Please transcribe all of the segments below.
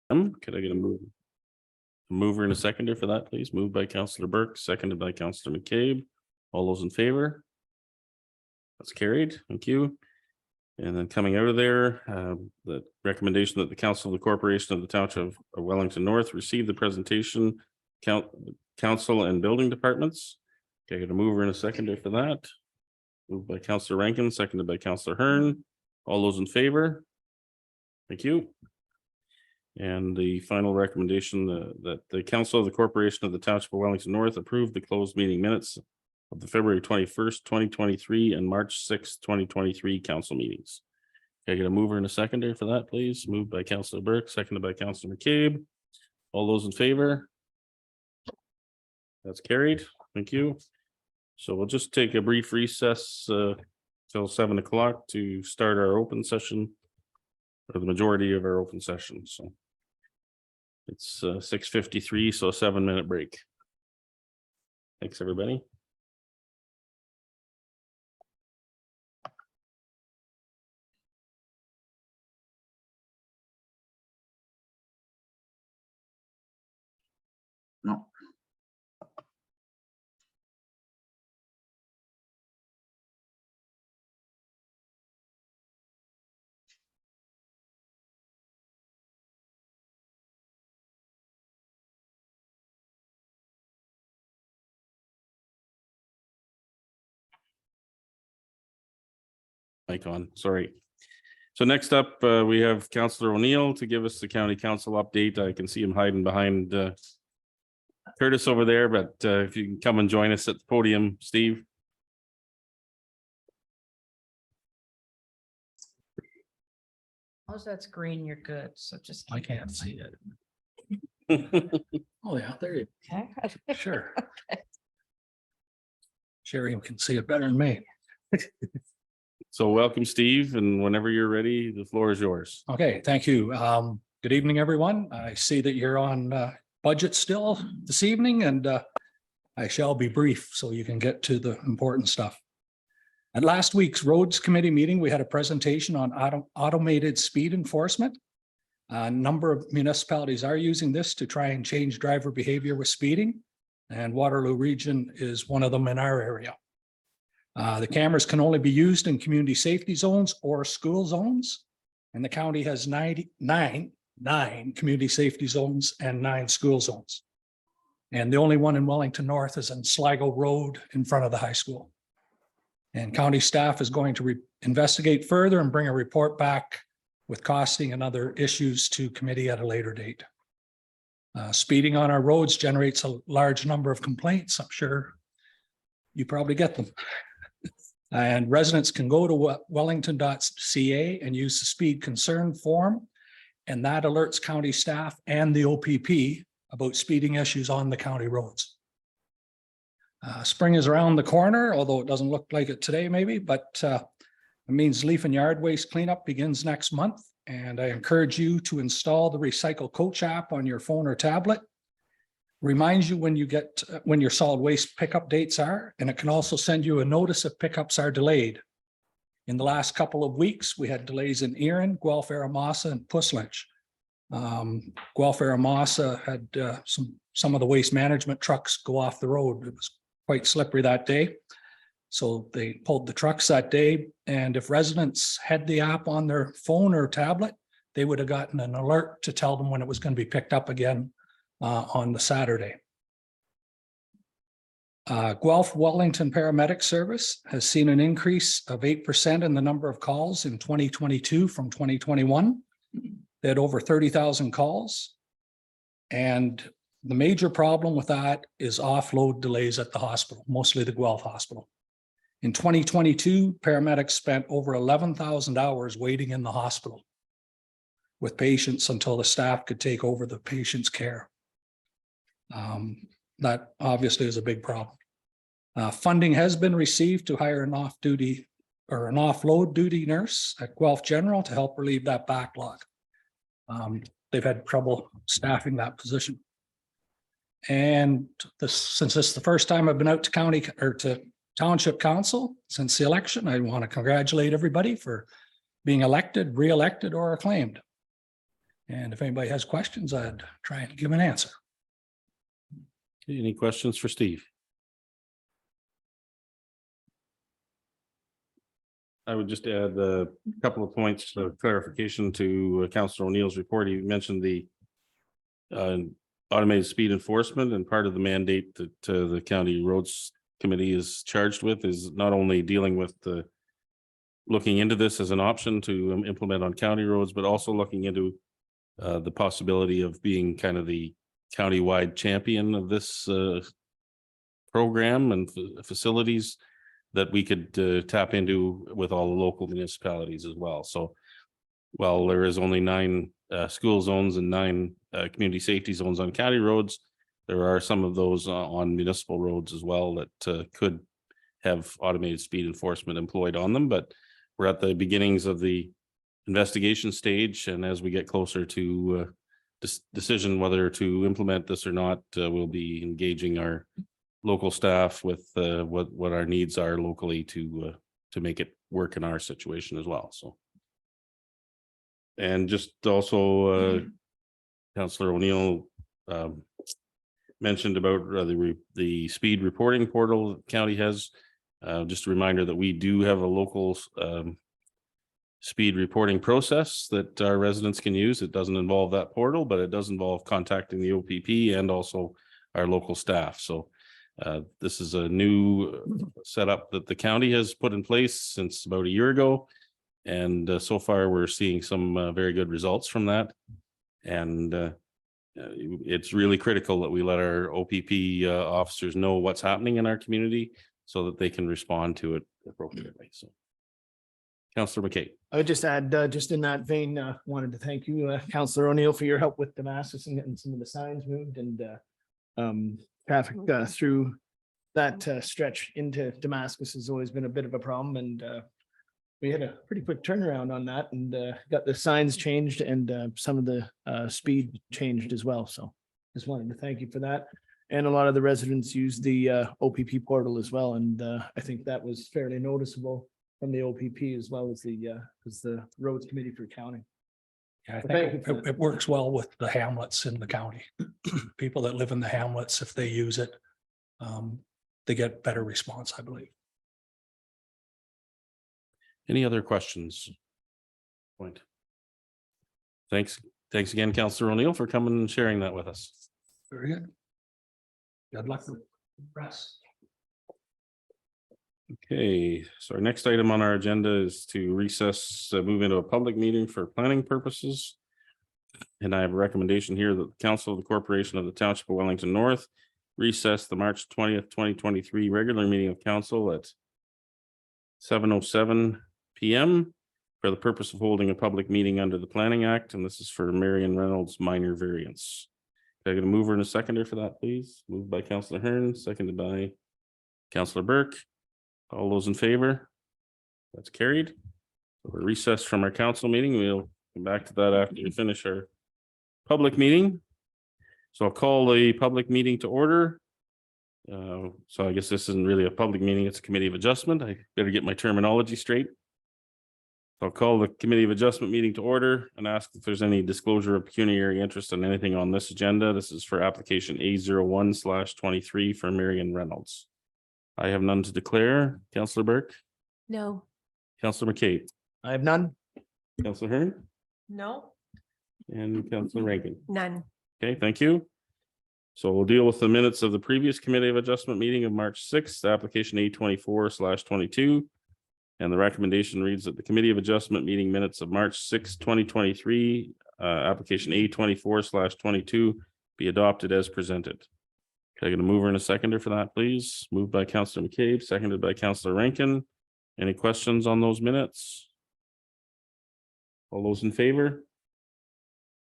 Could I get a mover and a seconder for that, please? Moved by Councillor Burke, seconded by Councillor McCabe. All those in favor? That's carried. Thank you. And then coming out of there, the recommendation that the Council of the Corporation of the Township of Wellington North receive the presentation, council and building departments. Okay, I got a mover and a seconder for that. Moved by Councillor Rankin, seconded by Councillor Hearn. All those in favor? Thank you. And the final recommendation that the Council of the Corporation of the Township of Wellington North approve the closed meeting minutes of the February 21st, 2023 and March 6th, 2023 council meetings. Can I get a mover and a seconder for that, please? Moved by Councillor Burke, seconded by Councillor McCabe. All those in favor? That's carried. Thank you. So we'll just take a brief recess till 7 o'clock to start our open session, or the majority of our open session. So it's 6:53, so a 7-minute break. Thanks, everybody. No. Mic on, sorry. So next up, we have Councillor O'Neill to give us the county council update. I can see him hiding behind Curtis over there, but if you can come and join us at the podium, Steve. As that's green, you're good. So just I can't see it. Oh, yeah, there you Okay. go. Sure. Sherry can see it better than me. So welcome, Steve, and whenever you're ready, the floor is yours. Okay, thank you. Good evening, everyone. I see that you're on budget still this evening, and I shall be brief so you can get to the important stuff. At last week's Roads Committee meeting, we had a presentation on automated speed enforcement. A number of municipalities are using this to try and change driver behavior with speeding, and Waterloo Region is one of them in our area. The cameras can only be used in community safety zones or school zones, and the county has nine community safety zones and 9 school zones. And the only one in Wellington North is in Sligo Road in front of the high school. And county staff is going to investigate further and bring a report back with costing and other issues to committee at a later date. Speeding on our roads generates a large number of complaints. I'm sure you probably get them. And residents can go to wellington.ca and use the speed concern form, and that alerts county staff and the OPP about speeding issues on the county roads. Spring is around the corner, although it doesn't look like it today maybe, but it means leaf and yard waste cleanup begins next month. And I encourage you to install the Recycle Coach app on your phone or tablet. Reminds you when your solid waste pickup dates are, and it can also send you a notice if pickups are delayed. In the last couple of weeks, we had delays in Erin, Guelph, Aramasa, and Puslinch. Guelph, Aramasa had some of the waste management trucks go off the road. It was quite slippery that day. So they pulled the trucks that day, and if residents had the app on their phone or tablet, they would have gotten an alert to tell them when it was going to be picked up again on the Saturday. Guelph Wellington Paramedic Service has seen an increase of 8% in the number of calls in 2022 from 2021. They had over 30,000 calls. And the major problem with that is offload delays at the hospital, mostly the Guelph Hospital. In 2022, paramedics spent over 11,000 hours waiting in the hospital with patients until the staff could take over the patient's care. That obviously is a big problem. Funding has been received to hire an off-duty or an offload duty nurse at Guelph General to help relieve that backlog. They've had trouble staffing that position. And since this is the first time I've been out to county or to Township Council since the election, I want to congratulate everybody for being elected, re-elected, or acclaimed. And if anybody has questions, I'd try and give an answer. Any questions for Steve? I would just add a couple of points of clarification to Councillor O'Neill's report. He mentioned the automated speed enforcement, and part of the mandate that the County Roads Committee is charged with is not only dealing with the looking into this as an option to implement on county roads, but also looking into the possibility of being kind of the countywide champion of this program and facilities that we could tap into with all the local municipalities as well. So while there is only 9 school zones and 9 community safety zones on county roads, there are some of those on municipal roads as well that could have automated speed enforcement employed on them. But we're at the beginnings of the investigation stage, and as we get closer to decision whether to implement this or not, we'll be engaging our local staff with what our needs are locally to make it work in our situation as well. So, and just also Councillor O'Neill mentioned about the speed reporting portal the county has. Just a reminder that we do have a local speed reporting process that our residents can use. It doesn't involve that portal, but it does involve contacting the OPP and also our local staff. So this is a new setup that the county has put in place since about a year ago. And so far we're seeing some very good results from that. And it's really critical that we let our OPP officers know what's happening in our community so that they can respond to it appropriately. So, Councillor McKay. I would just add, just in that vein, wanted to thank you, Councillor O'Neill, for your help with Damascus and getting some of the signs moved and traffic through that stretch into Damascus has always been a bit of a problem, and we had a pretty quick turnaround on that and got the signs changed and some of the speed changed as well. So just wanted to thank you for that. And a lot of the residents use the OPP portal as well. And I think that was fairly noticeable from the OPP as well as the Roads Committee for County. Yeah, I Thank think you for it works well with the hamlets in the county. People that live in the hamlets, if they use it, they get better response, I believe. Any other questions? Point. Thanks again, Councillor O'Neill, for coming and sharing that with us. Very good. Good luck with the press. Okay, so our next item on our agenda is to recess, move into a public meeting for planning purposes. And I have a recommendation here that the Council of the Corporation of the Township of Wellington North recess the March 20th, 2023 regular meeting of council at 7:07 p.m. for the purpose of holding a public meeting under the Planning Act, and this is for Marion Reynolds minor variance. Can I get a mover and a seconder for that, please? Moved by Councillor Hearn, seconded by Councillor Burke. All those in favor? That's carried. We're recessed from our council meeting. We'll come back to that after we finish our public meeting. So I'll call the public meeting to order. So I guess this isn't really a public meeting, it's a committee of adjustment. I better get my terminology straight. I'll call the committee of adjustment meeting to order and ask if there's any disclosure of pecuniary interest in anything on this agenda. This is for application A01/23 for Marion Reynolds. I have none to declare. Councillor Burke? No. Councillor McKay? I have none. Councillor Hearn? No. And Councillor Rankin? None. Okay, thank you. So we'll deal with the minutes of the previous committee of adjustment meeting of March 6th, application A24/22. And the recommendation reads that the committee of adjustment meeting minutes of March 6, 2023, application A24/22 be adopted as presented. Can I get a mover and a seconder for that, please? Moved by Councillor McCabe, seconded by Councillor Rankin. Any questions on those minutes? All those in favor?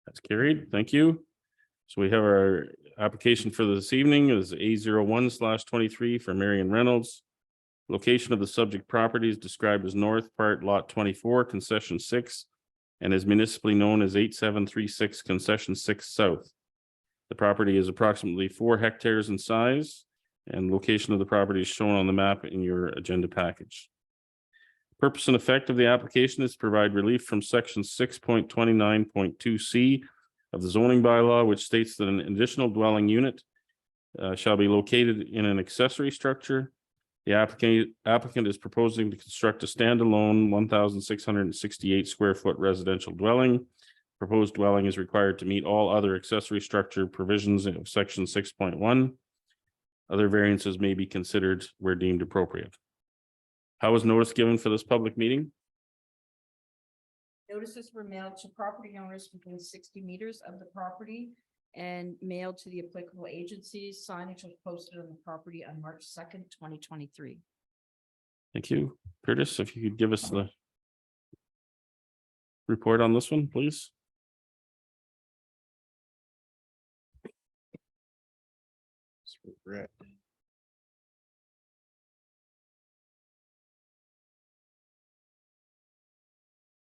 That's carried. Thank you. So we have our application for this evening is A01/23 for Marion Reynolds. Location of the subject property is described as North Part Lot 24, Concession 6, and is municipally known as 8736 Concession 6 South. The property is approximately 4 hectares in size, and location of the property is shown on the map in your agenda package. Purpose and effect of the application is to provide relief from section 6.29.2C of the zoning bylaw, which states that an additional dwelling unit shall be located in an accessory structure. The applicant is proposing to construct a standalone 1,668 square foot residential dwelling. Proposed dwelling is required to meet all other accessory structure provisions of section 6.1. Other variances may be considered where deemed appropriate. How was notice given for this public meeting? Notices were mailed to property owners within 60 meters of the property and mailed to the applicable agencies. Signage was posted on the property on March 2nd, 2023. Thank you. Curtis, if you could give us the report on this one, please.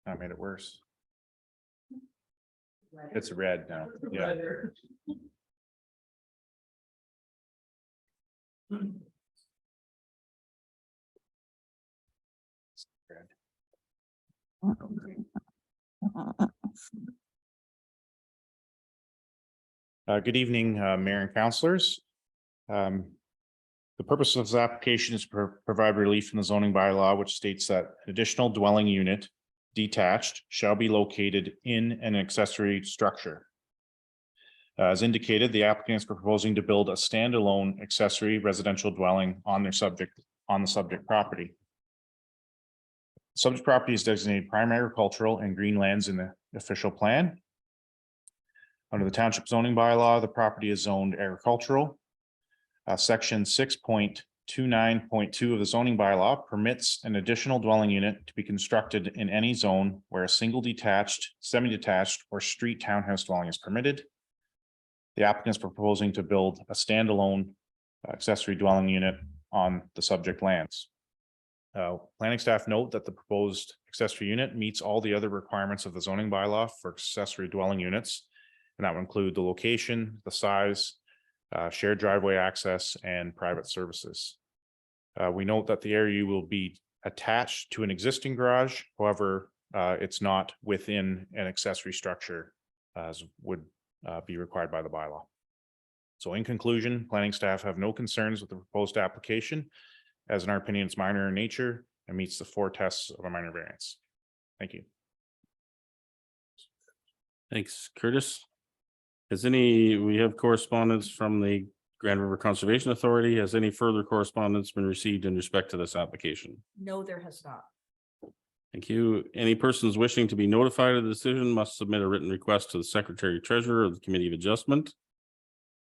I made it worse. It's red now. Yeah. Good evening, Mayor and councilors. The purpose of this application is to provide relief from the zoning bylaw, which states that an additional dwelling unit detached shall be located in an accessory structure. As indicated, the applicant is proposing to build a standalone accessory residential dwelling on the subject property. Subject property is designated prime agricultural and green lands in the official plan. Under the township zoning bylaw, the property is zoned agricultural. Section 6.29.2 of the zoning bylaw permits an additional dwelling unit to be constructed in any zone where a single detached, semi-detached, or street townhouse dwelling is permitted. The applicant is proposing to build a standalone accessory dwelling unit on the subject lands. Planning staff note that the proposed accessory unit meets all the other requirements of the zoning bylaw for accessory dwelling units. And that would include the location, the size, shared driveway access, and private services. We note that the area will be attached to an existing garage. However, it's not within an accessory structure as would be required by the bylaw. So in conclusion, planning staff have no concerns with the proposed application, as in our opinion, it's minor in nature and meets the 4 tests of a minor variance. Thank you. Thanks, Curtis. We have correspondence from the Grand River Conservation Authority. Has any further correspondence been received in respect to this application? No, there has not. Thank you. Any persons wishing to be notified of the decision must submit a written request to the Secretary Treasurer of the Committee of Adjustment.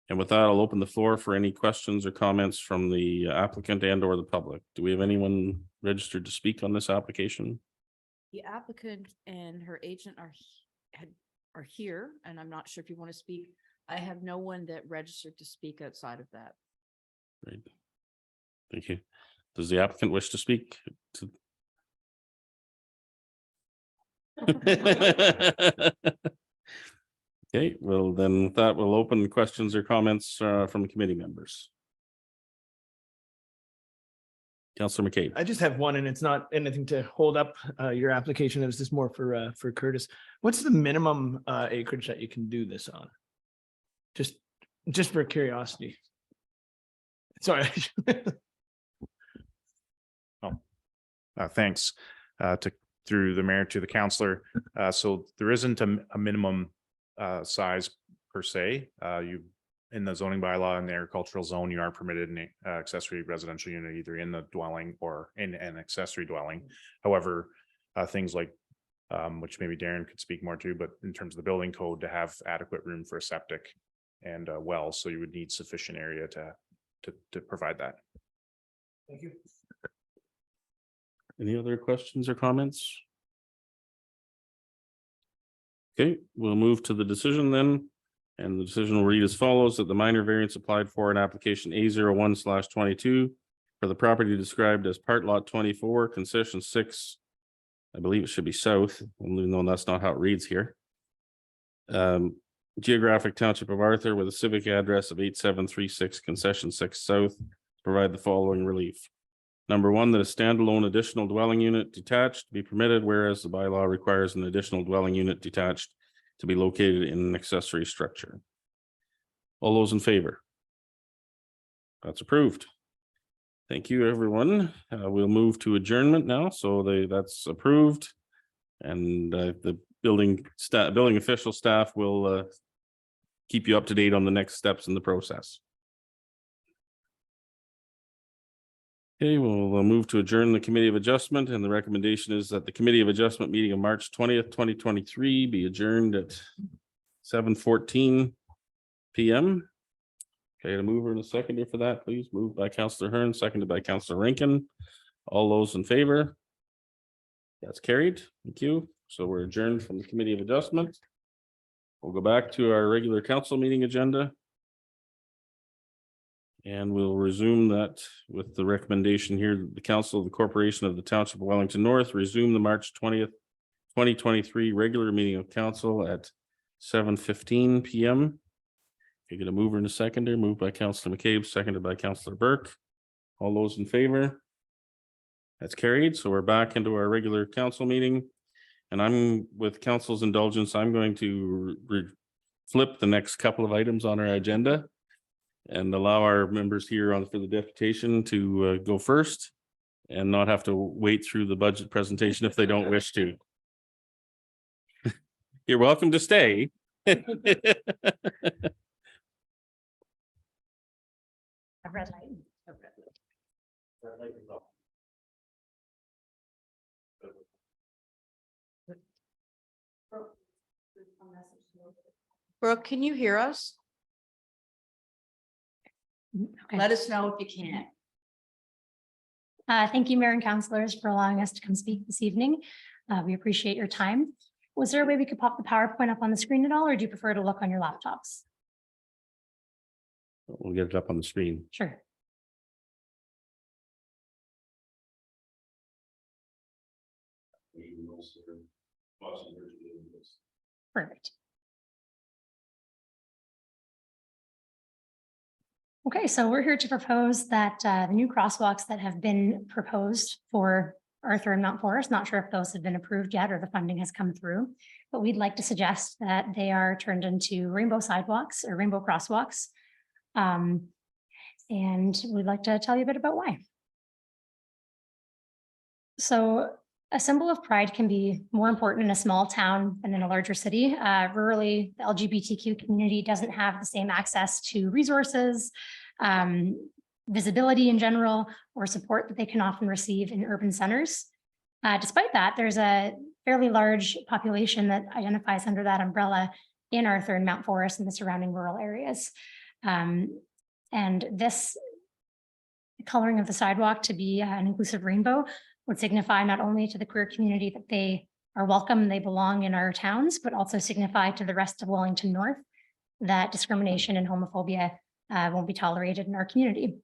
And with that, I'll open the floor for any questions or comments from the applicant and or the public. Do we have anyone registered to speak on this application? The applicant and her agent are here, and I'm not sure if you want to speak. I have no one that registered to speak outside of that. Great. Thank you. Does the applicant wish to speak? Okay, well, then with that, we'll open questions or comments from committee members. Councillor McCabe. I just have one, and it's not anything to hold up your application. It was just more for Curtis. What's the minimum acreage that you can do this on? Just for curiosity. Sorry. Thanks through the mayor to the councillor. So there isn't a minimum size per se. You in the zoning bylaw in the agricultural zone, you are permitted an accessory residential unit either in the dwelling or in an accessory dwelling. However, things like which maybe Darren could speak more to, but in terms of the building code, to have adequate room for a septic and well, so you would need sufficient area to provide that. Thank you. Any other questions or comments? Okay, we'll move to the decision then. And the decision will read as follows: that the minor variance applied for in application A01/22 for the property described as part lot 24, concession 6. I believe it should be south, even though that's not how it reads here. Geographic Township of Arthur with a civic address of 8736 concession 6 south, provide the following relief. Number one, that a standalone additional dwelling unit detached be permitted, whereas the bylaw requires an additional dwelling unit detached to be located in an accessory structure. All those in favor? That's approved. Thank you, everyone. We'll move to adjournment now. So that's approved. And the building official staff will keep you up to date on the next steps in the process. Okay, we'll move to adjourn the Committee of Adjustment, and the recommendation is that the Committee of Adjustment meeting of March 20th, 2023 be adjourned at 7:14 p.m. Okay, a mover and a seconder for that, please. Moved by Councillor Hearn, seconded by Councillor Rankin. All those in favor? That's carried. Thank you. So we're adjourned from the Committee of Adjustment. We'll go back to our regular council meeting agenda. And we'll resume that with the recommendation here, that the Council of the Corporation of the Township of Wellington North resume the March 20th, 2023 regular meeting of council at 7:15 p.m. You get a mover and a seconder, moved by Councillor McCabe, seconded by Councillor Burke. All those in favor? That's carried. So we're back into our regular council meeting. And I'm, with council's indulgence, I'm going to flip the next couple of items on our agenda and allow our members here on for the deputation to go first and not have to wait through the budget presentation if they don't wish to. You're welcome to stay. A red light. Brooke, can you hear us? Okay. Let us know if you can. Thank you, Mayor and councilors, for allowing us to come speak this evening. We appreciate your time. Was there a way we could pop the PowerPoint up on the screen at all, or do you prefer to look on your laptops? We'll get it up on the screen. Sure. Perfect. Okay, so we're here to propose that the new crosswalks that have been proposed for Arthur and Mount Forest, not sure if those have been approved yet or the funding has come through, but we'd like to suggest that they are turned into rainbow sidewalks or rainbow crosswalks. And we'd like to tell you a bit about why. So a symbol of pride can be more important in a small town than in a larger city. Rurally, the LGBTQ community doesn't have the same access to resources, visibility in general, or support that they can often receive in urban centers. Despite that, there's a fairly large population that identifies under that umbrella in Arthur and Mount Forest and the surrounding rural areas. And this coloring of the sidewalk to be an inclusive rainbow would signify not only to the queer community that they are welcome, they belong in our towns, but also signify to the rest of Wellington North that discrimination and homophobia won't be tolerated in our community.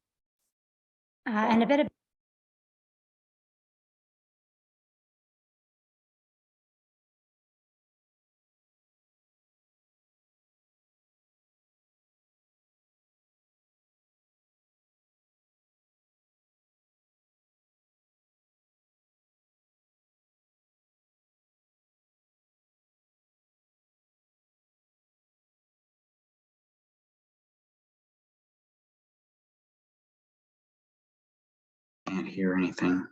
And a bit of Can't hear anything.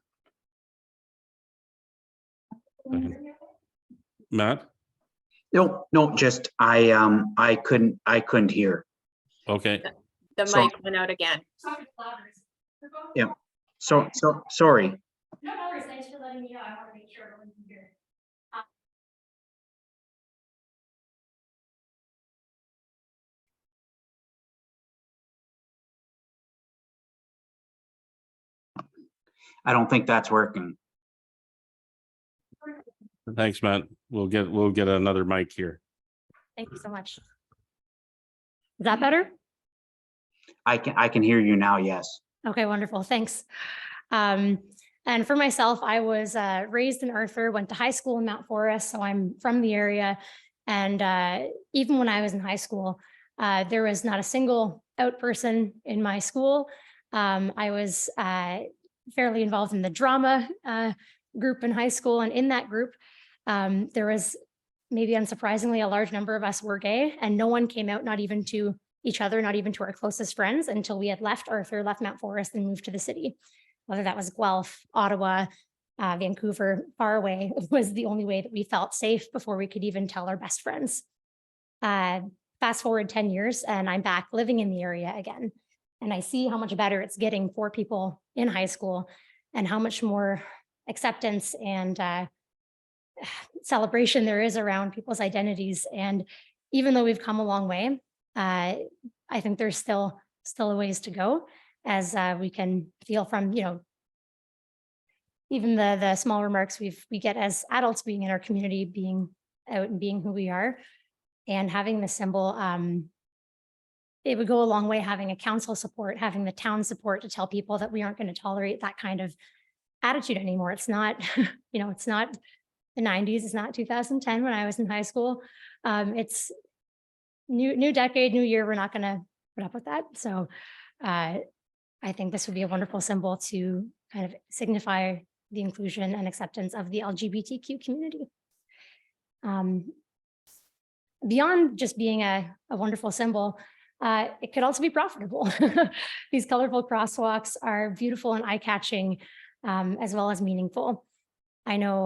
Matt? No, just I couldn't hear. Okay. The So- mic went out again. Yeah. So sorry. No worries, thanks for letting me know. I want to make sure everyone can hear. I don't think that's working. Thanks, Matt. We'll get another mic here. Thank you so much. Is that better? I can hear you now. Yes. Okay, wonderful. Thanks. And for myself, I was raised in Arthur, went to high school in Mount Forest, so I'm from the area. And even when I was in high school, there was not a single out person in my school. I was fairly involved in the drama group in high school. And in that group, there was maybe unsurprisingly a large number of us were gay, and no one came out, not even to each other, not even to our closest friends, until we had left Arthur, left Mount Forest, and moved to the city. Whether that was Guelph, Ottawa, Vancouver, far away, was the only way that we felt safe before we could even tell our best friends. Fast forward 10 years and I'm back living in the area again. And I see how much better it's getting for people in high school and how much more acceptance and celebration there is around people's identities. And even though we've come a long way, I think there's still a ways to go, as we can feel from, even the small remarks we get as adults being in our community, being out and being who we are, and having the symbol. It would go a long way having a council support, having the town support to tell people that we aren't going to tolerate that kind of attitude anymore. It's not, it's not the 90s. It's not 2010 when I was in high school. It's new decade, new year. We're not going to put up with that. So I think this would be a wonderful symbol to kind of signify the inclusion and acceptance of the LGBTQ community. Beyond just being a wonderful symbol, it could also be profitable. These colorful crosswalks are beautiful and eye-catching, as well as meaningful. I know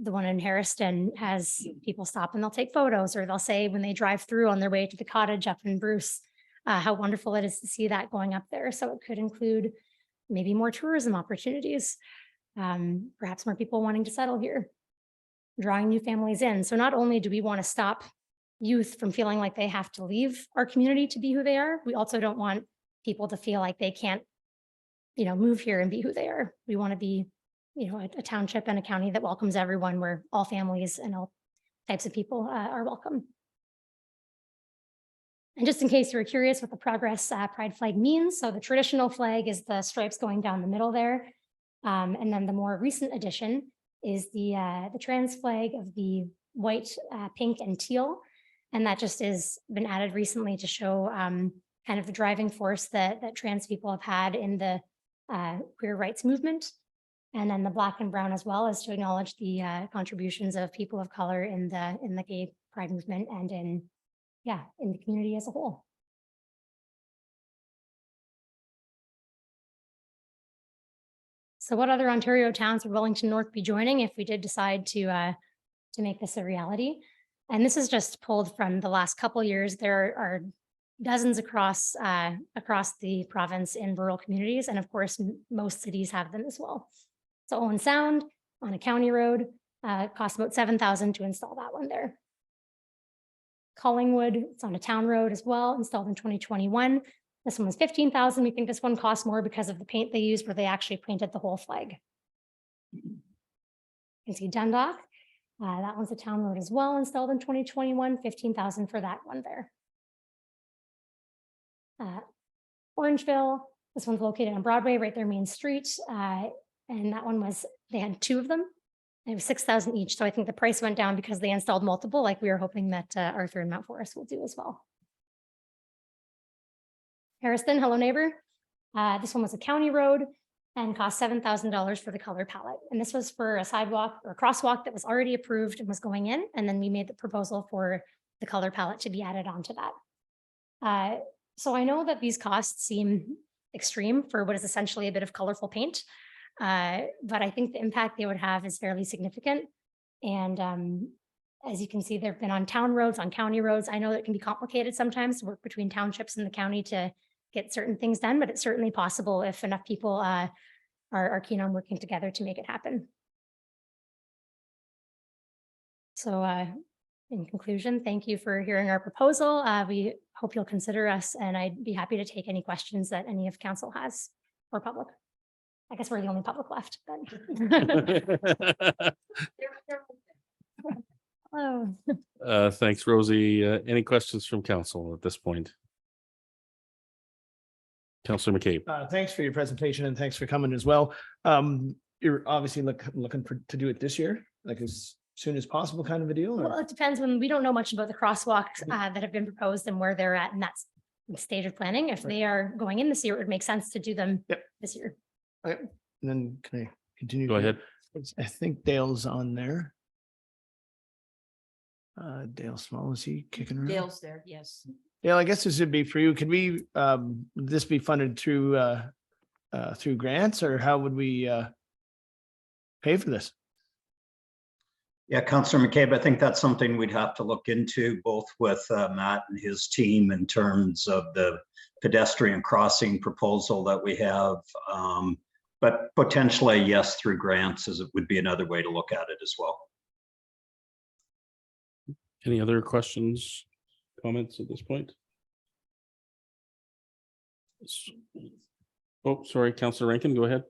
the one in Harrison has people stop and they'll take photos, or they'll say when they drive through on their way to the cottage up in Bruce, how wonderful it is to see that going up there. So it could include maybe more tourism opportunities, perhaps more people wanting to settle here, drawing new families in. So not only do we want to stop youth from feeling like they have to leave our community to be who they are, we also don't want people to feel like they can't, move here and be who they are. We want to be, a township and a county that welcomes everyone, where all families and all types of people are welcome. And just in case you were curious what the Progress Pride flag means, so the traditional flag is the stripes going down the middle there. And then the more recent addition is the trans flag of the white, pink, and teal. And that just has been added recently to show kind of the driving force that trans people have had in the queer rights movement. And then the black and brown as well, is to acknowledge the contributions of people of color in the gay pride movement and in the community as a whole. So what other Ontario towns would Wellington North be joining if we did decide to make this a reality? And this is just pulled from the last couple of years. There are dozens across the province in rural communities, and of course, most cities have them as well. So Owen Sound on a county road costs about $7,000 to install that one there. Collingwood, it's on a town road as well, installed in 2021. This one was $15,000. We think this one costs more because of the paint they used, where they actually painted the whole flag. You can see Dundalk. That one's a town road as well, installed in 2021, $15,000 for that one there. Orangeville, this one's located on Broadway, right there, Main Street. And that one they had two of them. It was $6,000 each. So I think the price went down because they installed multiple, like we were hoping that Arthur and Mount Forest will do as well. Harrison, hello neighbor. This one was a county road and cost $7,000 for the color palette. And this was for a sidewalk or a crosswalk that was already approved and was going in. And then we made the proposal for the color palette to be added onto that. So I know that these costs seem extreme for what is essentially a bit of colorful paint, but I think the impact they would have is fairly significant. And as you can see, they've been on town roads, on county roads. I know that it can be complicated sometimes to work between townships and the county to get certain things done, but it's certainly possible if enough people are keen on working together to make it happen. So in conclusion, thank you for hearing our proposal. We hope you'll consider us, and I'd be happy to take any questions that any of council has or public. I guess we're the only public left. But hello. Thanks, Rosie. Any questions from council at this point? Councillor McCabe. Thanks for your presentation and thanks for coming as well. You're obviously looking to do it this year, like as soon as possible kind of a deal? Or? Well, it depends. When we don't know much about the crosswalks that have been proposed and where they're at, and that's the stage of planning. If they are going in this year, it would make sense to do them this year. Okay. and then can I continue? Go ahead. I think Dale's on there. Dale Small, is he kicking around? Dale's there, yes. Dale, I guess this would be for you. Could we, would this be funded through grants, or how would we pay for this? Yeah, Councillor McCabe, I think that's something we'd have to look into, both with Matt and his team in terms of the pedestrian crossing proposal that we have. But potentially, yes, through grants as it would be another way to look at it as well. Any other questions, comments at this point? Oh, sorry, Councillor Rankin, go ahead.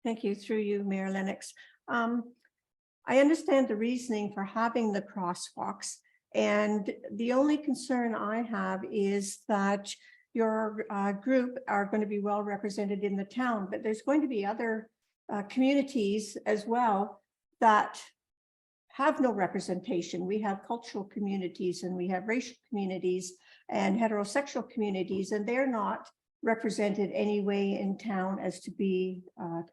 Thank you. Through you, Mayor Lennox. I understand the reasoning for having the crosswalks, and the only concern I have is that your group are going to be well represented in the town, but there's going to be other communities as well that have no representation. We have cultural communities, and we have racial communities and heterosexual communities, and they're not represented anyway in town as to be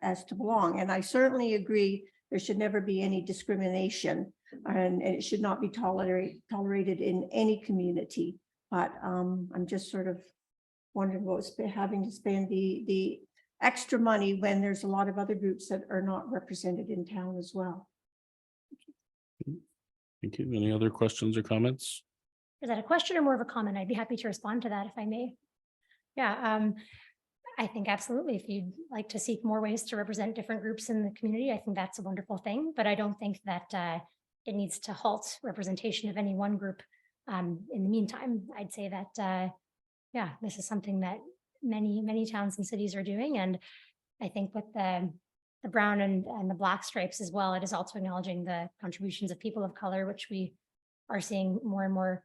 as to belong. And I certainly agree there should never be any discrimination, and it should not be tolerated in any community. But I'm just sort of wondering what's having to spend the extra money when there's a lot of other groups that are not represented in town as well. Thank you. Any other questions or comments? Is that a question or more of a comment? I'd be happy to respond to that if I may. Yeah, I think absolutely. If you'd like to seek more ways to represent different groups in the community, I think that's a wonderful thing, but I don't think that it needs to halt representation of any one group. In the meantime, I'd say that, yeah, this is something that many towns and cities are doing. And I think with the brown and the black stripes as well, it is also acknowledging the contributions of people of color, which we are seeing more and more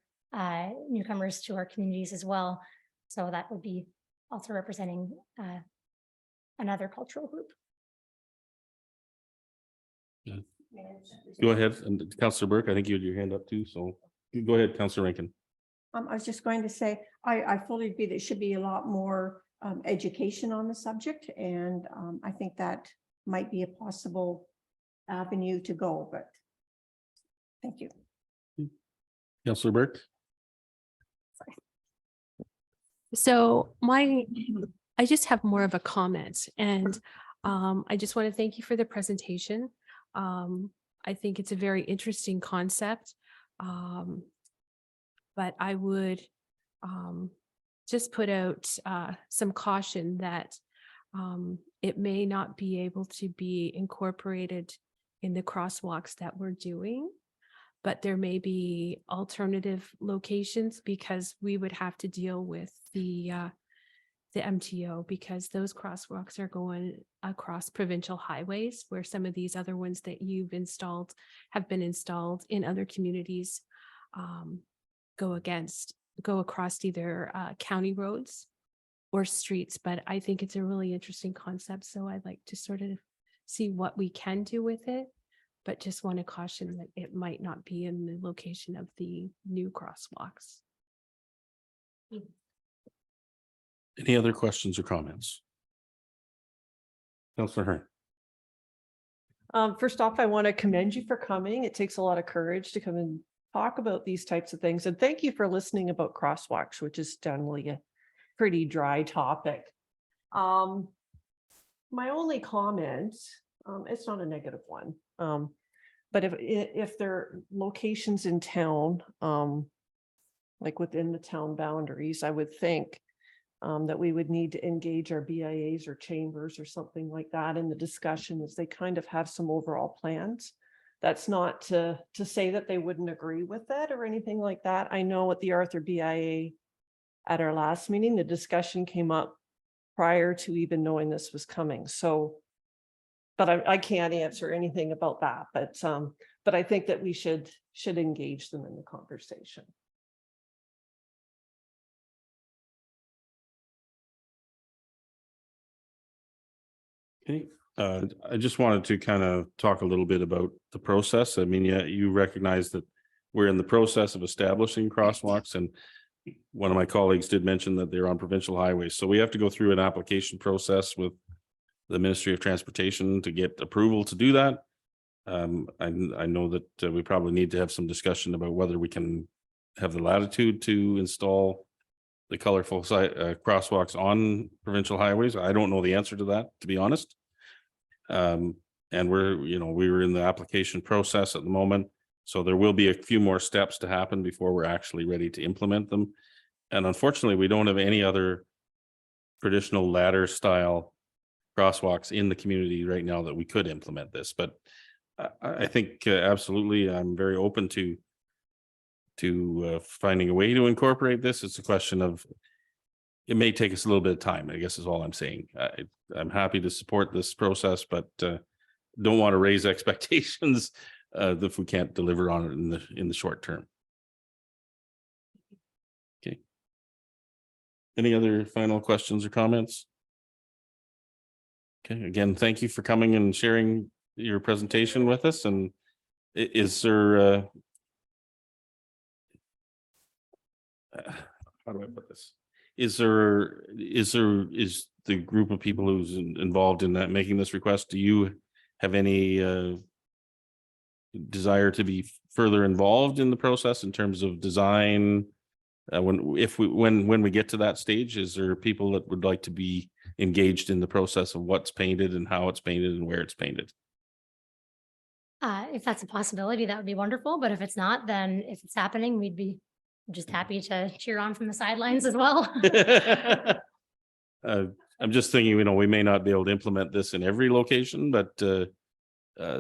newcomers to our communities as well. So that would be also representing another cultural group. Yeah. Go ahead, and Councillor Burke, I think you had your hand up too, so go ahead, Councillor Rankin. I was just going to say, I fully agree there should be a lot more education on the subject, and I think that might be a possible avenue to go, but thank you. Councillor Burke. So I just have more of a comment, and I just want to thank you for the presentation. I think it's a very interesting concept, but I would just put out some caution that it may not be able to be incorporated in the crosswalks that we're doing. But there may be alternative locations, because we would have to deal with the MTO, because those crosswalks are going across provincial highways, where some of these other ones that you've installed have been installed in other communities go across either county roads or streets. But I think it's a really interesting concept, so I'd like to sort of see what we can do with it. But just want to caution that it might not be in the location of the new crosswalks. Any other questions or comments? Councillor Hearn. First off, I want to commend you for coming. It takes a lot of courage to come and talk about these types of things. And thank you for listening about crosswalks, which is generally a pretty dry topic. My only comment, it's not a negative one. But if there are locations in town, like within the town boundaries, I would think that we would need to engage our BIAs or chambers or something like that in the discussion, as they kind of have some overall plans. That's not to say that they wouldn't agree with that or anything like that. I know at the Arthur BIA at our last meeting, the discussion came up prior to even knowing this was coming. So, but I can't answer anything about that. But I think that we should engage them in the conversation. Okay, I just wanted to kind of talk a little bit about the process. I mean, yeah, you recognize that we're in the process of establishing crosswalks, and one of my colleagues did mention that they're on provincial highways. So we have to go through an application process with the Ministry of Transportation to get approval to do that. I know that we probably need to have some discussion about whether we can have the latitude to install the colorful crosswalks on provincial highways. I don't know the answer to that, to be honest. And we were in the application process at the moment. So there will be a few more steps to happen before we're actually ready to implement them. And unfortunately, we don't have any other traditional ladder style crosswalks in the community right now that we could implement this. But I think absolutely, I'm very open to finding a way to incorporate this. It's a question of, it may take us a little bit of time, I guess is all I'm saying. I'm happy to support this process, but don't want to raise expectations if we can't deliver on it in the short term. Okay. Any other final questions or comments? Okay, again, thank you for coming and sharing your presentation with us. And is there how do I put this? Is the group of people who's involved in that making this request, do you have any desire to be further involved in the process in terms of design? When we get to that stage, is there people that would like to be engaged in the process of what's painted and how it's painted and where it's painted? If that's a possibility, that would be wonderful. But if it's not, then if it's happening, we'd be just happy to cheer on from the sidelines as well. I'm just thinking, we may not be able to implement this in every location, but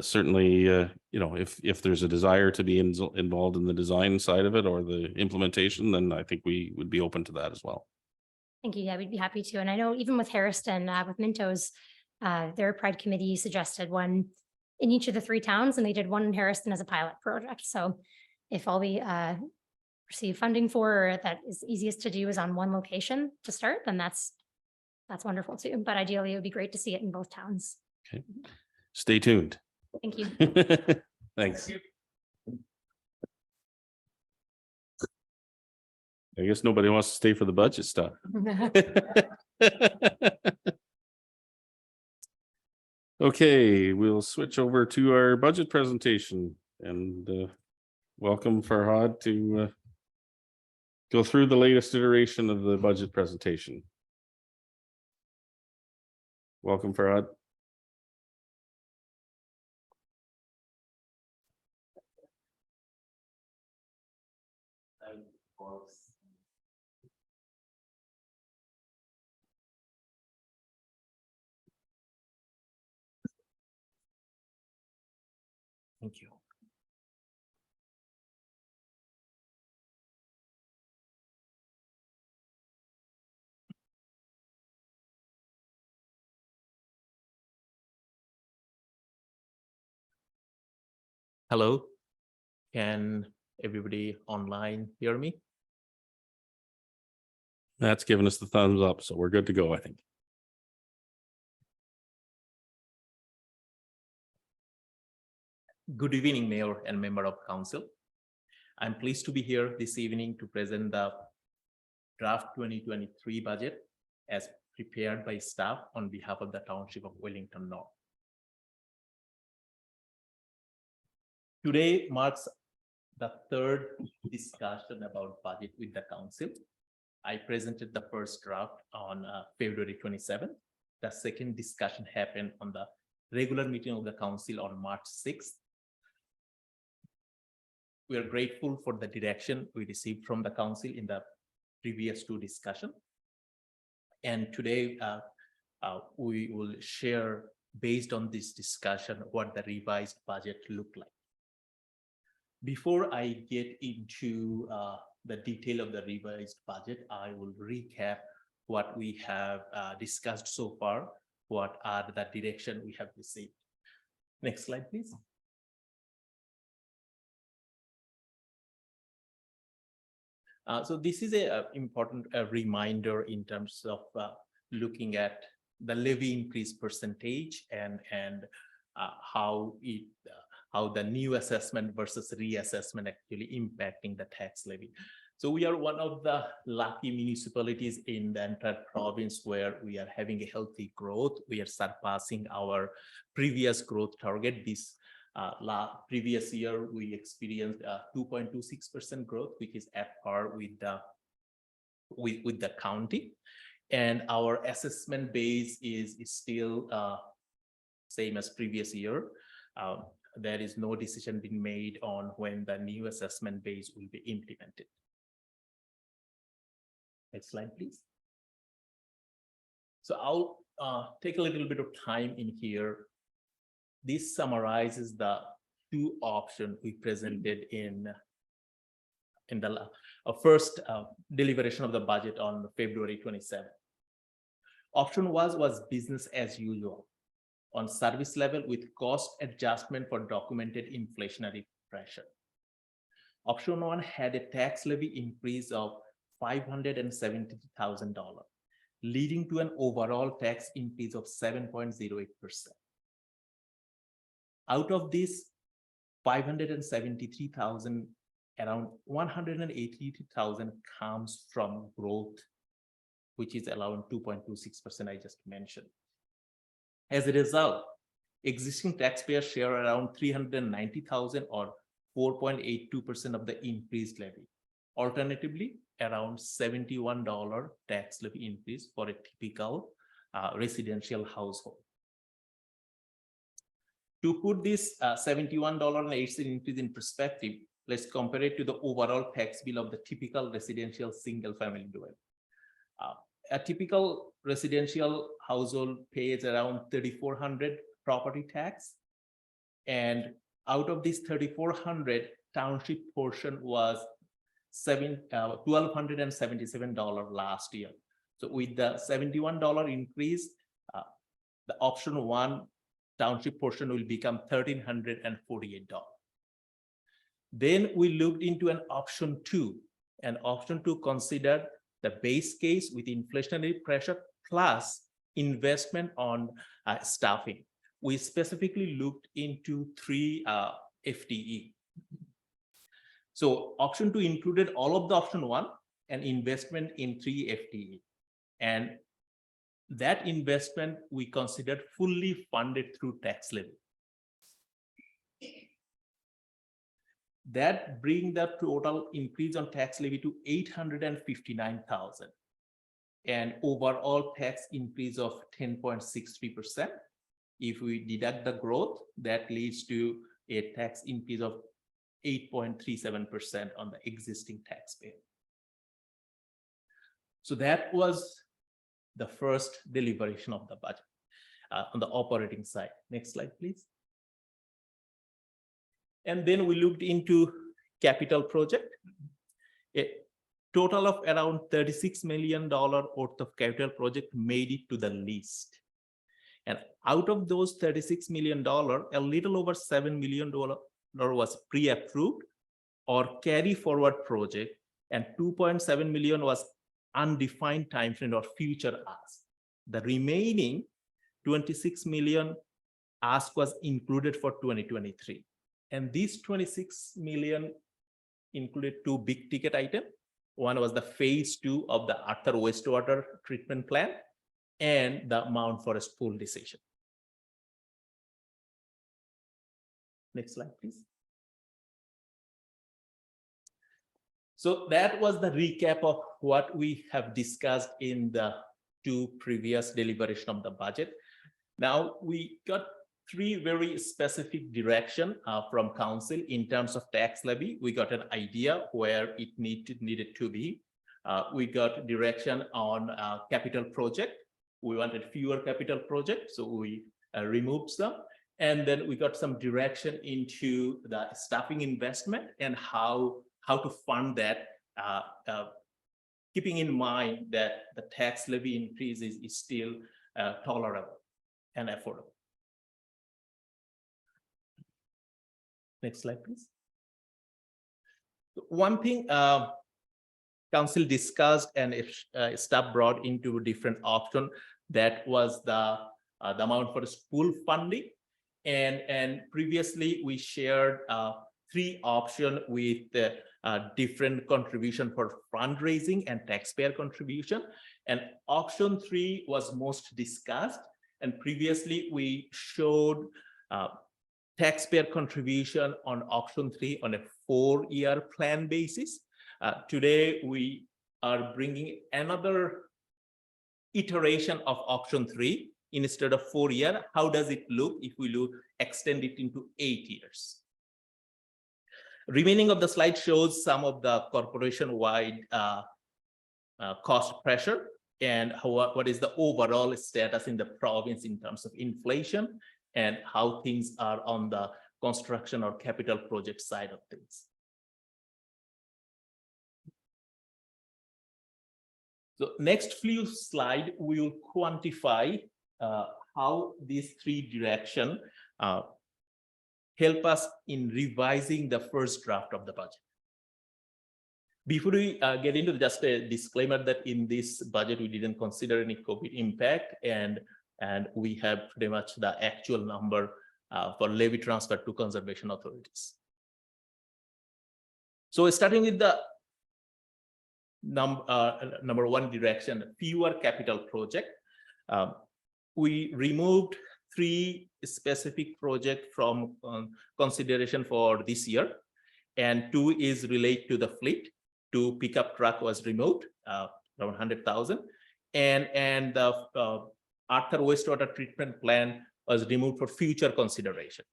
certainly, if there's a desire to be involved in the design side of it or the implementation, then I think we would be open to that as well. Thank you. Yeah, we'd be happy to. And I know even with Harriston, with Mintos, their Pride Committee suggested one in each of the 3 towns, and they did one in Harriston as a pilot project. So if all we receive funding for, or that is easiest to do, is on one location to start, then that's wonderful too. But ideally, it would be great to see it in both towns. Okay, stay tuned. Thank you. Thanks. I guess nobody wants to stay for the budget stuff. Okay, we'll switch over to our budget presentation and welcome Farhad to go through the latest iteration of the budget presentation. Welcome, Farhad. Thank you. Hello, can everybody online hear me? That's giving us the thumbs up, so we're good to go, I think. Good evening, Mayor and Member of Council. I'm pleased to be here this evening to present the draft 2023 budget as prepared by staff on behalf of the Township of Wellington North. Today marks the 3rd discussion about budget with the council. I presented the first draft on February 27th. The second discussion happened on the regular meeting of the council on March 6th. We are grateful for the direction we received from the council in the previous 2 discussions. And today we will share, based on this discussion, what the revised budget looked like. Before I get into the detail of the revised budget, I will recap what we have discussed so far, what are the direction we have received. Next slide, please. So this is a important reminder in terms of looking at the levy increase percentage and how the new assessment versus reassessment actually impacting the tax levy. So we are one of the lucky municipalities in the entire province where we are having a healthy growth. We are surpassing our previous growth target. This previous year, we experienced 2.26% growth, which is at par with the county. And our assessment base is still same as previous year. There is no decision being made on when the new assessment base will be implemented. Next slide, please. So I'll take a little bit of time in here. This summarizes the two options we presented in the first deliberation of the budget on February 27th. Option was business as usual on service level with cost adjustment for documented inflationary pressure. Option 1 had a tax levy increase of $570,000, leading to an overall tax increase of 7.08%. Out of this 573,000, around 182,000 comes from growth, which is around 2.26% I just mentioned. As a result, existing taxpayers share around 390,000 or 4.82% of the increased levy. Alternatively, around $71 tax levy increase for a typical residential household. To put this $71.08 increase in perspective, let's compare it to the overall tax bill of the typical residential single family dwelling. A typical residential household pays around $3,400 property tax. And out of this $3,400, township portion was $1,277 last year. So with the $71 increase, the option 1 township portion will become $1,348. Then we looked into an option 2, and option 2 considered the base case with inflationary pressure plus investment on staffing. We specifically looked into 3 FTE. So option 2 included all of the option 1 and investment in 3 FTE. And that investment we considered fully funded through tax levy. That brings the total increase on tax levy to $859,000 and overall tax increase of 10.63%. If we deduct the growth, that leads to a tax increase of 8.37% on the existing taxpayer. So that was the first deliberation of the budget on the operating side. Next slide, please. And then we looked into capital project. A total of around $36 million worth of capital project made it to the list. And out of those $36 million, a little over $7 million was pre-approved or carry forward project, and 2.7 million was undefined timeframe or future ask. The remaining 26 million ask was included for 2023. And these 26 million included 2 big ticket items. One was the phase 2 of the Arthur wastewater treatment plant and the Mount Forest pool decision. Next slide, please. So that was the recap of what we have discussed in the 2 previous deliberation of the budget. Now we got 3 very specific direction from council in terms of tax levy. We got an idea where it needed to be. We got direction on capital project. We wanted fewer capital projects, so we removed some. And then we got some direction into the staffing investment and how to fund that, keeping in mind that the tax levy increase is still tolerable and affordable. Next slide, please. One thing council discussed and staff brought into different option, that was the amount for the school funding. And previously we shared three options with different contribution for fundraising and taxpayer contribution. And option 3 was most discussed. And previously we showed taxpayer contribution on option 3 on a 4-year plan basis. Today we are bringing another iteration of option 3 instead of 4-year. How does it look if we extend it into 8 years? Remaining of the slide shows some of the corporation-wide cost pressure and what is the overall status in the province in terms of inflation and how things are on the construction or capital project side of things. So next few slides, we will quantify how these three directions help us in revising the first draft of the budget. Before we get into just a disclaimer that in this budget, we didn't consider any COVID impact and we have pretty much the actual number for levy transfer to conservation authorities. So starting with the number one direction, fewer capital project. We removed 3 specific projects from consideration for this year, and 2 is related to the fleet. 2 pickup truck was removed, around 100,000, and the Arthur wastewater treatment plant was removed for future consideration.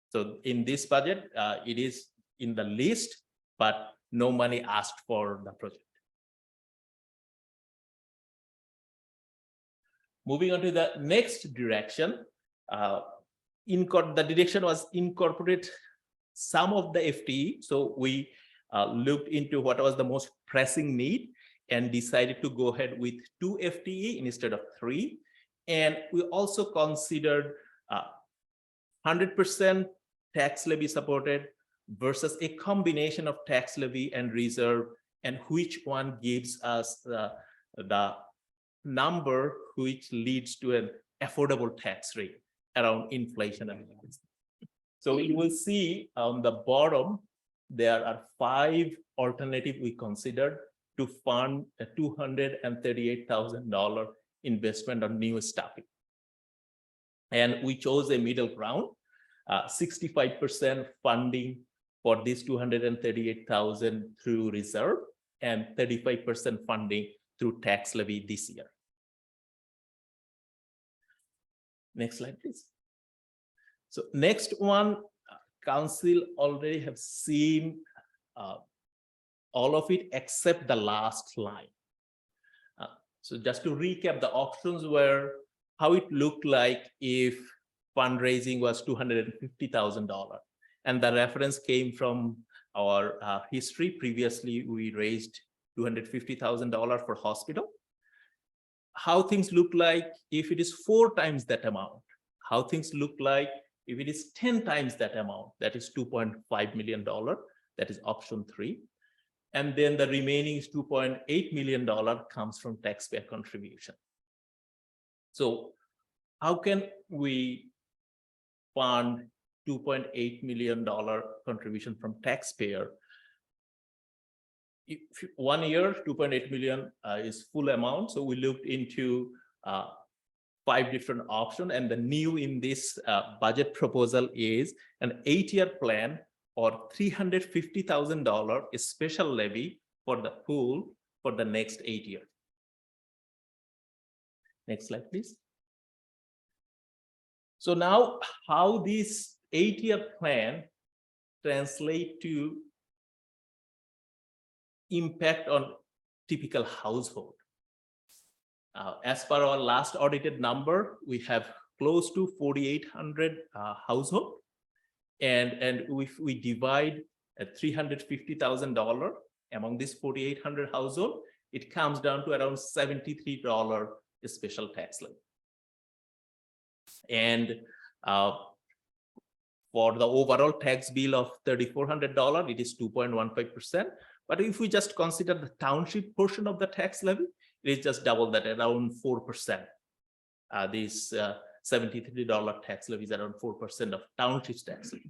So in this budget, it is in the list, but no money asked for the project. Moving on to the next direction, the direction was incorporate some of the FTE. So we looked into what was the most pressing need and decided to go ahead with 2 FTE instead of 3. And we also considered 100% tax levy supported versus a combination of tax levy and reserve, and which one gives us the number which leads to an affordable tax rate around inflation. So you will see on the bottom, there are 5 alternatives we considered to fund a $238,000 investment on new staffing. And we chose a middle ground, 65% funding for this $238,000 through reserve and 35% funding through tax levy this year. Next slide, please. So next one, council already have seen all of it except the last line. So just to recap, the options were how it looked like if fundraising was $250,000. And the reference came from our history. Previously, we raised $250,000 for hospital. How things look like if it is 4 times that amount, how things look like if it is 10 times that amount, that is $2.5 million, that is option 3. And then the remaining is $2.8 million comes from taxpayer contribution. So how can we fund $2.8 million contribution from taxpayer? If 1 year, 2.8 million is full amount. So we looked into 5 different options, and the new in this budget proposal is an 8-year plan or $350,000 special levy for the pool for the next 8 years. Next slide, please. So now how this 8-year plan translate to impact on typical household. As per our last audited number, we have close to 4,800 household, and if we divide $350,000 among this 4,800 household, it comes down to around $73 special tax levy. And for the overall tax bill of $3,400, it is 2.15%. But if we just consider the township portion of the tax levy, it is just double that, around 4%. This $73 tax levy is around 4% of township's tax levy.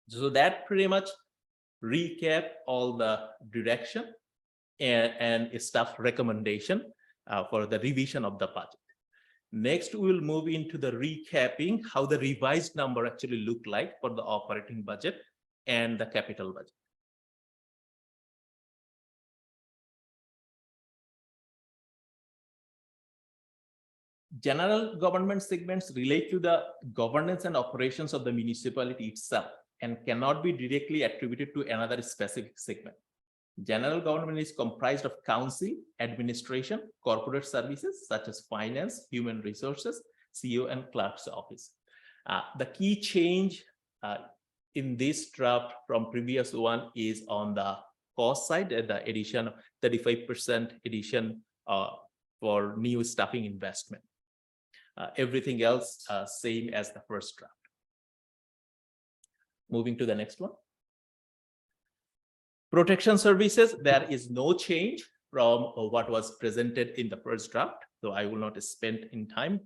So that pretty much recap all the direction and staff recommendation for the revision of the budget. Next, we will move into the recapping how the revised number actually look like for the operating budget and the capital budget. General government segments relate to the governance and operations of the municipality itself and cannot be directly attributed to another specific segment. General government is comprised of council, administration, corporate services such as finance, human resources, CEO and clerk's office. The key change in this draft from previous one is on the cost side, the addition of 35% addition for new staffing investment. Everything else same as the first draft. Moving to the next one. Protection services, there is no change from what was presented in the first draft, so I will not spend in time.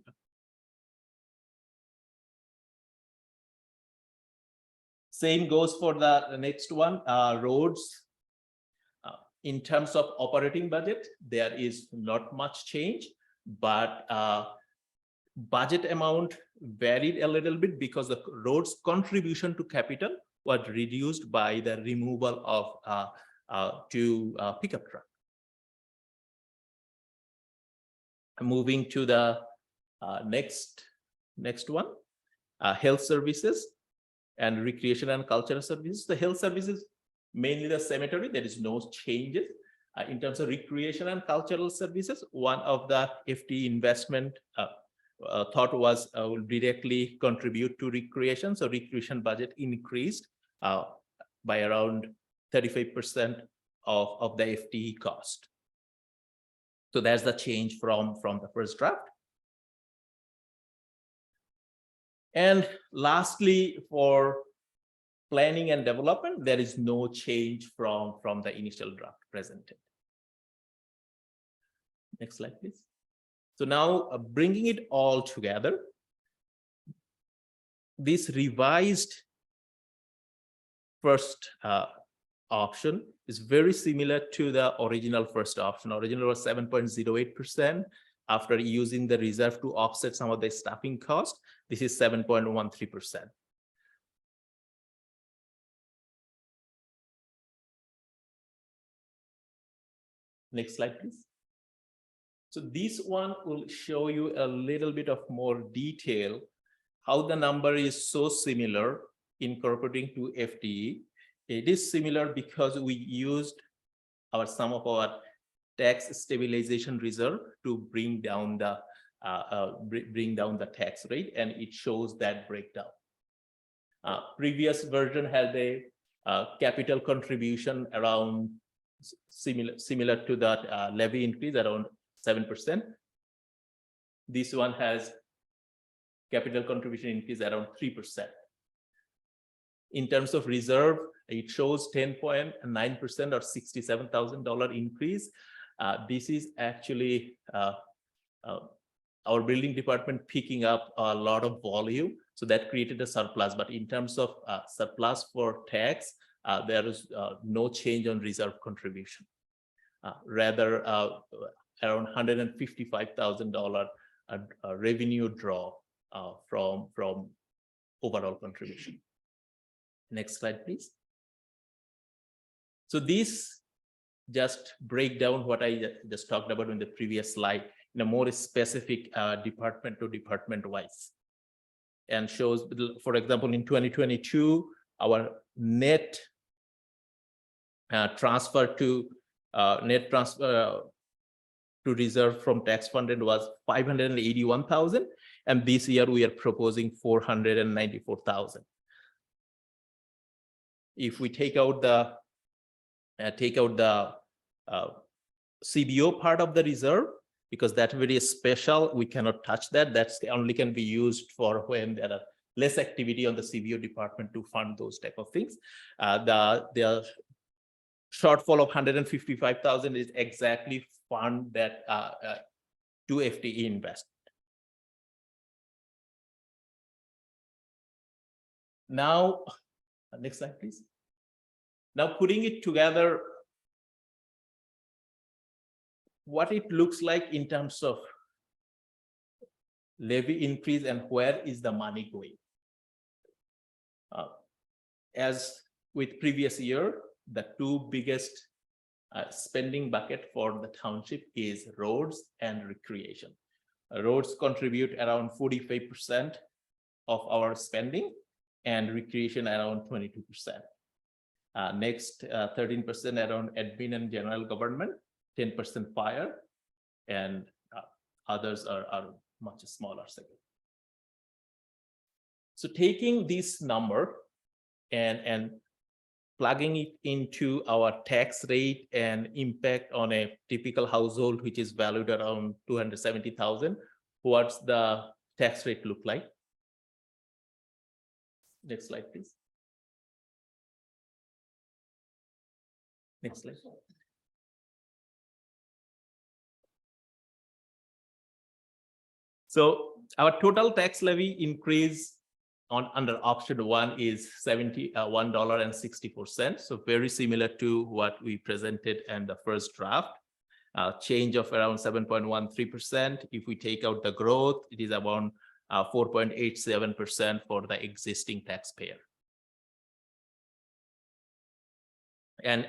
Same goes for the next one, roads. In terms of operating budget, there is not much change, but budget amount varied a little bit because the roads contribution to capital was reduced by the removal of two pickup truck. Moving to the next one, health services and recreation and cultural services. The health services, mainly the cemetery, there is no changes. In terms of recreation and cultural services, one of the FTE investment thought was will directly contribute to recreation. So recreation budget increased by around 35% of the FTE cost. So that's the change from the first draft. And lastly, for planning and development, there is no change from the initial draft presented. Next slide, please. So now bringing it all together, this revised first option is very similar to the original first option. Original was 7.08%. After using the reserve to offset some of the staffing cost, this is 7.13%. Next slide, please. So this one will show you a little bit of more detail how the number is so similar incorporating to FTE. It is similar because we used some of our tax stabilization reserve to bring down the tax rate, and it shows that breakdown. Previous version had a capital contribution around similar to that levy increase around 7%. This one has capital contribution increase around 3%. In terms of reserve, it shows 10.9% or $67,000 increase. This is actually our building department picking up a lot of volume, so that created a surplus. But in terms of surplus for tax, there is no change on reserve contribution. Rather, around $155,000 revenue draw from overall contribution. Next slide, please. So this just break down what I just talked about in the previous slide in a more specific department to department wise, and shows, for example, in 2022, our net transfer to reserve from tax funded was 581,000, and this year we are proposing 494,000. If we take out the CBO part of the reserve, because that's very special, we cannot touch that. That's only can be used for when there are less activity on the CBO department to fund those type of things. The shortfall of 155,000 is exactly fund that to FTE investment. Now, Next slide, please. Now putting it together, what it looks like in terms of levy increase and where is the money going. As with previous year, the two biggest spending bucket for the township is roads and recreation. Roads contribute around 45% of our spending and recreation around 22%. Next, 13% around admin and general government, 10% fire, and others are much smaller segment. So taking this number and plugging it into our tax rate and impact on a typical household, which is valued around 270,000, what's the tax rate look like? Next slide, please. Next slide. So our total tax levy increase under option 1 is $71.64. So very similar to what we presented in the first draft. Change of around 7.13%. If we take out the growth, it is around 4.87% for the existing taxpayer. And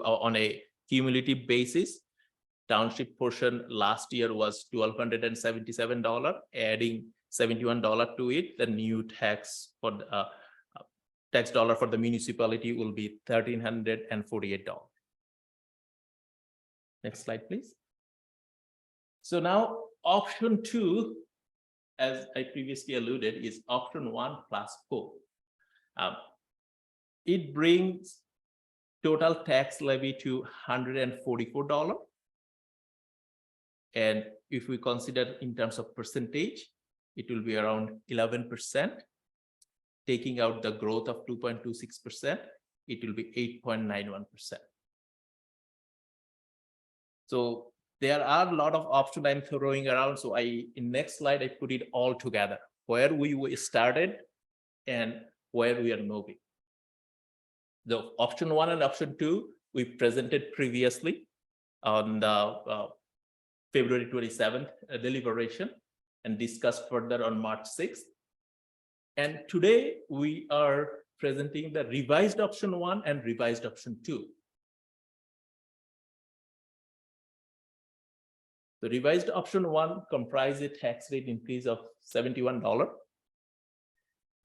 on a cumulative basis, township portion last year was $1,277, adding $71 to it. The new tax for the tax dollar for the municipality will be $1,348. Next slide, please. So now option 2, as I previously alluded, is option 1 plus 4. It brings total tax levy to $144. And if we consider in terms of percentage, it will be around 11%. Taking out the growth of 2.26%, it will be 8.91%. So there are a lot of options I'm throwing around. So in next slide, I put it all together, where we started and where we are moving. The option 1 and option 2, we presented previously on the February 27th deliberation and discussed further on March 6th. And today we are presenting the revised option 1 and revised option 2. The revised option 1 comprises a tax rate increase of $71.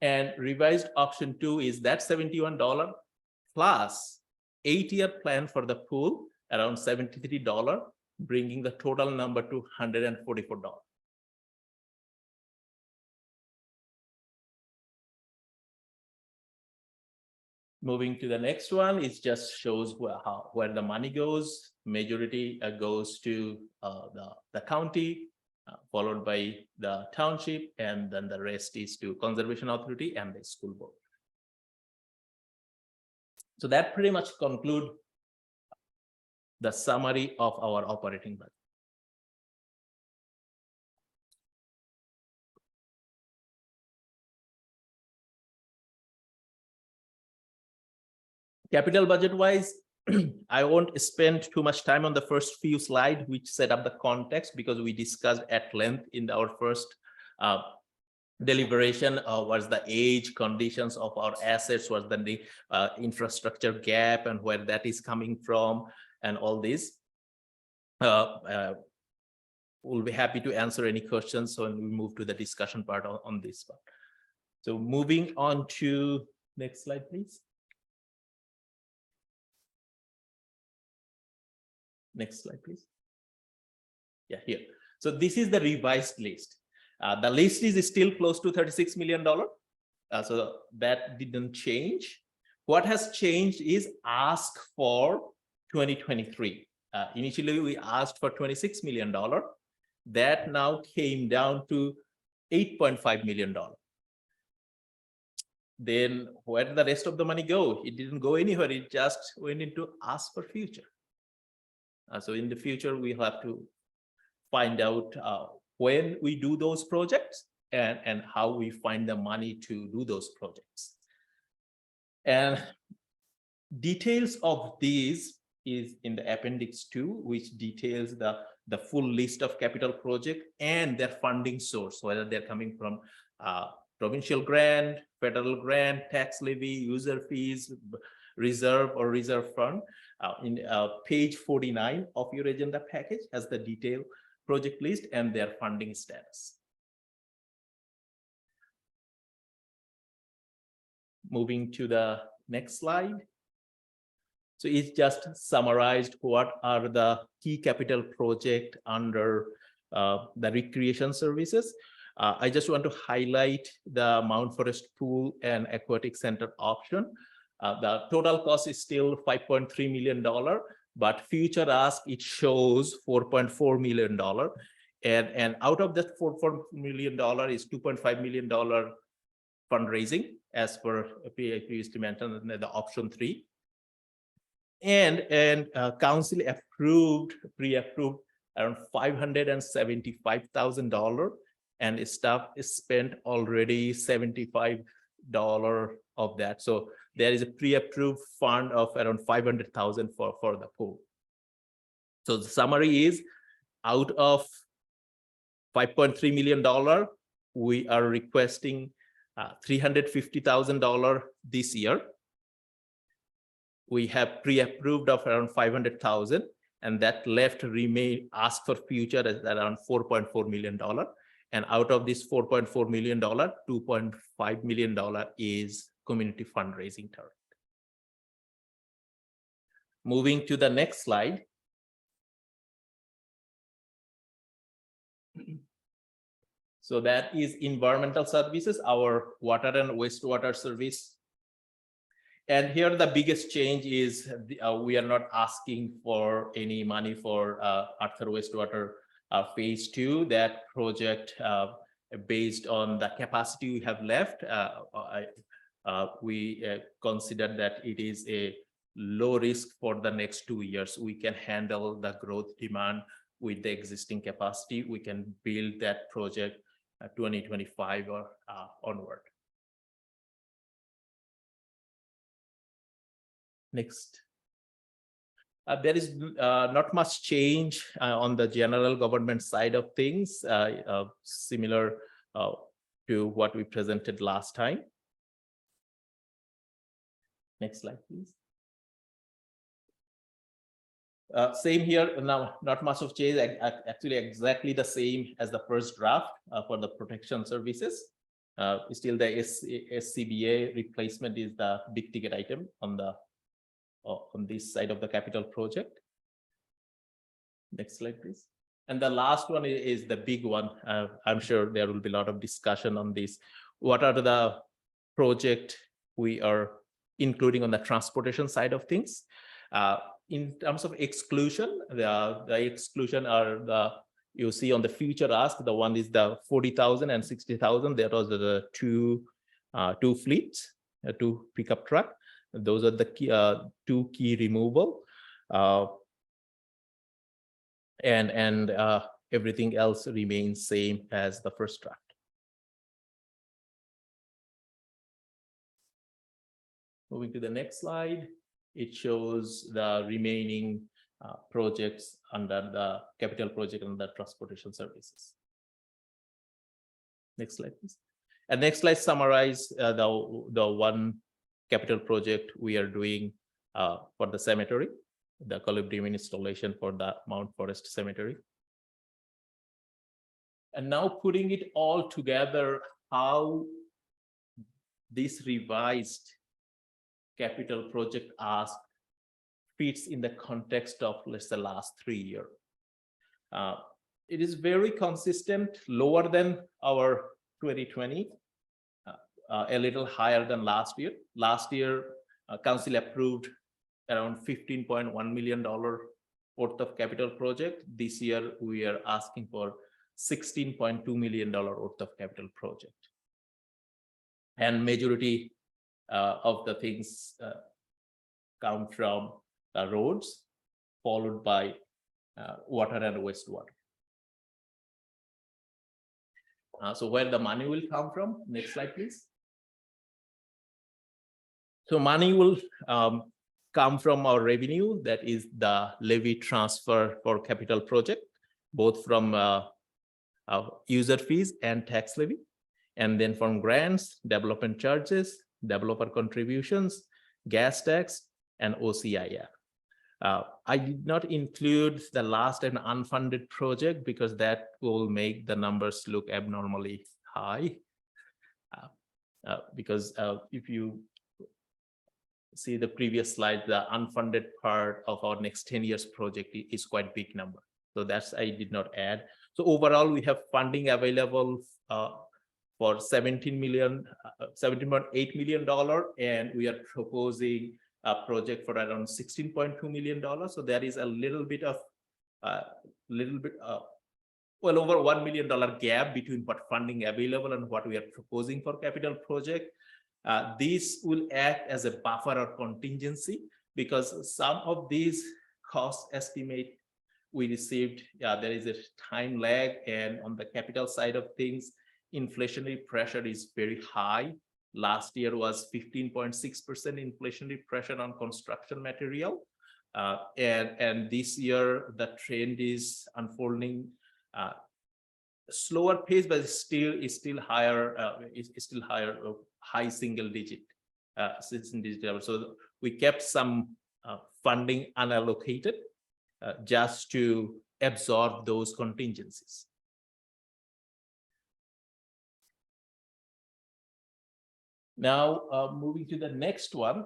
And revised option 2 is that $71 plus 8-year plan for the pool, around $73, bringing the total number to $144. Moving to the next one, it just shows where the money goes. Majority goes to the county, followed by the township, and then the rest is to Conservation Authority and the school board. So that pretty much concludes the summary of our operating budget. Capital budget wise, I won't spend too much time on the first few slides, which set up the context, because we discussed at length in our first deliberation was the age, conditions of our assets, was the infrastructure gap and where that is coming from, and all this. We'll be happy to answer any questions when we move to the discussion part on this part. So moving on to next slide, please. Next slide, please. Yeah, here. So this is the revised list. The list is still close to $36 million. So that didn't change. What has changed is ask for 2023. Initially, we asked for $26 million. That now came down to $8.5 million. Then where did the rest of the money go? It didn't go anywhere. It just went into ask for future. So in the future, we have to find out when we do those projects and how we find the money to do those projects. And details of these is in the appendix 2, which details the full list of capital project and their funding source, whether they're coming from provincial grant, federal grant, tax levy, user fees, reserve or reserve fund. In page 49 of your agenda package has the detailed project list and their funding status. Moving to the next slide. So it's just summarized what are the key capital project under the recreation services. I just want to highlight the Mount Forest Pool and Aquatic Center option. The total cost is still $5.3 million, but future ask it shows $4.4 million. And out of that $4.4 million is $2.5 million fundraising as per previously mentioned the option 3. And council pre-approved around $575,000, and staff is spent already $75 of that. So there is a pre-approved fund of around $500,000 for the pool. So the summary is, out of $5.3 million, we are requesting $350,000 this year. We have pre-approved of around $500,000, and that left remain ask for future is around $4.4 million. And out of this $4.4 million, $2.5 million is community fundraising target. Moving to the next slide. So that is environmental services, our water and wastewater service. And here the biggest change is we are not asking for any money for Arthur wastewater phase 2. That project based on the capacity we have left, we consider that it is a low risk for the next 2 years. We can handle the growth demand with the existing capacity. We can build that project 2025 or onward. Next. There is not much change on the general government side of things, similar to what we presented last time. Next slide, please. Same here, now not much of change, actually exactly the same as the first draft for the protection services. Still the SCBA replacement is the big ticket item on this side of the capital project. Next slide, please. And the last one is the big one. I'm sure there will be a lot of discussion on this. What are the project we are including on the transportation side of things? In terms of exclusion, the exclusion are you see on the future ask, the one is the 40,000 and 60,000. There was the two fleets, two pickup truck. Those are the two key removal. And everything else remains same as the first draft. Moving to the next slide, it shows the remaining projects under the capital project and the transportation services. Next slide, please. And next slide summarize the one capital project we are doing for the cemetery, the colubrium installation for the Mount Forest Cemetery. And now putting it all together, how this revised capital project ask fits in the context of, let's say, last 3 years. It is very consistent, lower than our 2020, a little higher than last year. Last year, council approved around $15.1 million worth of capital project. This year, we are asking for $16.2 million worth of capital project. And majority of the things come from the roads, followed by water and wastewater. So where the money will come from? Next slide, please. So money will come from our revenue, that is the levy transfer for capital project, both from user fees and tax levy, and then from grants, development charges, developer contributions, gas tax, and OCIF. I did not include the last and unfunded project because that will make the numbers look abnormally high. Because if you see the previous slide, the unfunded part of our next 10 years project is quite big number. So that's, I did not add. So overall, we have funding available for $17.8 million, and we are proposing a project for around $16.2 million. So there is a little bit of well over $1 million gap between what funding available and what we are proposing for capital project. This will act as a buffer or contingency because some of these cost estimate we received, there is a time lag, and on the capital side of things, inflationary pressure is very high. Last year was 15.6% inflationary pressure on construction material. And this year, the trend is unfolding slower pace, but is still higher, high single digit. So we kept some funding unallocated just to absorb those contingencies. Now, moving to the next one.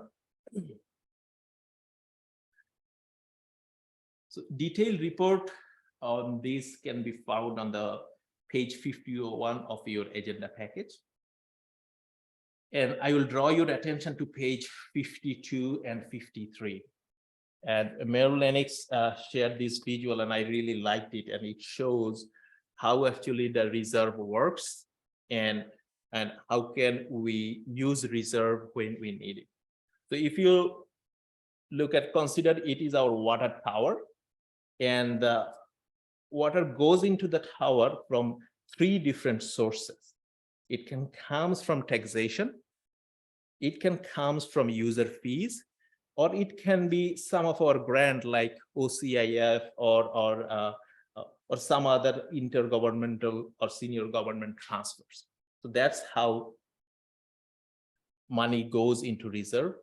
So detailed report on this can be found on the page 51 of your agenda package. And I will draw your attention to page 52 and 53. And Mayor Lennox shared this visual, and I really liked it. And it shows how actually the reserve works and how can we use reserve when we need it. So if you look at, consider it is our water tower, and the water goes into the tower from 3 different sources. It can comes from taxation, it can comes from user fees, or it can be some of our grant like OCIF or some other intergovernmental or senior government transfers. So that's how money goes into reserve.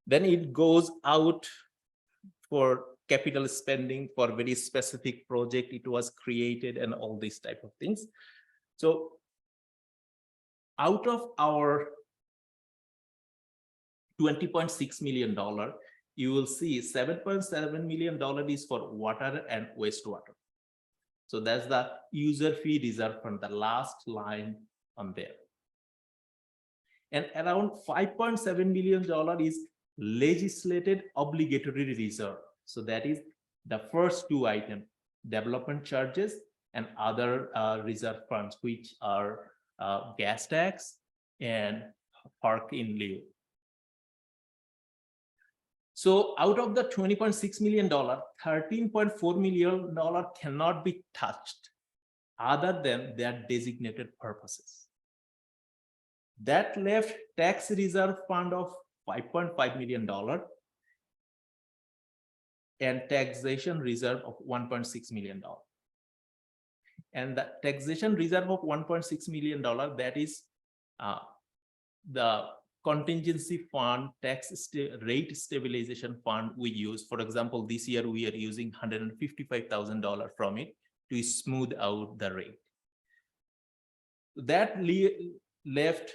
Then it goes out for capital spending for very specific project it was created and all these type of things. So out of our $20.6 million, you will see $7.7 million is for water and wastewater. So that's the user fee reserve from the last line on there. And around $5.7 million is legislated obligatory reserve. So that is the first 2 items, development charges and other reserve funds, which are gas tax and park in lieu. So out of the $20.6 million, $13.4 million cannot be touched other than their designated purposes. That left tax reserve fund of $5.5 million and taxation reserve of $1.6 million. And the taxation reserve of $1.6 million, that is the contingency fund, rate stabilization fund we use. For example, this year we are using $155,000 from it to smooth out the rate. That left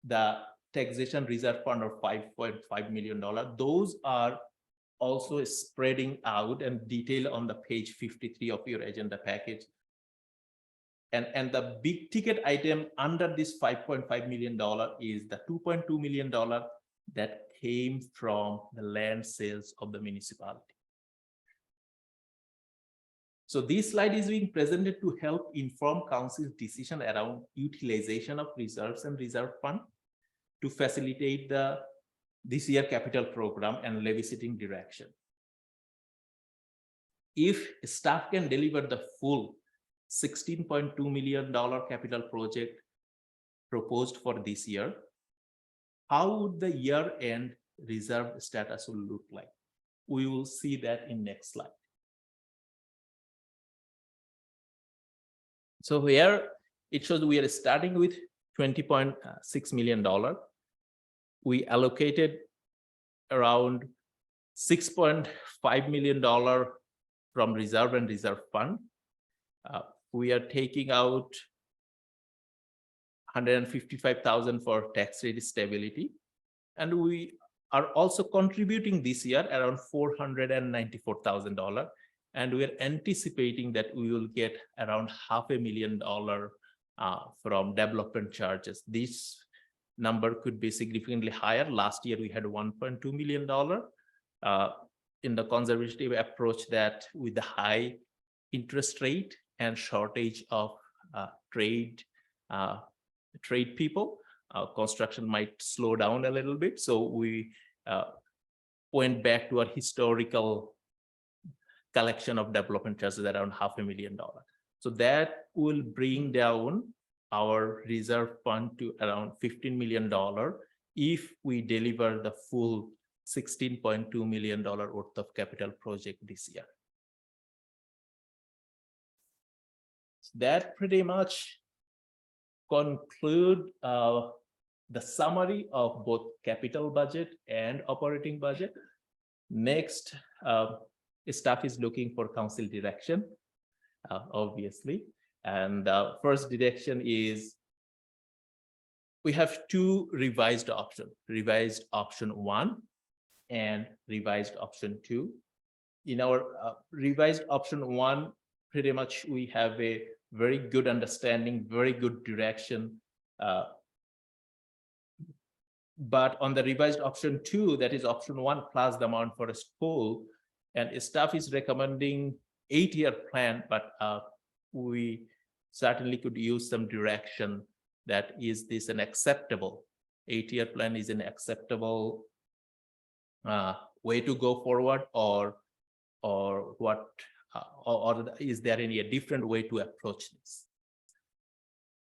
the taxation reserve fund of $5.5 million. Those are also spreading out and detailed on the page 53 of your agenda package. And the big ticket item under this $5.5 million is the $2.2 million that came from the land sales of the municipality. So this slide is being presented to help inform council's decision around utilization of reserves and reserve fund to facilitate this year capital program and levy setting direction. If staff can deliver the full $16.2 million capital project proposed for this year, how would the year-end reserve status will look like. We will see that in next slide. So here it shows we are starting with $20.6 million. We allocated around $6.5 million from reserve and reserve fund. We are taking out $155,000 for tax rate stability. And we are also contributing this year around $494,000. And we are anticipating that we will get around $500,000 from development charges. This number could be significantly higher. Last year, we had $1.2 million. In the conservative approach that with the high interest rate and shortage of trade people, construction might slow down a little bit. So we went back to our historical collection of development charges around $500,000. So that will bring down our reserve fund to around $15 million if we deliver the full $16.2 million worth of capital project this year. That pretty much conclude the summary of both capital budget and operating budget. Next, staff is looking for council direction, obviously. And first direction is we have two revised options, revised option 1 and revised option 2. In our revised option 1, pretty much we have a very good understanding, very good direction. But on the revised option 2, that is option 1 plus the amount for a school, and staff is recommending 8-year plan, but we certainly could use some direction that is this an acceptable 8-year plan is an acceptable way to go forward, or what, or is there any a different way to approach this?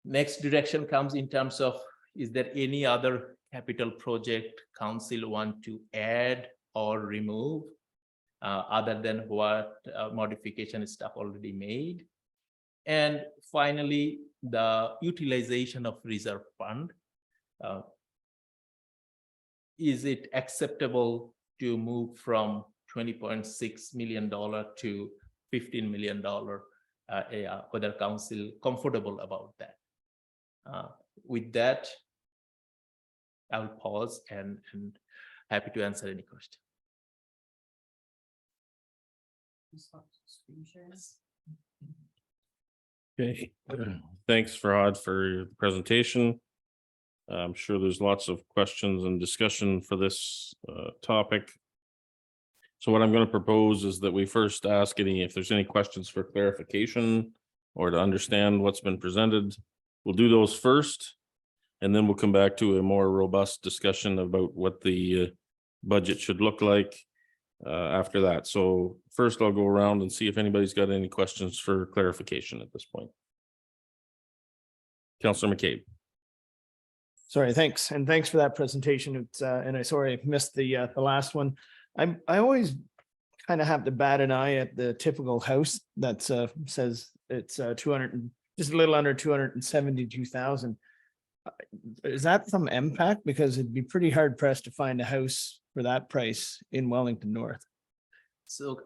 Next direction comes in terms of, is there any other capital project council want to add or remove other than what modification staff already made? And finally, the utilization of reserve fund. Is it acceptable to move from $20.6 million to $15 million? Whether council comfortable about that? With that, I'll pause and happy to answer any question. Okay, thanks Farhad for your presentation. I'm sure there's lots of questions and discussion for this topic. So what I'm going to propose is that we first ask if there's any questions for clarification or to understand what's been presented. We'll do those first, and then we'll come back to a more robust discussion about what the budget should look like after that. So first I'll go around and see if anybody's got any questions for clarification at this point. Councillor McCabe. Sorry, thanks. And thanks for that presentation. It's and I sorry I missed the last one. I always kind of have to bat an eye at the typical house that says it's 200, just a little under 272,000. Is that some impact? Because it'd be pretty hard pressed to find a house for that price in Wellington North. So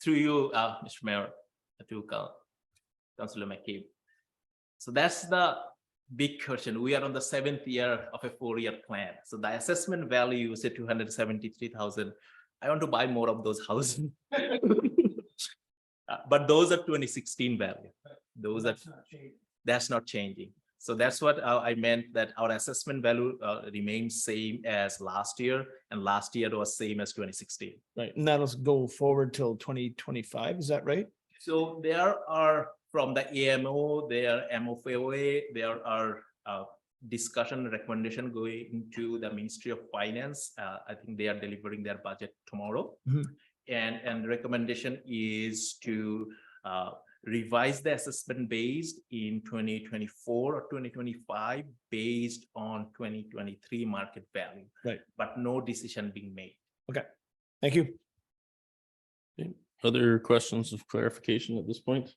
through you, Mr. Mayor, to Councillor McCabe. So that's the big question. We are on the 7th year of a 4-year plan. So the assessment value is at 273,000. I want to buy more of those houses. But those are 2016 value. Those that's not changing. So that's what I meant, that our assessment value remains same as last year, and last year was same as 2016. Right, and that'll go forward till 2025. Is that right? So there are from the AMO, there MOFOA, there are discussion recommendation going to the Ministry of Finance. I think they are delivering their budget tomorrow. Mhm. And recommendation is to revise the assessment based in 2024 or 2025 based on 2023 market value. Right. But no decision being made. Thank you. Other questions of clarification at this point?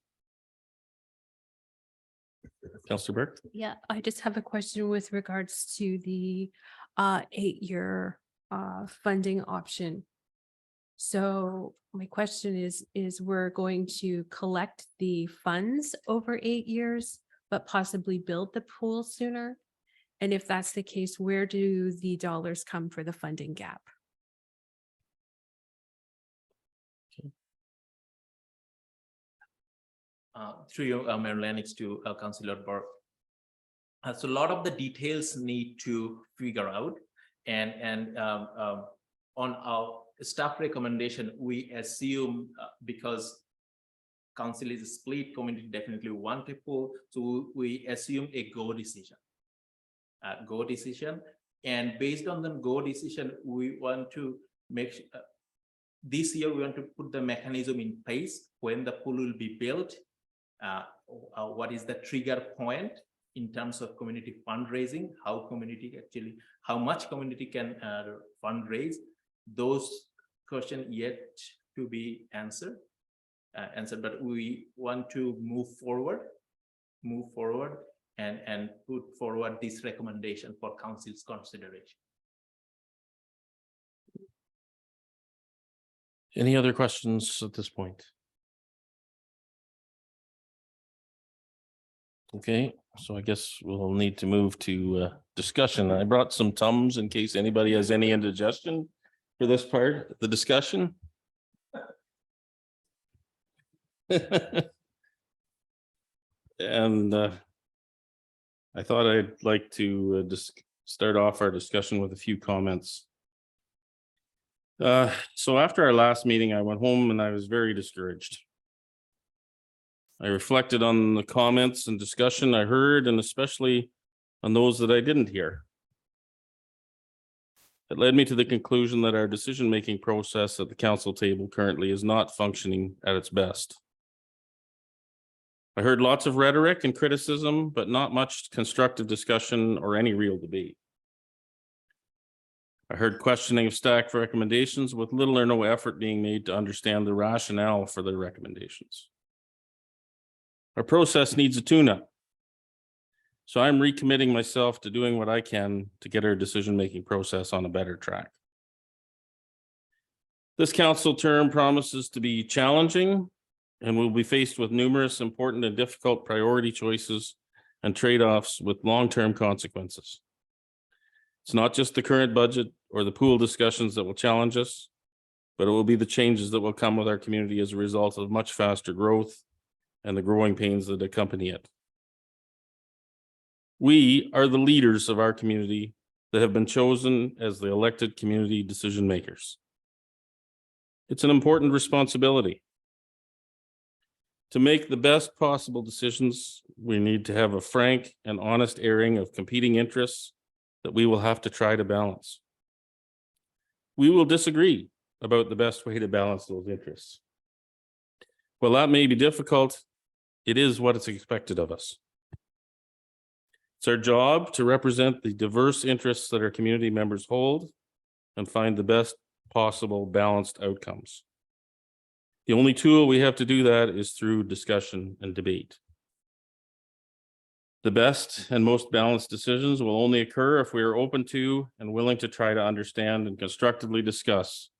Councillor Burke? Yeah, I just have a question with regards to the 8-year funding option. So my question is we're going to collect the funds over 8 years, but possibly build the pool sooner? And if that's the case, where do the dollars come for the funding gap? Through your Mayor Lennox to Councillor Burke. So a lot of the details need to figure out, and on our staff recommendation, we assume because council is a split, community definitely want a pool, so we assume a go decision. And based on the go decision, we want to make this year we want to put the mechanism in place when the pool will be built. What is the trigger point in terms of community fundraising? How much community can fundraise? Those questions yet to be answered. But we want to move forward and put forward this recommendation for council's consideration. Any other questions at this point? Okay, so I guess we'll need to move to discussion. I brought some Tums in case anybody has any indigestion for this part of the discussion. And I thought I'd like to just start off our discussion with a few comments. So after our last meeting, I went home and I was very discouraged. I reflected on the comments and discussion I heard, and especially on those that I didn't hear. It led me to the conclusion that our decision-making process at the council table currently is not functioning at its best. I heard lots of rhetoric and criticism, but not much constructive discussion or any real debate. I heard questioning of staff recommendations with little or no effort being made to understand the rationale for their recommendations. Our process needs a tune-up. So I'm recommitting myself to doing what I can to get our decision-making process on a better track. This council term promises to be challenging, and we'll be faced with numerous important and difficult priority choices and trade-offs with long-term consequences. It's not just the current budget or the pool discussions that will challenge us, but it will be the changes that will come with our community as a result of much faster growth and the growing pains that accompany it. We are the leaders of our community that have been chosen as the elected community decision makers. It's an important responsibility. To make the best possible decisions, we need to have a frank and honest airing of competing interests that we will have to try to balance. We will disagree about the best way to balance those interests. While that may be difficult, it is what is expected of us. It's our job to represent the diverse interests that our community members hold and find the best possible balanced outcomes. The only tool we have to do that is through discussion and debate. The best and most balanced decisions will only occur if we are open to and willing to try to understand and constructively discuss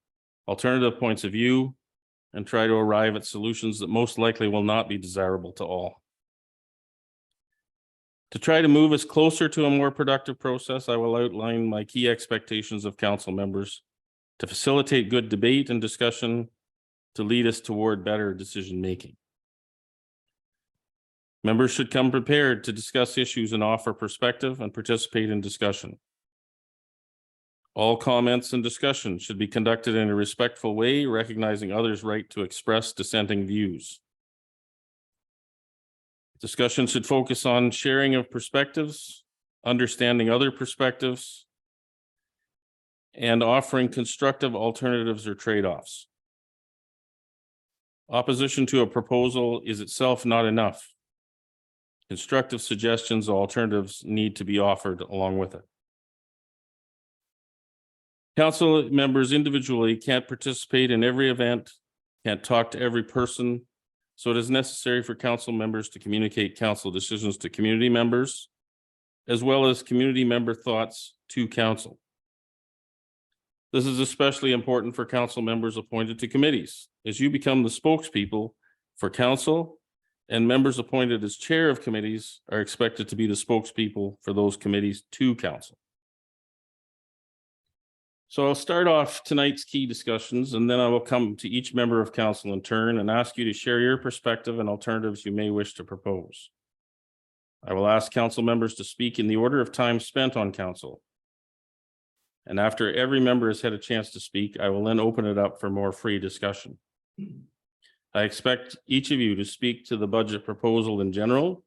alternative points of view and try to arrive at solutions that most likely will not be desirable to all. To try to move us closer to a more productive process, I will outline my key expectations of council members to facilitate good debate and discussion to lead us toward better decision-making. Members should come prepared to discuss issues and offer perspective and participate in discussion. All comments and discussion should be conducted in a respectful way, recognizing others' right to express dissenting views. Discussion should focus on sharing of perspectives, understanding other perspectives, and offering constructive alternatives or trade-offs. Opposition to a proposal is itself not enough. Constructive suggestions or alternatives need to be offered along with it. Council members individually can't participate in every event, can't talk to every person, so it is necessary for council members to communicate council decisions to community members, as well as community member thoughts to council. This is especially important for council members appointed to committees, as you become the spokespeople for council, and members appointed as chair of committees are expected to be the spokespeople for those committees to council. So I'll start off tonight's key discussions, and then I will come to each member of council in turn and ask you to share your perspective and alternatives you may wish to propose. I will ask council members to speak in the order of time spent on council. And after every member has had a chance to speak, I will then open it up for more free discussion. I expect each of you to speak to the budget proposal in general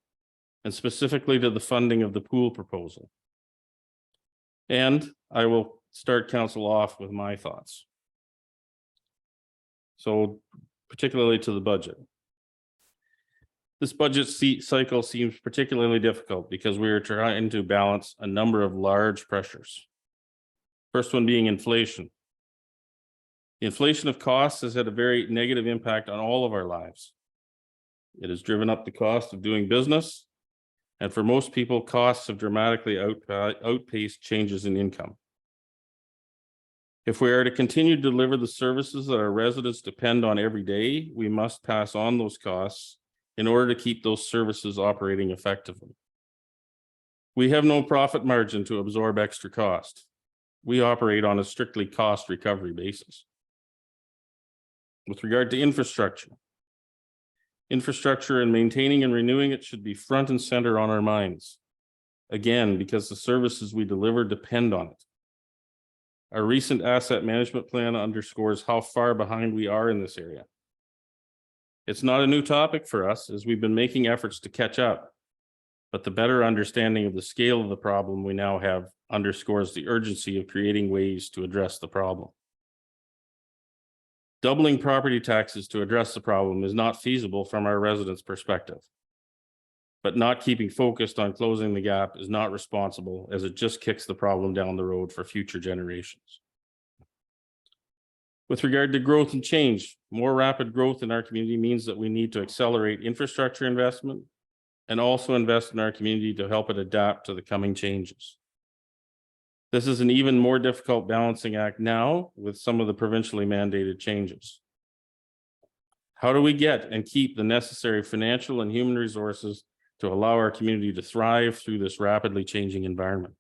and specifically to the funding of the pool proposal. And I will start council off with my thoughts. So particularly to the budget. This budget cycle seems particularly difficult because we are trying to balance a number of large pressures. First one being inflation. The inflation of costs has had a very negative impact on all of our lives. It has driven up the cost of doing business, and for most people, costs have dramatically outpaced changes in income. If we are to continue to deliver the services that our residents depend on every day, we must pass on those costs in order to keep those services operating effectively. We have no profit margin to absorb extra cost. We operate on a strictly cost recovery basis. With regard to infrastructure and maintaining and renewing it should be front and center on our minds. Again, because the services we deliver depend on it. Our recent asset management plan underscores how far behind we are in this area. It's not a new topic for us as we've been making efforts to catch up, but the better understanding of the scale of the problem we now have underscores the urgency of creating ways to address the problem. Doubling property taxes to address the problem is not feasible from our residents' perspective. But not keeping focused on closing the gap is not responsible, as it just kicks the problem down the road for future generations. With regard to growth and change, more rapid growth in our community means that we need to accelerate infrastructure investment and also invest in our community to help it adapt to the coming changes. This is an even more difficult balancing act now with some of the provincially mandated changes. How do we get and keep the necessary financial and human resources to allow our community to thrive through this rapidly changing environment?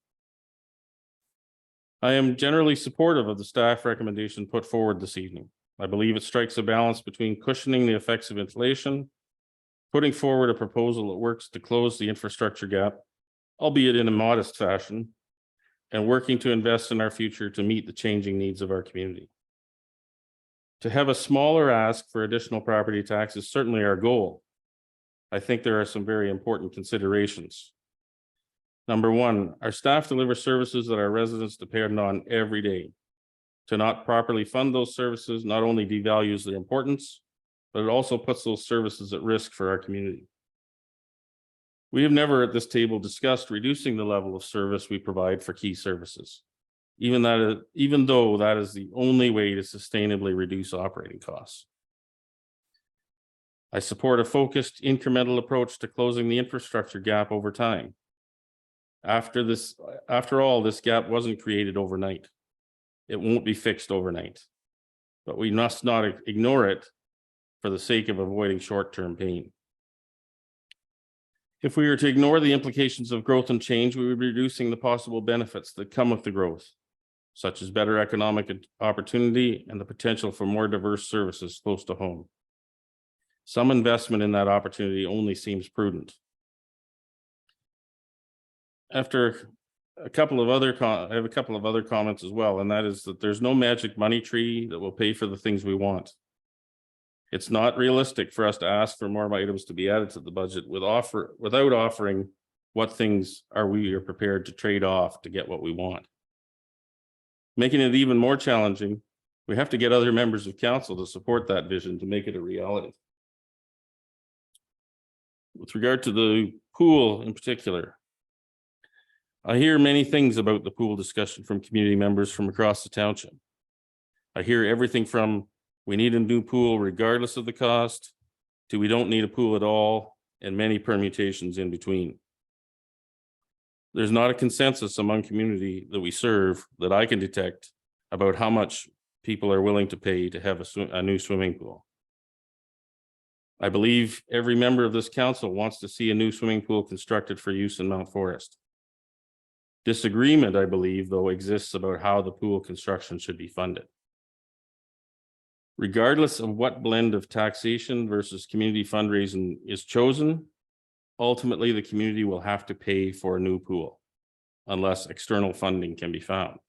I am generally supportive of the staff recommendation put forward this evening. I believe it strikes a balance between cushioning the effects of inflation, putting forward a proposal that works to close the infrastructure gap, albeit in a modest fashion, and working to invest in our future to meet the changing needs of our community. To have a smaller ask for additional property tax is certainly our goal. I think there are some very important considerations. Number one, our staff deliver services that our residents depend on every day. To not properly fund those services not only devalues their importance, but it also puts those services at risk for our community. We have never at this table discussed reducing the level of service we provide for key services, even though that is the only way to sustainably reduce operating costs. I support a focused incremental approach to closing the infrastructure gap over time. After all, this gap wasn't created overnight. It won't be fixed overnight, but we must not ignore it for the sake of avoiding short-term pain. If we were to ignore the implications of growth and change, we would be reducing the possible benefits that come with the growth, such as better economic opportunity and the potential for more diverse services close to home. Some investment in that opportunity only seems prudent. I have a couple of other comments as well, and that is that there's no magic money tree that will pay for the things we want. It's not realistic for us to ask for more items to be added to the budget without offering what things we are prepared to trade off to get what we want. Making it even more challenging We have to get other members of council to support that vision to make it a reality. With regard to the pool in particular, I hear many things about the pool discussion from community members from across the township. I hear everything from we need a new pool regardless of the cost to we don't need a pool at all, and many permutations in between. There's not a consensus among community that we serve that I can detect about how much people are willing to pay to have a new swimming pool. I believe every member of this council wants to see a new swimming pool constructed for use in Mount Forest. Disagreement, I believe, though, exists about how the pool construction should be funded. Regardless of what blend of taxation versus community fundraising is chosen, ultimately the community will have to pay for a new pool unless external funding can be found.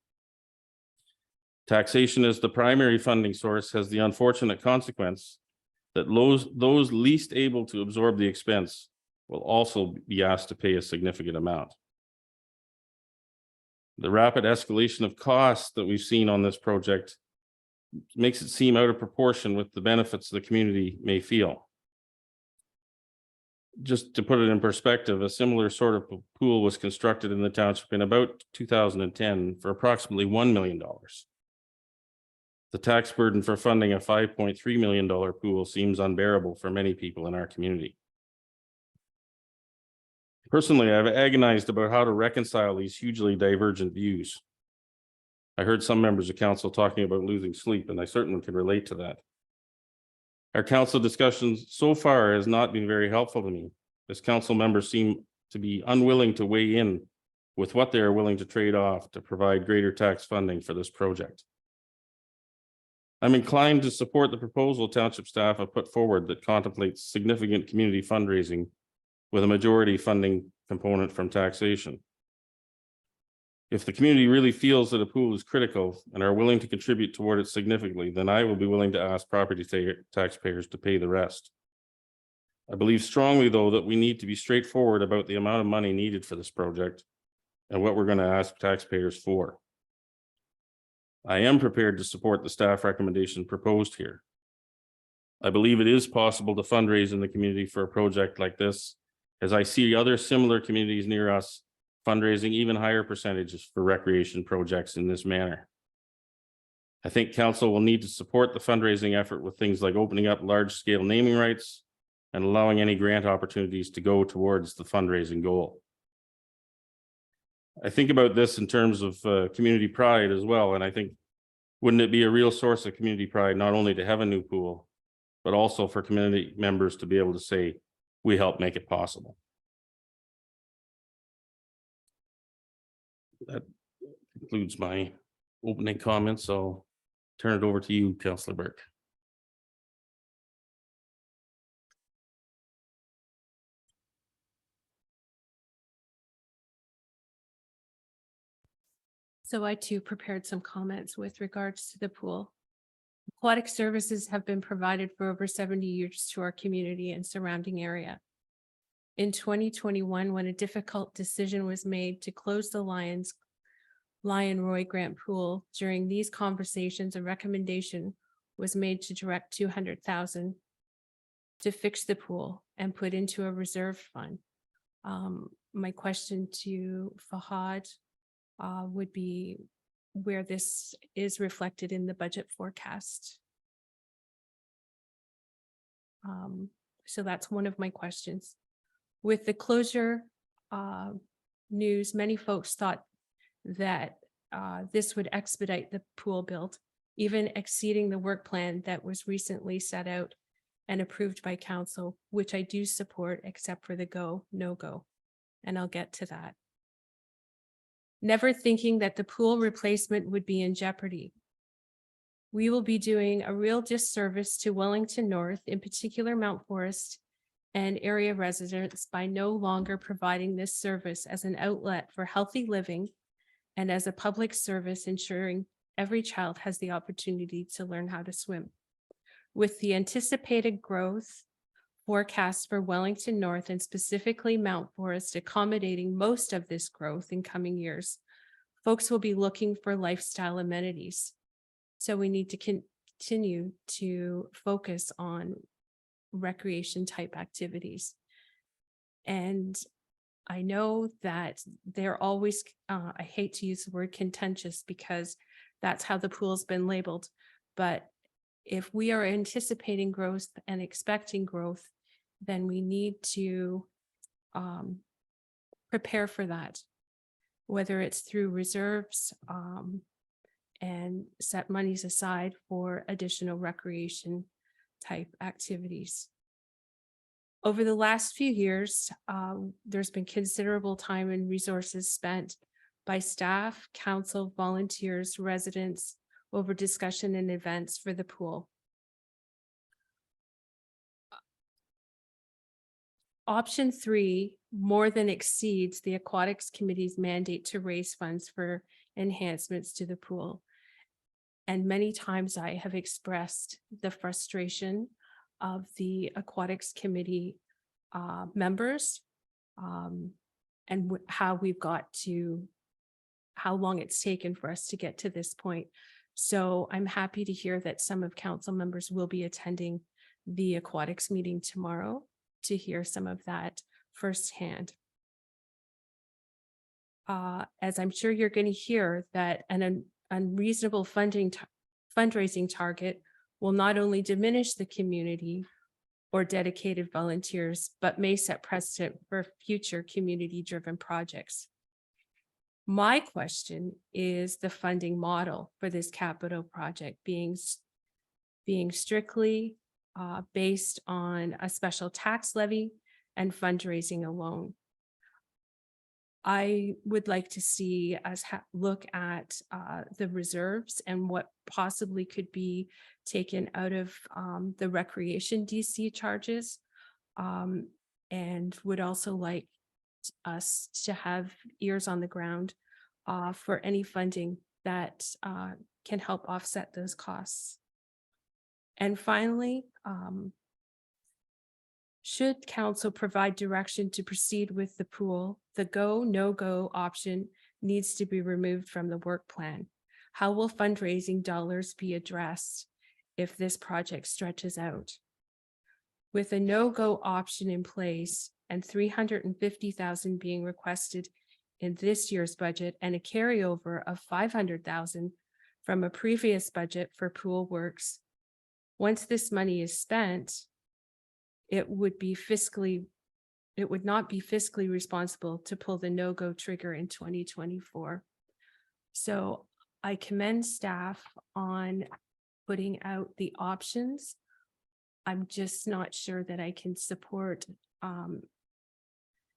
Taxation as the primary funding source has the unfortunate consequence that those least able to absorb the expense will also be asked to pay a significant amount. The rapid escalation of costs that we've seen on this project makes it seem out of proportion with the benefits the community may feel. Just to put it in perspective, a similar sort of pool was constructed in the township in about 2010 for approximately $1 million. The tax burden for funding a $5.3 million pool seems unbearable for many people in our community. Personally, I've agonized about how to reconcile these hugely divergent views. I heard some members of council talking about losing sleep, and I certainly can relate to that. Our council discussions so far has not been very helpful to me, as council members seem to be unwilling to weigh in with what they are willing to trade off to provide greater tax funding for this project. I'm inclined to support the proposal township staff have put forward that contemplates significant community fundraising with a majority funding component from taxation. If the community really feels that a pool is critical and are willing to contribute toward it significantly, then I will be willing to ask property taxpayers to pay the rest. I believe strongly, though, that we need to be straightforward about the amount of money needed for this project and what we're going to ask taxpayers for. I am prepared to support the staff recommendation proposed here. I believe it is possible to fundraise in the community for a project like this, as I see other similar communities near us fundraising even higher percentages for recreation projects in this manner. I think council will need to support the fundraising effort with things like opening up large-scale naming rights and allowing any grant opportunities to go towards the fundraising goal. I think about this in terms of community pride as well, and I think, wouldn't it be a real source of community pride not only to have a new pool, but also for community members to be able to say, we helped make it possible. That concludes my opening comments. I'll turn it over to you, Councillor Burke. So I too prepared some comments with regards to the pool. Aquatic services have been provided for over 70 years to our community and surrounding area. In 2021, when a difficult decision was made to close the Lion Roy Grant Pool, during these conversations, a recommendation was made to direct $200,000 to fix the pool and put into a reserve fund. My question to Fahad would be where this is reflected in the budget forecast. So that's one of my questions. With the closure news, many folks thought that this would expedite the pool build, even exceeding the work plan that was recently set out and approved by council, which I do support except for the go, no go. And I'll get to that. Never thinking that the pool replacement would be in jeopardy. We will be doing a real disservice to Wellington North, in particular Mount Forest and area residents, by no longer providing this service as an outlet for healthy living and as a public service, ensuring every child has the opportunity to learn how to swim. With the anticipated growth forecast for Wellington North and specifically Mount Forest accommodating most of this growth in coming years, folks will be looking for lifestyle amenities. So we need to continue to focus on recreation type activities. And I know that they're always, I hate to use the word contentious because that's how the pool's been labeled. But if we are anticipating growth and expecting growth, then we need to prepare for that, whether it's through reserves and set monies aside for additional recreation type activities. Over the last few years, there's been considerable time and resources spent by staff, council, volunteers, residents over discussion and events for the pool. Option 3 more than exceeds the Aquatics Committee's mandate to raise funds for enhancements to the pool. And many times I have expressed the frustration of the Aquatics Committee members and how we've got to, how long it's taken for us to get to this point. So I'm happy to hear that some of council members will be attending the aquatics meeting tomorrow to hear some of that firsthand. As I'm sure you're going to hear, that an unreasonable fundraising target will not only diminish the community or dedicated volunteers, but may set precedent for future community-driven projects. My question is the funding model for this capital project being strictly based on a special tax levy and fundraising alone. I would like to see us look at the reserves and what possibly could be taken out of the recreation DC charges, and would also like us to have ears on the ground for any funding that can help offset those costs. And finally, should council provide direction to proceed with the pool, the go, no-go option needs to be removed from the work plan. How will fundraising dollars be addressed if this project stretches out? With a no-go option in place and $350,000 being requested in this year's budget and a carryover of $500,000 from a previous budget for pool works, once this money is spent, it would not be fiscally responsible to pull the no-go trigger in 2024. So I commend staff on putting out the options. I'm just not sure that I can support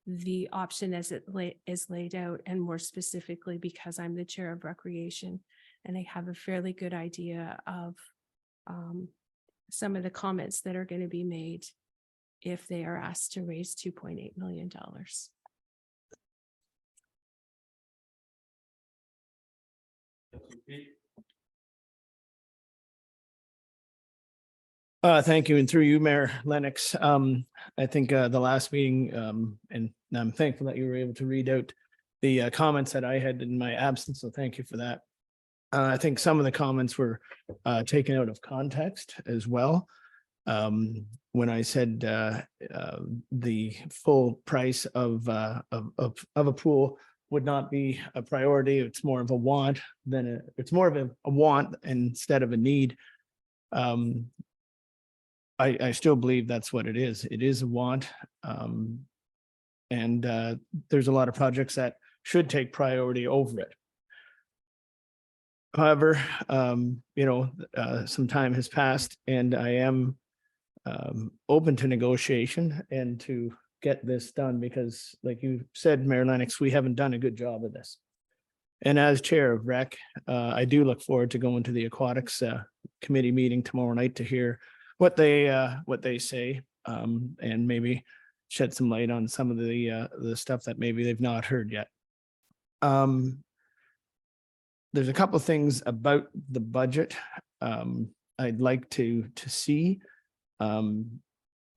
the option as it is laid out, and more specifically because I'm the chair of recreation and I have a fairly good idea of some of the comments that are going to be made if they are asked to raise $2.8 million. Thank you. And through you, Mayor Lennox, I think the last meeting, and I'm thankful that you were able to read out the comments that I had in my absence. So thank you for that. I think some of the comments were taken out of context as well. When I said the full price of a pool would not be a priority, it's more of a want than it's more of a want instead of a need. I still believe that's what it is. It is a want. And there's a lot of projects that should take priority over it. However, some time has passed and I am open to negotiation and to get this done because, like you said, Mayor Lennox, we haven't done a good job of this. And as chair of rec, I do look forward to going to the aquatics committee meeting tomorrow night to hear what they say, and maybe shed some light on some of the stuff that maybe they've not heard yet. There's a couple of things about the budget I'd like to see. And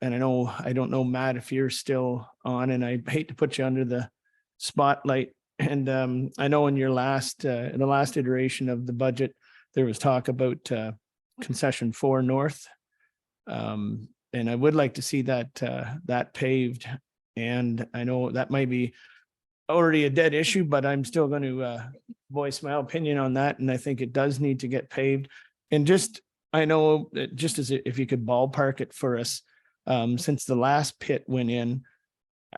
I don't know, Matt, if you're still on, and I hate to put you under the spotlight. And I know in your in the last iteration of the budget, there was talk about concession 4 north. And I would like to see that paved. And I know that might be already a dead issue, but I'm still going to voice my opinion on that. And I think it does need to get paved. And just, I know that just as if you could ballpark it for us, since the last pit went in,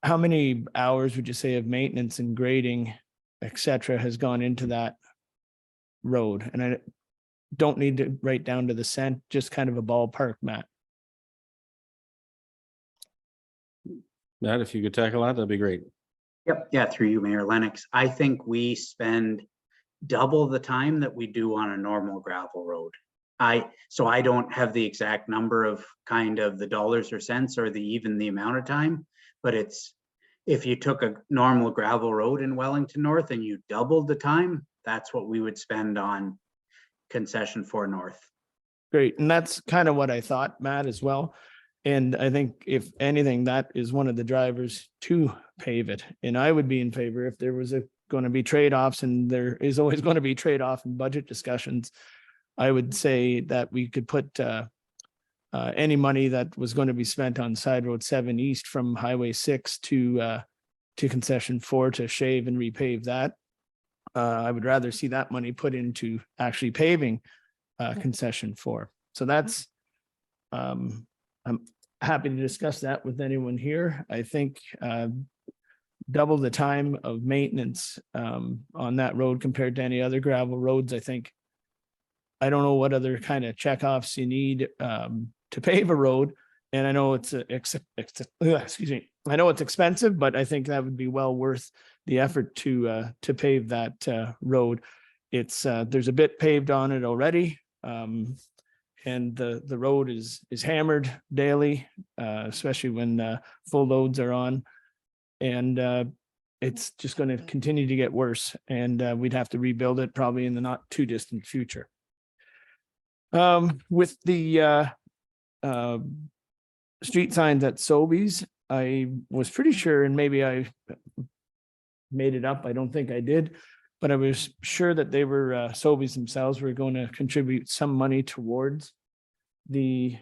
how many hours would you say of maintenance and grading, et cetera, has gone into that road? And I don't need to write down to the cent, just kind of a ballpark, Matt. Matt, if you could tackle that, that'd be great. Yep, yeah, through you, Mayor Lennox. I think we spend double the time that we do on a normal gravel road. So I don't have the exact number of kind of the dollars or cents or even the amount of time, but it's, if you took a normal gravel road in Wellington North and you doubled the time, that's what we would spend on concession 4 north. Great. And that's kind of what I thought, Matt, as well. And I think if anything, that is one of the drivers to pave it. And I would be in favor if there was going to be trade-offs, and there is always going to be trade-off in budget discussions. I would say that we could put any money that was going to be spent on Side Road 7 East from Highway 6 to concession 4 to shave and repave that. I would rather see that money put into actually paving concession 4. So that's, I'm happy to discuss that with anyone here. I think double the time of maintenance on that road compared to any other gravel roads. I don't know what other kind of checkoffs you need to pave a road. And I know it's excuse me. I know it's expensive, but I think that would be well worth the effort to pave that road. It's there's a bit paved on it already. And the road is hammered daily, especially when full loads are on. And it's just going to continue to get worse. And we'd have to rebuild it probably in the not too distant future. With the street signs at Sobeys, I was pretty sure, and maybe I made it up, I don't think I did, but I was sure that they were Sobeys themselves were going to contribute some money towards the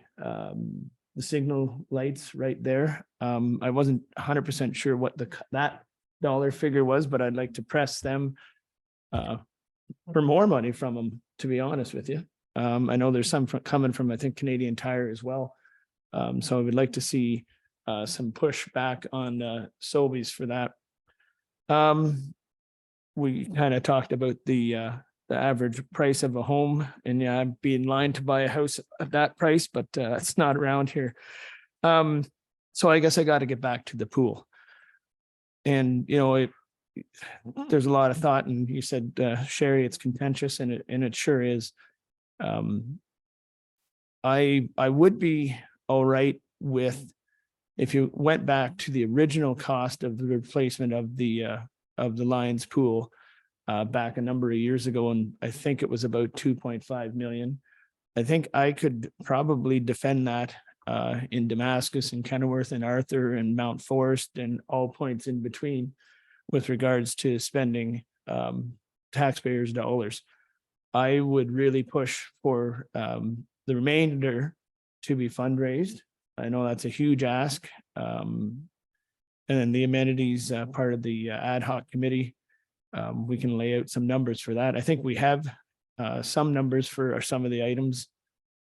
signal lights right there. I wasn't 100% sure what that dollar figure was, but I'd like to press them for more money from them, to be honest with you. I know there's some coming from, I think, Canadian Tire as well. So I would like to see some pushback on Sobeys for that. We kind of talked about the average price of a home, and yeah, I'd be in line to buy a house at that price, but it's not around here. So I guess I got to get back to the pool. And, you know, there's a lot of thought, and you said, Sherry, it's contentious, and it sure is. I would be all right with if you went back to the original cost of the replacement of the Lions pool back a number of years ago, and I think it was about 2.5 million. I think I could probably defend that in Damascus and Kenilworth and Arthur and Mount Forest and all points in between with regards to spending taxpayers' dollars. I would really push for the remainder to be fundraised. I know that's a huge ask. And then the amenities part of the ad hoc committee, we can lay out some numbers for that. I think we have some numbers for some of the items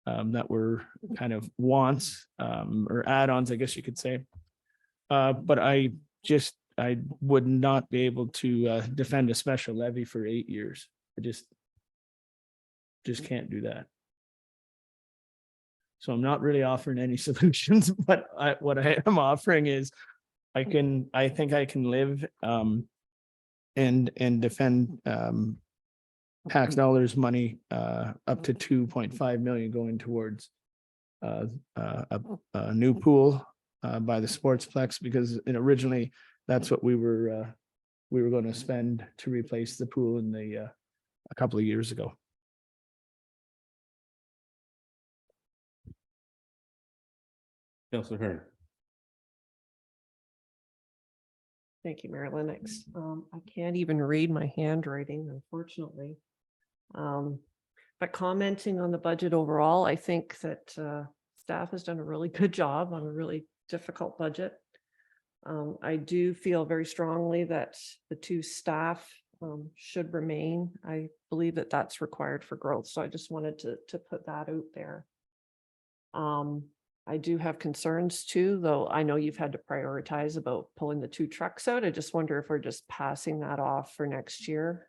that were kind of wants or add-ons, I guess you could say. But I would not be able to defend a special levy for 8 years. I just can't do that. So I'm not really offering any solutions, but what I am offering is I think I can live and defend tax dollars money up to 2.5 million going towards a new pool by the Sportsplex, because originally that's what we were going to spend to replace the pool in a couple of years ago. Councilor Hearn. Thank you, Mayor Lennox. I can't even read my handwriting, unfortunately. But But commenting on the budget overall, I think that staff has done a really good job on a really difficult budget. I do feel very strongly that the 2 staff should remain. I believe that that's required for growth. So I just wanted to put that out there. I do have concerns too, though I know you've had to prioritize about pulling the 2 trucks out. I just wonder if we're just passing that off for next year.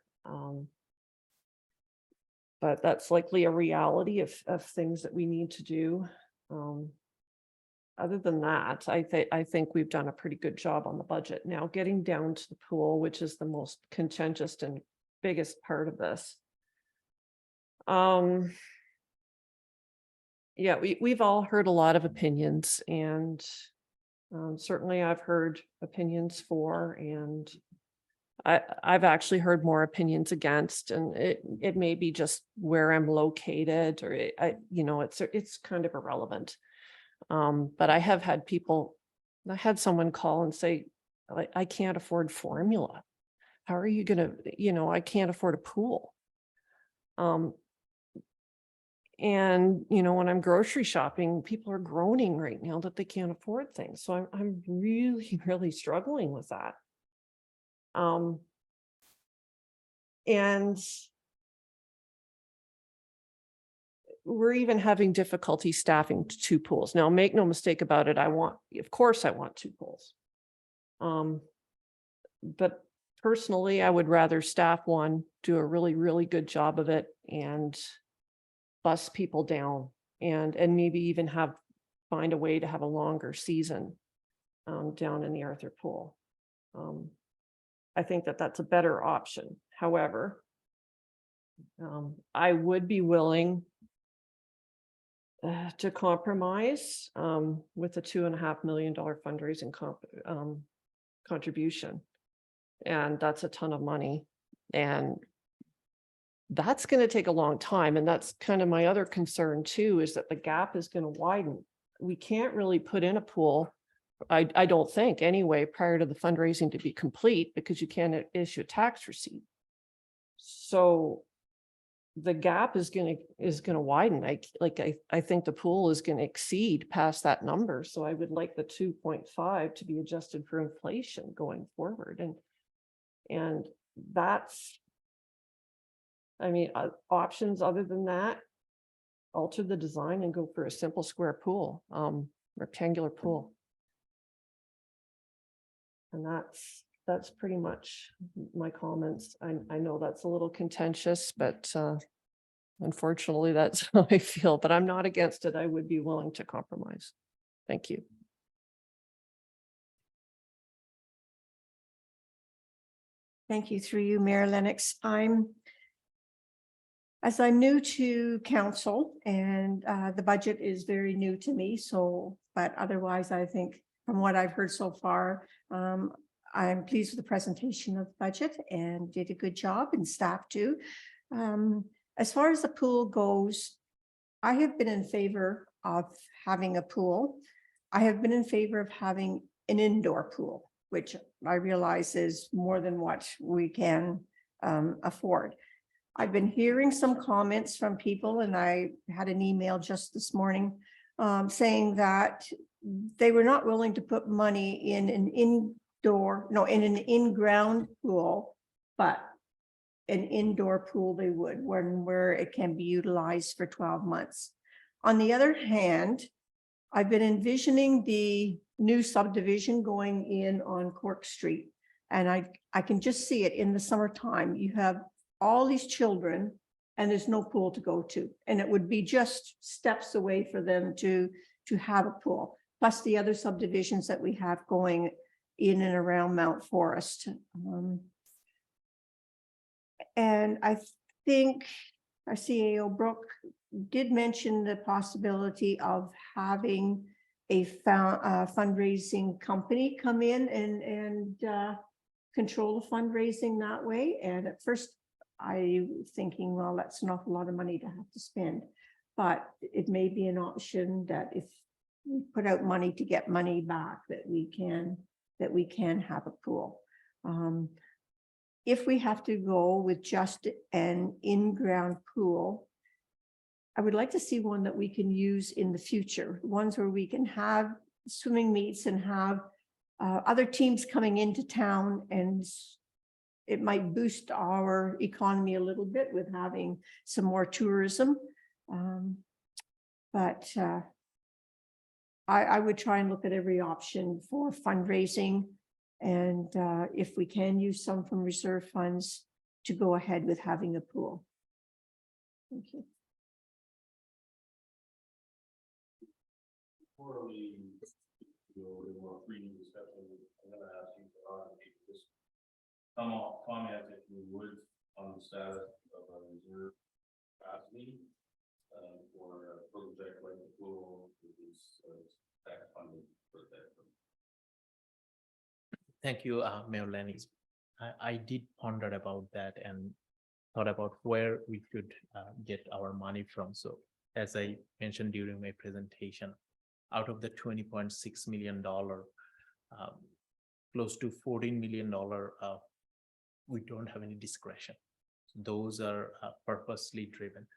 But that's likely a reality of things that we need to do. Other than that, I think we've done a pretty good job on the budget. Now, getting down to the pool, which is the most contentious and biggest part of this. Yeah, we've all heard a lot of opinions, and certainly I've heard opinions for, and I've actually heard more opinions against, and it may be just where I'm located, or it's kind of irrelevant. But I have had I had someone call and say, I can't afford formula. How are you gonna, I can't afford a pool. And, when I'm grocery shopping, people are groaning right now that they can't afford things. So I'm really, really struggling with that. And we're even having difficulty staffing 2 pools. Now, make no mistake about it. Of course I want 2 pools. But personally, I would rather staff 1, do a really, really good job of it, and bus people down, and maybe even find a way to have a longer season down in the Arthur Pool. I think that that's a better option. However, I would be willing to compromise with the $2.5 million fundraising contribution. And that's a ton of money. And that's going to take a long time. And that's kind of my other concern too, is that the gap is going to widen. We can't really put in a pool, I don't think anyway, prior to the fundraising to be complete, because you can't issue a tax receipt. So the gap is going to widen. I think the pool is going to exceed past that number. So I would like the 2.5 to be adjusted for inflation going forward. And that's, options other than that, alter the design and go for a simple square pool, rectangular pool. And that's pretty much my comments. I know that's a little contentious, but unfortunately, that's how I feel. But I'm not against it. I would be willing to compromise. Thank you. Thank you. Through you, Mayor Lennox. As I'm new to council, and the budget is very new to me, but otherwise, I think from what I've heard so far, I'm pleased with the presentation of the budget and did a good job, and staff too. As far as the pool goes, I have been in favor of having a pool. I have been in favor of having an indoor pool, which I realize is more than what we can afford. I've been hearing some comments from people, and I had an email just this morning saying that they were not willing to put money in an in-ground pool, but an indoor pool they would, where it can be utilized for 12 months. On the other hand, I've been envisioning the new subdivision going in on Cork Street, and I can just see it in the summertime. You have all these children and there's no pool to go to, and it would be just steps away for them to have a pool, plus the other subdivisions that we have going in and around Mount Forest. And I think our CAO Brooke did mention the possibility of having a fundraising company come in and control the fundraising that way. And at first I was thinking, well, that's an awful lot of money to have to spend, but it may be an option that if we put out money to get money back, that we can have a pool. If we have to go with just an in-ground pool, I would like to see one that we can use in the future, ones where we can have swimming meets and have other teams coming into town, and it might boost our economy a little bit with having some more tourism. But I would try and look at every option for fundraising. And if we can use some from reserve funds to go ahead with having a pool. Thank you. Before we go to more free discussion, I'm gonna ask you to just comment if you would on the status of a reserve capacity for a project like the pool, which is tax funding for that. Thank you, Mayor Lenny. I did ponder about that and thought about where we could get our money from. So as I mentioned during my presentation, out of the $20.6 million, close to $14 million, we don't have any discretion. Those are purposely driven.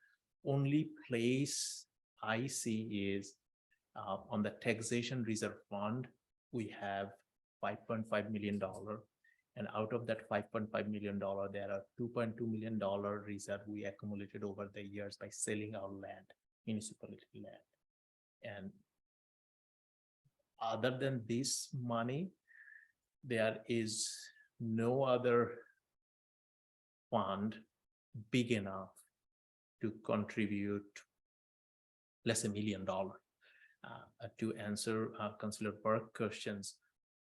Only place I see is on the taxation reserve fund, we have $5.5 million. And out of that $5.5 million, there are $2.2 million reserve we accumulated over the years by selling our land, municipality land. And other than this money, there is no other fund big enough to contribute less than $1 million. To answer Councillor Burke questions,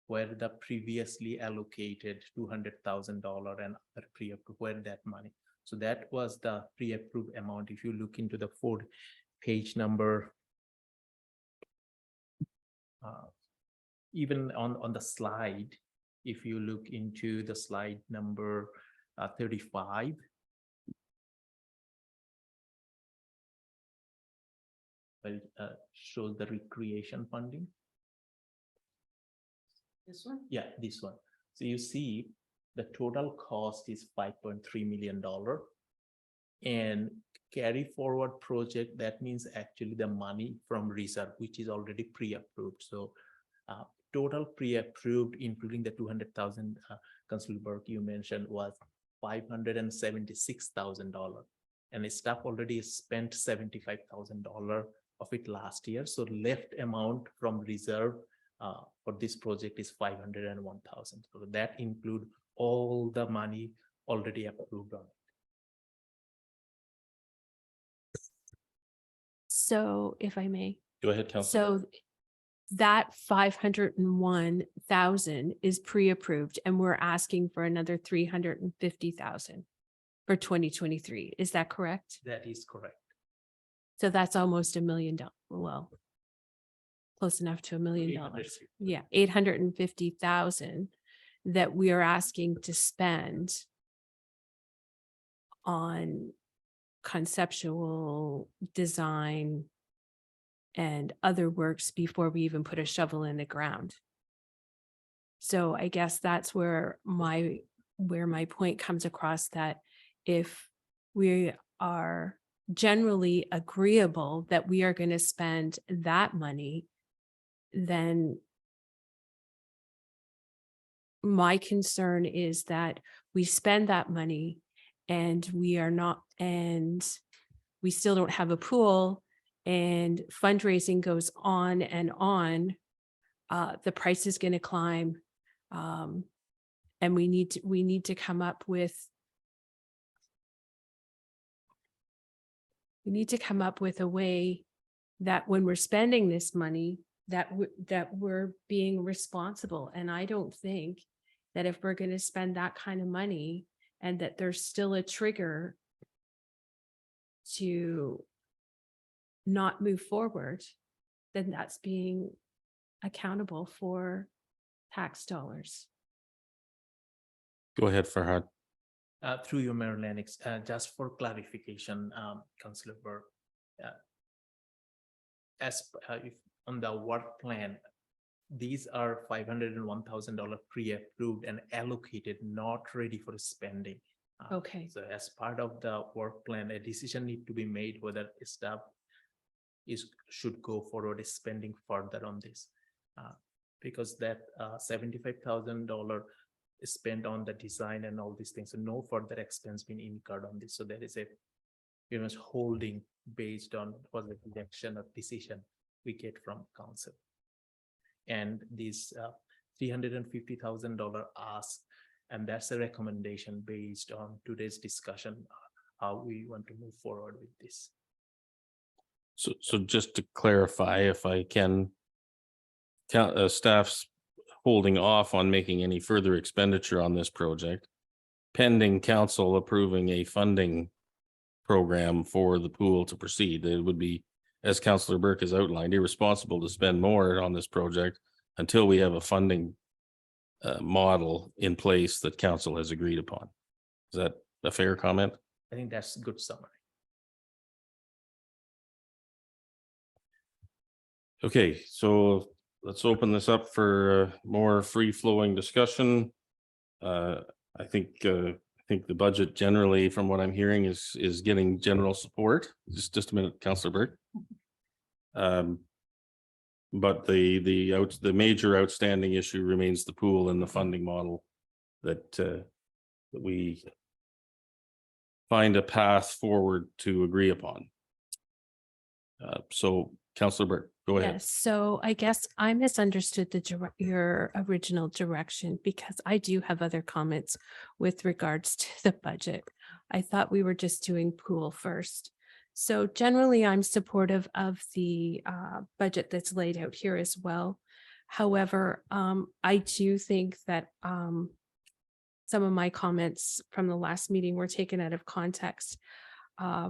where the previously allocated $200,000 and other pre-approved, where that money. So that was the pre-approved amount. If you look into the page number, even on the slide, if you look into the slide number 35, it shows the recreation funding. This one? Yeah, this one. So you see the total cost is $5.3 million, and carry forward project, that means actually the money from reserve, which is already pre-approved. So total pre-approved, including the 200,000 Councillor Burke you mentioned, was $576,000, and the staff already spent $75,000 of it last year. So left amount from reserve for this project is $501,000. So that include all the money already approved on it. So if I may, Go ahead, Councillor. so that 501,000 is pre-approved and we're asking for another 350,000 for 2023. Is that correct? That is correct. So that's almost $1 million. Well, close enough to $1 million. 850. Yeah, 850,000 that we are asking to spend on conceptual design and other works before we even put a shovel in the ground. So I guess that's where my point comes across, that if we are generally agreeable that we are going to spend that money, then my concern is that we spend that money and we are not, and we still don't have a pool, and fundraising goes on and on. The price is going to climb, and we need to come up with a way that when we're spending this money, that we're being responsible. And I don't think that if we're going to spend that kind of money and that there's still a trigger to not move forward, then that's being accountable for tax dollars. Go ahead, Farhad. Through you, Mayor Lennox, just for clarification, Councillor Burke, as if on the work plan, these are $501,000 pre-approved and allocated, not ready for spending. Okay. So as part of the work plan, a decision need to be made whether staff should go forward is spending further on this. Because that $75,000 is spent on the design and all these things, so no further expense been incurred on this. So there is a holding based on what the direction of decision we get from council. And this $350,000 ask, and that's a recommendation based on today's discussion, how we want to move forward with this. So just to clarify, if I can, staff's holding off on making any further expenditure on this project, pending council approving a funding program for the pool to proceed. It would be, as Councillor Burke has outlined, irresponsible to spend more on this project until we have a funding model in place that council has agreed upon. Is that a fair comment? I think that's a good summary. Okay, so let's open this up for more free-flowing discussion. I think the budget generally, from what I'm hearing, is getting general support. Just a minute, Councillor Burke. But the major outstanding issue remains the pool and the funding model that we find a path forward to agree upon. So Councillor Burke, go ahead. Yes, so I guess I misunderstood your original direction, because I do have other comments with regards to the budget. I thought we were just doing pool first. So generally, I'm supportive of the budget that's laid out here as well. However, I do think that some of my comments from the last meeting were taken out of context.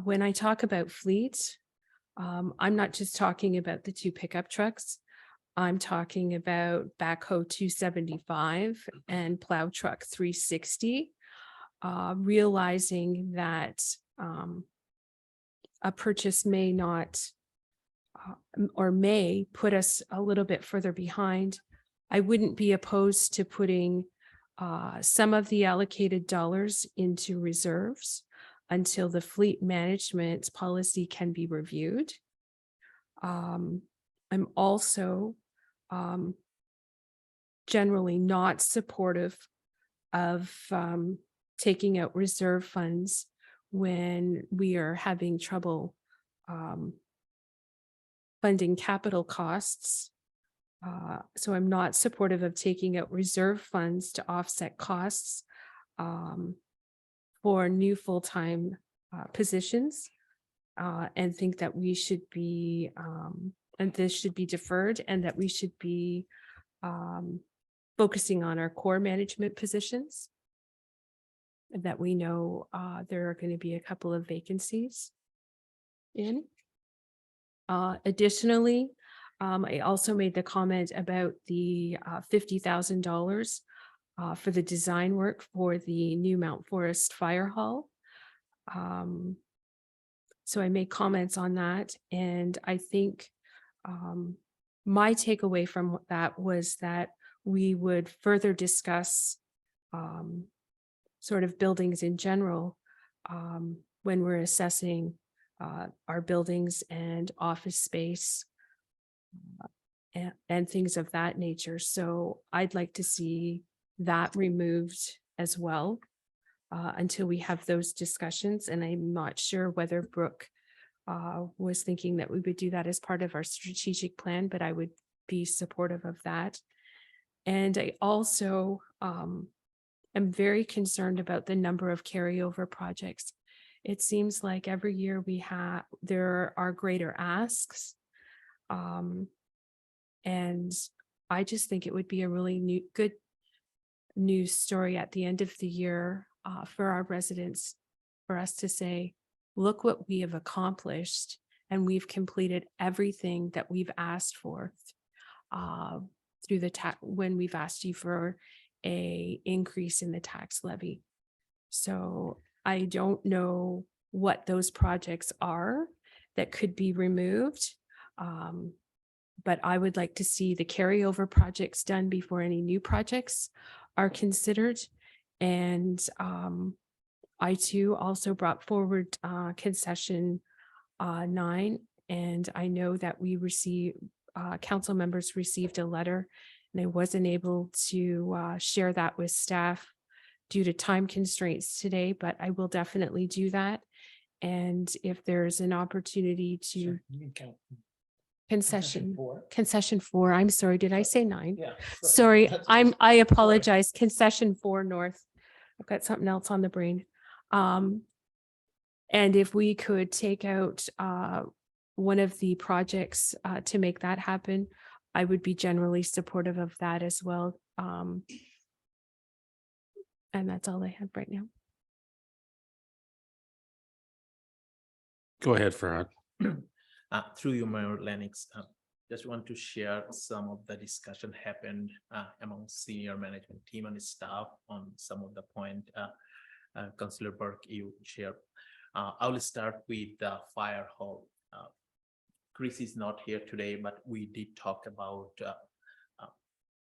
When I talk about fleet, I'm not just talking about the 2 pickup trucks. I'm talking about backhoe 275 and plow truck 360, realizing that a purchase may not or may put us a little bit further behind. I wouldn't be opposed to putting some of the allocated dollars into reserves until the fleet management policy can be reviewed. I'm also generally not supportive of taking out reserve funds when we are having trouble funding capital costs. So I'm not supportive of taking out reserve funds to offset costs for new full-time positions, and think that we should be, and this should be deferred, and that we should be focusing on our core management positions. That we know there are going to be a couple of vacancies in. Additionally, I also made the comment about the $50,000 for the design work for the new Mount Forest Fire Hall. So I made comments on that, and I think my takeaway from that was that we would further discuss sort of buildings in general when we're assessing our buildings and office space and things of that nature. So I'd like to see that removed as well until we have those discussions. And I'm not sure whether Brooke was thinking that we would do that as part of our strategic plan, but I would be supportive of that. And I also am very concerned about the number of carryover projects. It seems like every year there are greater asks. And I just think it would be a really good news story at the end of the year for our residents, for us to say, look what we have accomplished, and we've completed everything that we've asked for through when we've asked you for a increase in the tax levy. So I don't know what those projects are that could be removed. But I would like to see the carryover projects done before any new projects are considered. And I too also brought forward concession 9, and I know that we received, council members received a letter, and I wasn't able to share that with staff due to time constraints today, but I will definitely do that. And if there's an opportunity to concession 4, I'm sorry, did I say 9? Yeah. Sorry, I apologize. Concession 4 North. I've got something else on the brain. And if we could take out one of the projects to make that happen, I would be generally supportive of that as well. And that's all I have right now. Go ahead, Farhad. Through you, Mayor Lennox, just want to share some of the discussion happened among senior management team and staff on some of the point Councillor Burke you shared. I will start with the fire hall. Chris is not here today, but we did talk about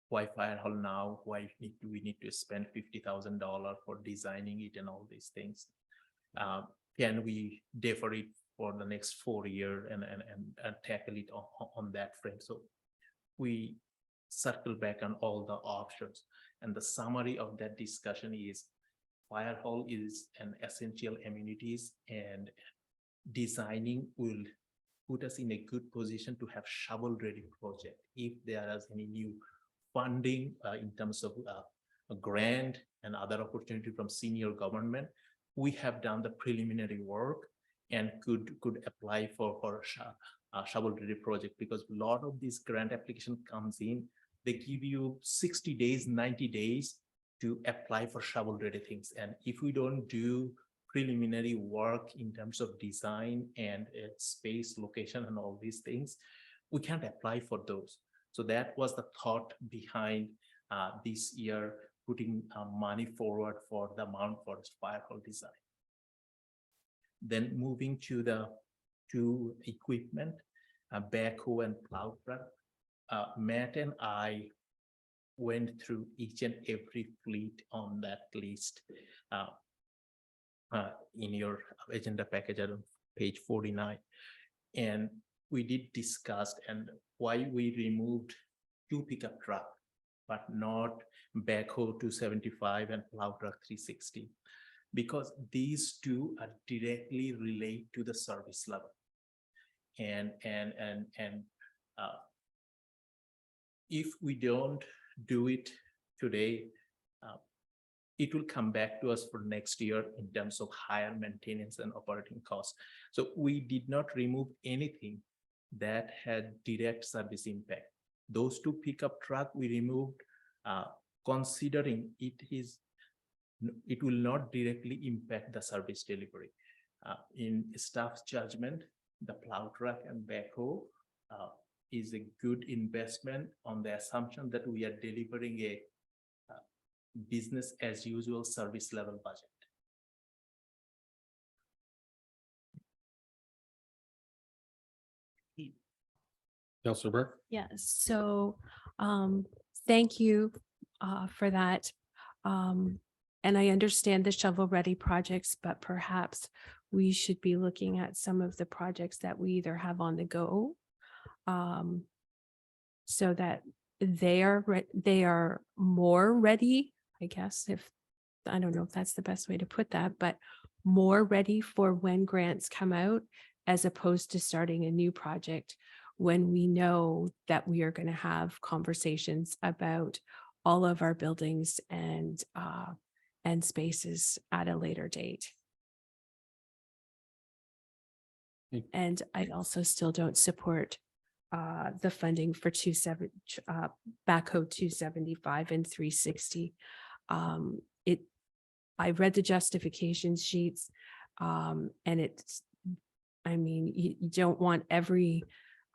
why fire hall now, why we need to spend $50,000 for designing it and all these things. Can we defer it for the next 4 years and tackle it on that frame? So we circle back on all the options, and the summary of that discussion is fire hall is an essential amenities, and designing will put us in a good position to have shovel-ready project. If there is any new funding in terms of a grant and other opportunity from senior government, we have done the preliminary work and could apply for a shovel-ready project, because a lot of these grant application comes in, they give you 60 days, 90 days to apply for shovel-ready things. And if we don't do preliminary work in terms of design and space, location, and all these things, we can't apply for those. So that was the thought behind this year, putting money forward for the Mount Forest Fire Hall design. Then moving to the two equipment, backhoe and plow truck. Matt and I went through each and every fleet on that list in your agenda package on page 49. And we did discuss and why we removed 2 pickup truck, but not backhoe 275 and plow truck 360. Because these two are directly related to the service level. And if we don't do it today, it will come back to us for next year in terms of higher maintenance and operating costs. So we did not remove anything that had direct service impact. Those 2 pickup truck we removed, considering it will not directly impact the service delivery. In staff's judgment, the plow truck and backhoe is a good investment on the assumption that we are delivering a business as usual service level budget. Councillor Burke. Yes, so thank you for that. And I understand the shovel-ready projects, but perhaps we should be looking at some of the projects that we either have on the go, so that they are more ready, I guess, I don't know if that's the best way to put that, but more ready for when grants come out, as opposed to starting a new project when we know that we are going to have conversations about all of our buildings and spaces at a later date. And I also still don't support the funding for backhoe 275 and 360. I read the justification sheets, and I mean, you don't want every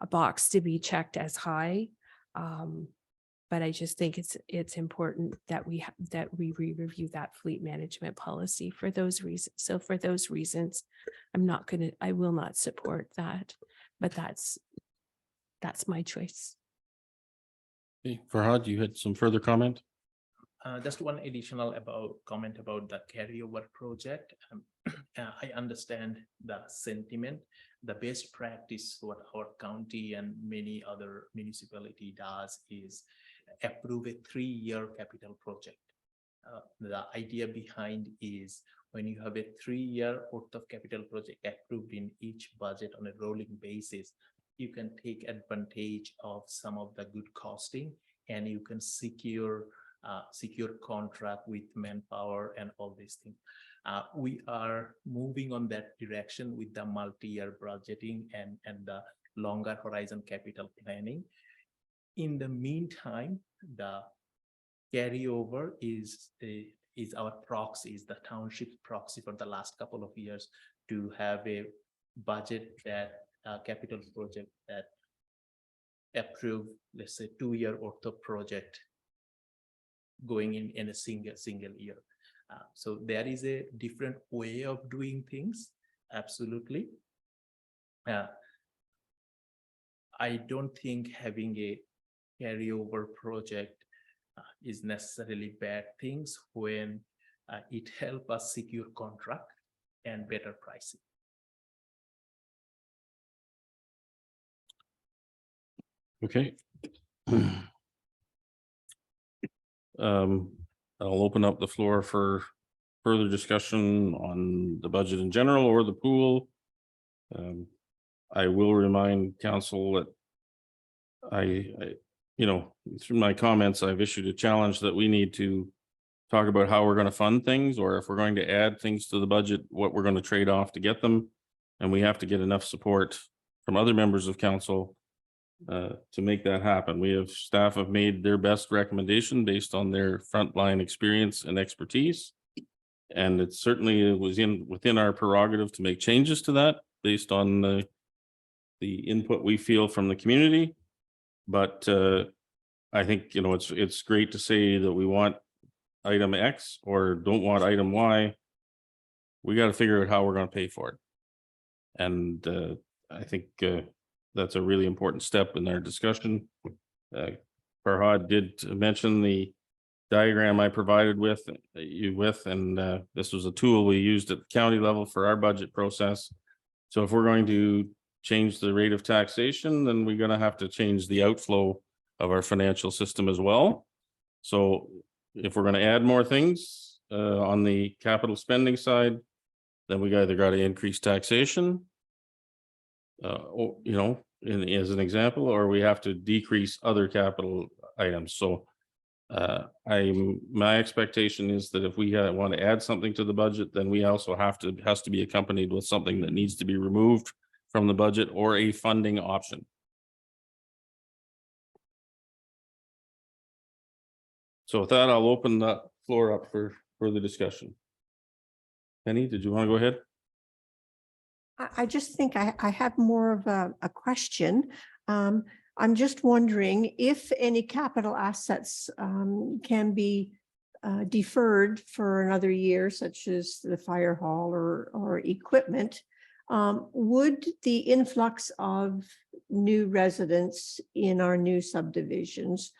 box to be checked as high. But I just think it's important that we review that fleet management policy for those reasons. So for those reasons, I will not support that, but that's my choice. Okay, Farhad, you had some further comment? Just one additional comment about the carryover project. I understand the sentiment. The best practice what our county and many other municipality does is approve a 3-year capital project. The idea behind is when you have a 3-year worth of capital project approved in each budget on a rolling basis, you can take advantage of some of the good costing and you can secure contract with manpower and all these things. We are moving on that direction with the multi-year budgeting and the longer horizon capital planning. In the meantime, the carryover is our proxy, is the township proxy for the last couple of years to have a budget that capital project that approve, let's say 2-year worth of project going in a single year. So there is a different way of doing things. Absolutely. I don't think having a carryover project is necessarily bad things when it helps us secure contract and better pricing. Okay. I'll open up the floor for further discussion on the budget in general or the pool. I will remind council that I through my comments, I've issued a challenge that we need to talk about how we're going to fund things, or if we're going to add things to the budget, what we're going to trade off to get them. And we have to get enough support from other members of council to make that happen. Staff have made their best recommendation based on their frontline experience and expertise. And it certainly was within our prerogative to make changes to that based on the input we feel from the community. But I think, it's great to say that we want item X or don't want item Y. We got to figure out how we're going to pay for it. And I think that's a really important step in our discussion. Farhad did mention the diagram I provided you with, and this was a tool we used at the county level for our budget process. So if we're going to change the rate of taxation, then we're going to have to change the outflow of our financial system as well. So if we're going to add more things on the capital spending side, then we either got to increase taxation, or, as an example, or we have to decrease other capital items. So my expectation is that if we want to add something to the budget, then we also has to be accompanied with something that needs to be removed from the budget or a funding option. So with that, I'll open the floor up for further discussion. Penny, did you want to go ahead? I just think I have more of a question. I'm just wondering if any capital assets can be deferred for another year, such as the fire hall or equipment. Would the influx of new residents in our new subdivisions,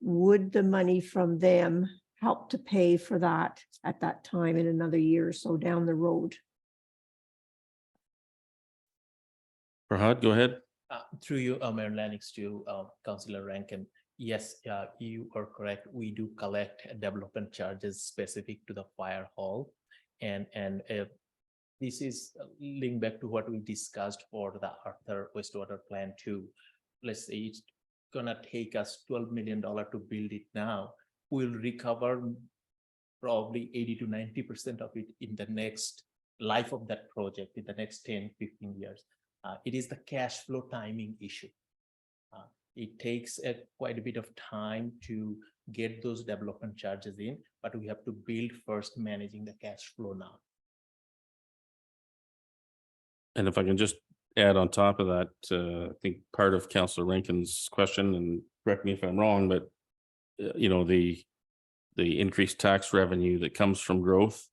would the money from them help to pay for that at that time in another year or so down the road? Farhad, go ahead. Through you, Mayor Lennox, to Councillor Rankin. Yes, you are correct. We do collect development charges specific to the fire hall, and this is linked back to what we discussed for the Arthur wastewater plant too. Let's say it's gonna take us $12 million to build it now. We'll recover probably 80 to 90% of it in the next life of that project, in the next 10, 15 years. It is the cash flow timing issue. It takes quite a bit of time to get those development charges in, but we have to build first, managing the cash flow now. And if I can just add on top of that, I think part of Councillor Rankin's question, and correct me if I'm wrong, but the increased tax revenue that comes from growth,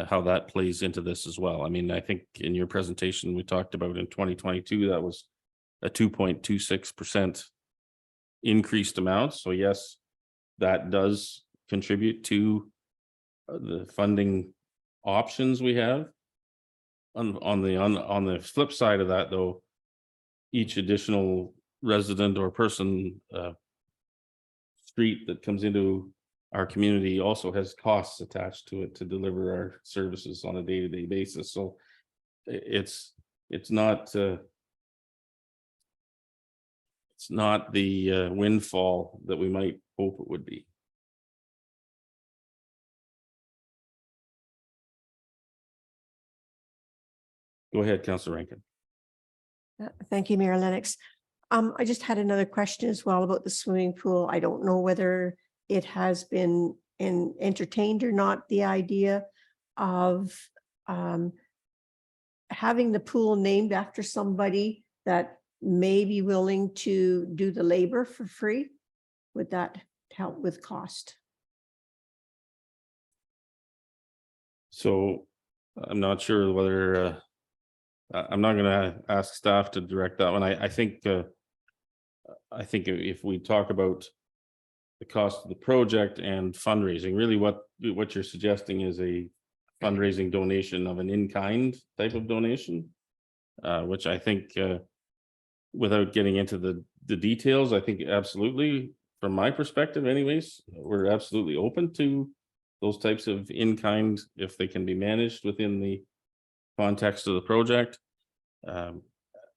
how that plays into this as well. I mean, I think in your presentation, we talked about in 2022, that was a 2.26% increased amount. So yes, that does contribute to the funding options we have. On the flip side of that, though, each additional resident or person street that comes into our community also has costs attached to it to deliver our services on a day-to-day basis. So it's not the windfall that we might hope it would be. Go ahead, Councillor Rankin. Thank you, Mayor Lennox. I just had another question as well about the swimming pool. I don't know whether it has been entertained or not, the idea of having the pool named after somebody that may be willing to do the labor for free. Would that help with cost? So I'm not sure whether I'm not going to ask staff to direct that one. I think if we talk about the cost of the project and fundraising, really what you're suggesting is a fundraising donation of an in-kind type of donation, which I think, without getting into the details, I think absolutely, from my perspective anyways, we're absolutely open to those types of in-kind if they can be managed within the context of the project.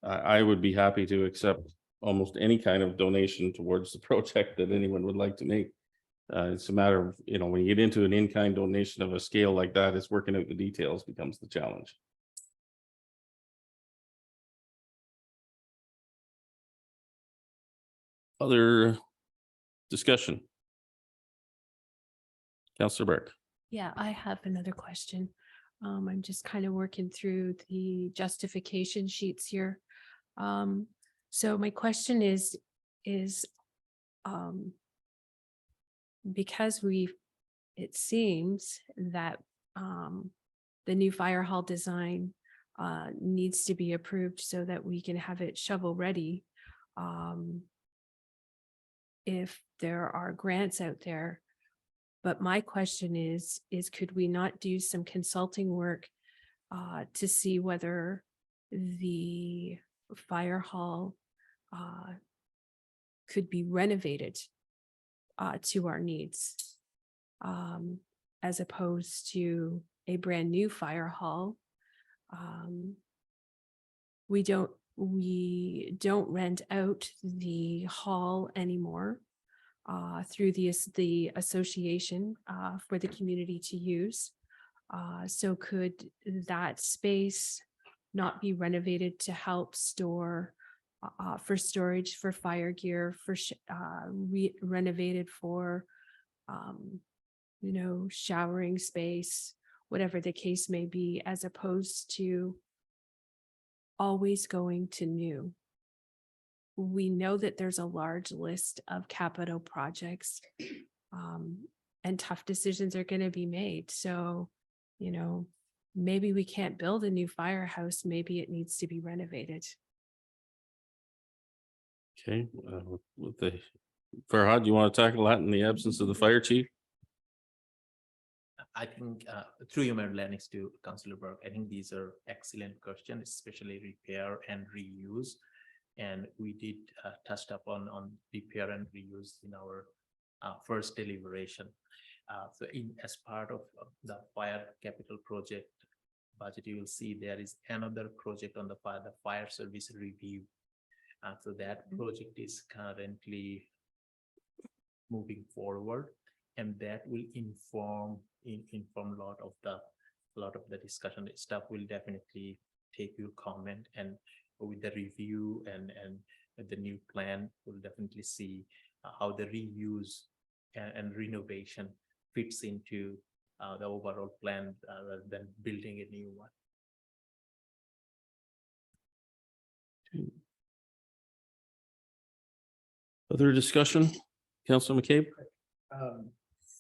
I would be happy to accept almost any kind of donation towards the project that anyone would like to make. It's a matter of, when you get into an in-kind donation of a scale like that, it's working out the details becomes the challenge. Other discussion? Councillor Burke. Yeah, I have another question. I'm just kind of working through the justification sheets here. So my question is because it seems that the new fire hall design needs to be approved so that we can have it shovel ready. If there are grants out there. But my question is could we not do some consulting work to see whether the fire hall could be renovated to our needs, as opposed to a brand new fire hall? We don't rent out the hall anymore through the association for the community to use. So could that space not be renovated to help store for storage for fire gear, for renovated for showering space, whatever the case may be, as opposed to always going to new? We know that there's a large list of capital projects and tough decisions are going to be made. So, maybe we can't build a new firehouse. Maybe it needs to be renovated. Okay, with the Farhad, you want to tackle that in the absence of the fire chief? I think through you, Mayor Lennox, to Councillor Burke, I think these are excellent questions, especially repair and reuse. And we did touch up on repair and reuse in our first deliberation. So as part of the fire capital project budget, you will see there is another project on the fire service review. So that project is currently moving forward, and that will inform a lot of the discussion. Staff will definitely take your comment, and with the review and the new plan, we'll definitely see how the reuse and renovation fits into the overall plan rather than building a new one. Other discussion? Councilor McCabe?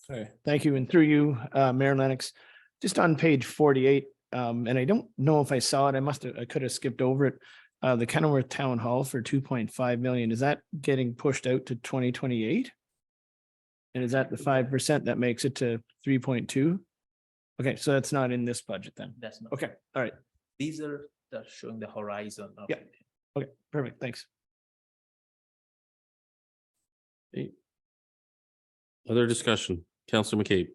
Sorry. Thank you. And through you, Mayor Lennox, just on page 48, and I don't know if I saw it, I could have skipped over it. The Kenilworth Town Hall for 2.5 million, is that getting pushed out to 2028? And is that the 5% that makes it to 3.2? Okay, so that's not in this budget then. That's not. Okay, all right. These are showing the horizon of Yeah. it. Okay, perfect. Thanks. Other discussion, Councillor McCabe.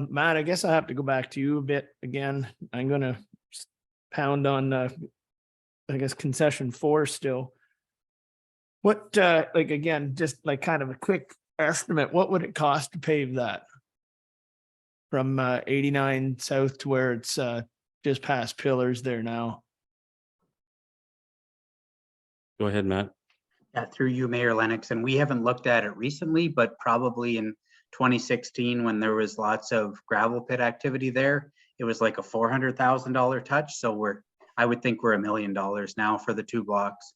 Matt, I guess I have to go back to you a bit again. I'm gonna pound on, I guess concession 4 still. What, like, again, just like kind of a quick estimate, what would it cost to pave that? From 89 south to where it's just past Pillars there now. Go ahead, Matt. Through you, Mayor Lennox, and we haven't looked at it recently, but probably in 2016, when there was lots of gravel pit activity there, it was like a $400,000 touch. So I would think we're $1 million now for the 2 blocks.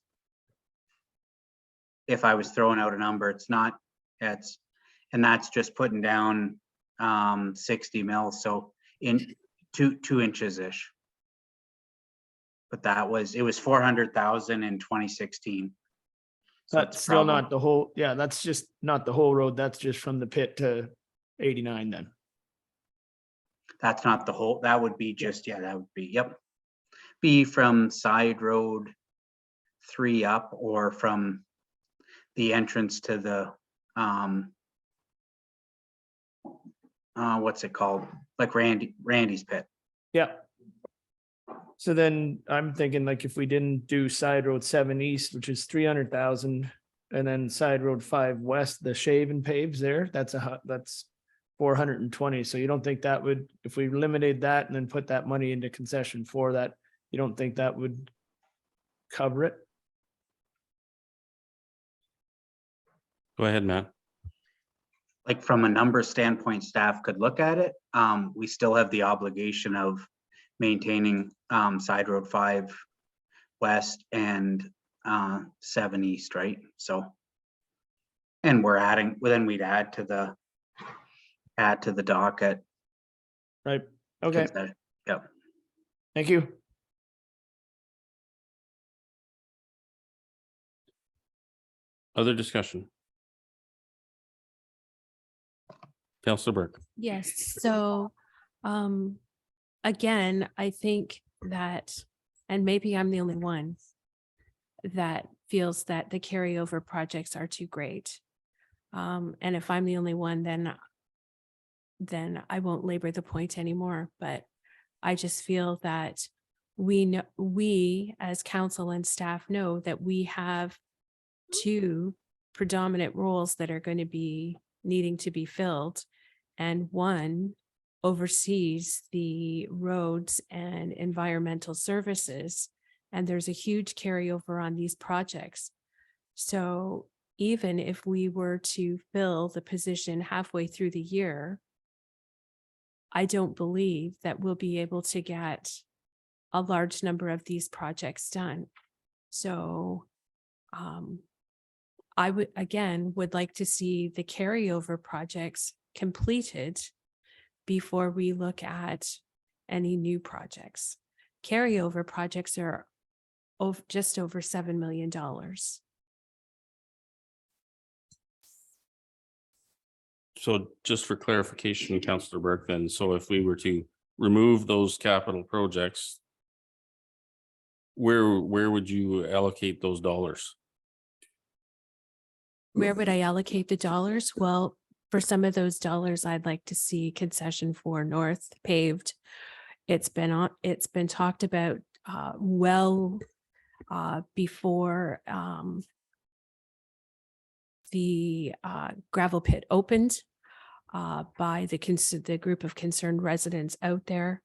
If I was throwing out a number, it's not, and that's just putting down 60 mils, so in 2 inches-ish. But it was 400,000 in 2016. So That's it's still probably- not the whole, yeah, that's just not the whole road. That's just from the pit to 89 then. That's not the whole, that would be just, yeah, that would be, yep. Be from side road 3 up, or from the entrance to the, what's it called? Like Randy's pit. Yeah. So then I'm thinking like if we didn't do side road 7 east, which is 300,000, and then side road 5 west, the shave and paves there, that's 420. So you don't think that would, if we eliminated that and then put that money into concession for that, you don't think that would cover it? Go ahead, Matt. Like from a number standpoint, staff could look at it. We still have the obligation of maintaining side road 5 west and 7 east, right? So, and we're adding, well, then we'd add to the docket. Right. Okay. Yep. Thank you. Other discussion. Councillor Burke. Yes, so again, I think that, and maybe I'm the only one that feels that the carryover projects are too great. And if I'm the only one, then I won't labor the point anymore. But I just feel that we as council and staff know that we have 2 predominant roles that are going to be needing to be filled, and one oversees the roads and environmental services, and there's a huge carryover on these projects. So even if we were to fill the position halfway through the year, I don't believe that we'll be able to get a large number of these projects done. So I would like to see the carryover projects completed before we look at any new projects. Carryover projects are just over $7 million. So just for clarification, Councillor Burke, then, so if we were to remove those capital projects, where would you allocate those dollars? Where would I allocate the dollars? Well, for some of those dollars, I'd like to see concession 4 north paved. It's been talked about before the gravel pit opened by the group of concerned residents out there.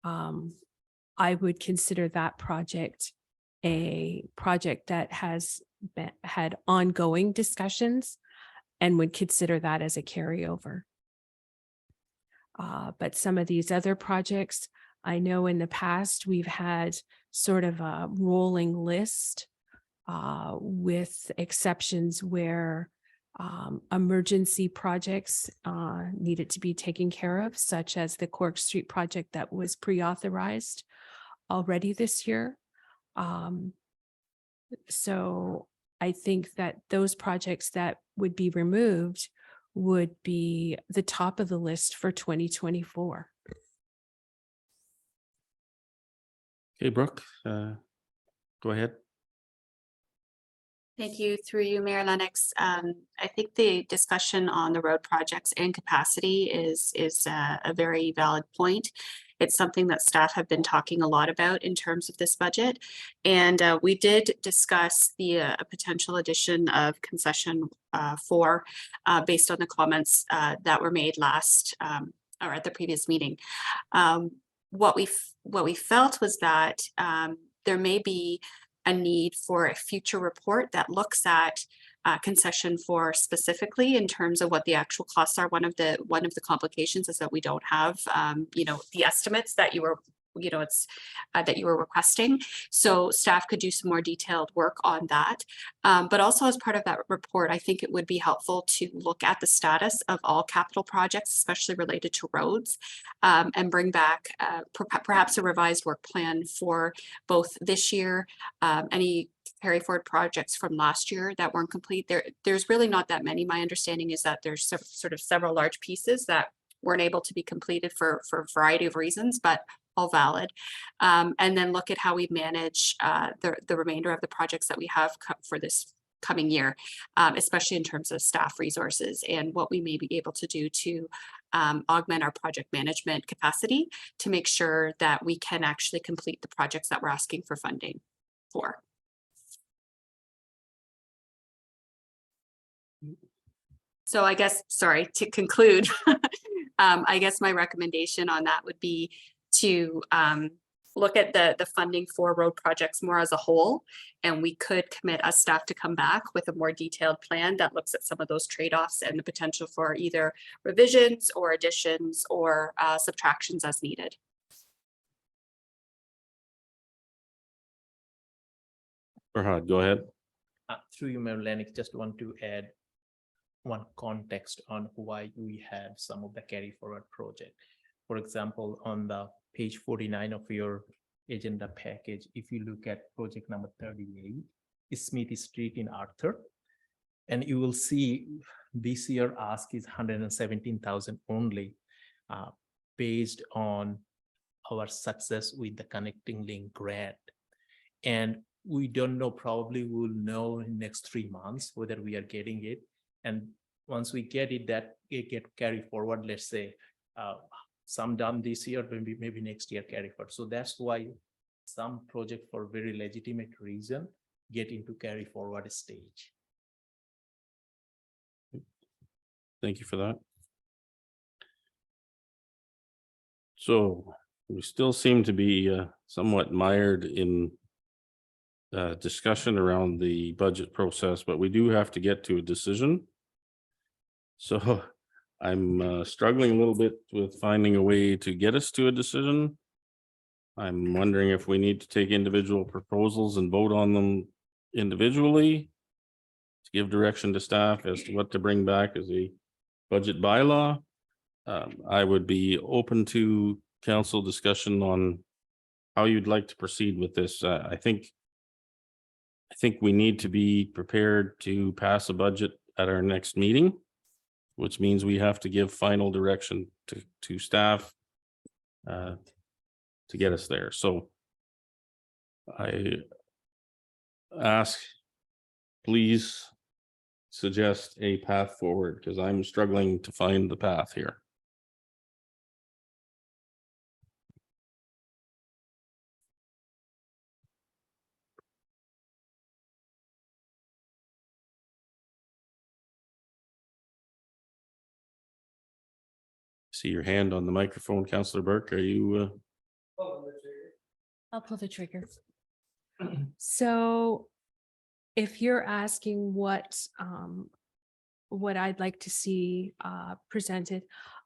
I would consider that project a project that has had ongoing discussions and would consider that as a carryover. But some of these other projects, I know in the past, we've had sort of a rolling list with exceptions where emergency projects needed to be taken care of, such as the Cork Street project that was pre-authorized already this year. So I think that those projects that would be removed would be the top of the list for 2024. Okay, Brooke, go ahead. Thank you. Through you, Mayor Lennox. I think the discussion on the road projects and capacity is a very valid point. It's something that staff have been talking a lot about in terms of this budget. And we did discuss the potential addition of concession 4 based on the comments that were made last or at the previous meeting. What we felt was that there may be a need for a future report that looks at concession 4 specifically in terms of what the actual costs are. One of the complications is that we don't have, the estimates that you were, that you were requesting. So staff could do some more detailed work on that. But also as part of that report, I think it would be helpful to look at the status of all capital projects, especially related to roads, and bring back perhaps a revised work plan for both this year, any carry forward projects from last year that weren't complete. There's really not that many. My understanding is that there's sort of several large pieces that weren't able to be completed for a variety of reasons, but all valid. And then look at how we manage the remainder of the projects that we have for this coming year, especially in terms of staff resources and what we may be able to do to augment our project management capacity to make sure that we can actually complete the projects that we're asking for funding for. So I guess, sorry, to conclude, I guess my recommendation on that would be to look at the funding for road projects more as a whole. And we could commit as staff to come back with a more detailed plan that looks at some of those trade-offs and the potential for either revisions or additions or subtractions as needed. Farhad, go ahead. Through you, Mayor Lennox, just want to add one context on why we have some of the carry forward project. For example, on the page 49 of your agenda package, if you look at project number 38, Smith Street in Arthur, and you will see this year ask is 117,000 only, based on our success with the Connecting Link grant. And we don't know, probably we'll know in next 3 months whether we are getting it. And once we get it, that it get carried forward, let's say some done this year, maybe next year carry forward. So that's why some project for very legitimate reason get into carry forward stage. Thank you for that. So we still seem to be somewhat mired in discussion around the budget process, but we do have to get to a decision. So I'm struggling a little bit with finding a way to get us to a decision. I'm wondering if we need to take individual proposals and vote on them individually to give direction to staff as to what to bring back as a budget bylaw. I would be open to council discussion on how you'd like to proceed with this. I think we need to be prepared to pass a budget at our next meeting, which means we have to give final direction to staff to get us there. So I ask, please suggest a path forward, because I'm struggling to find the path here. See your hand on the microphone, Councillor Burke. Are you? I'll pull the trigger. So if you're asking what I'd like to see presented,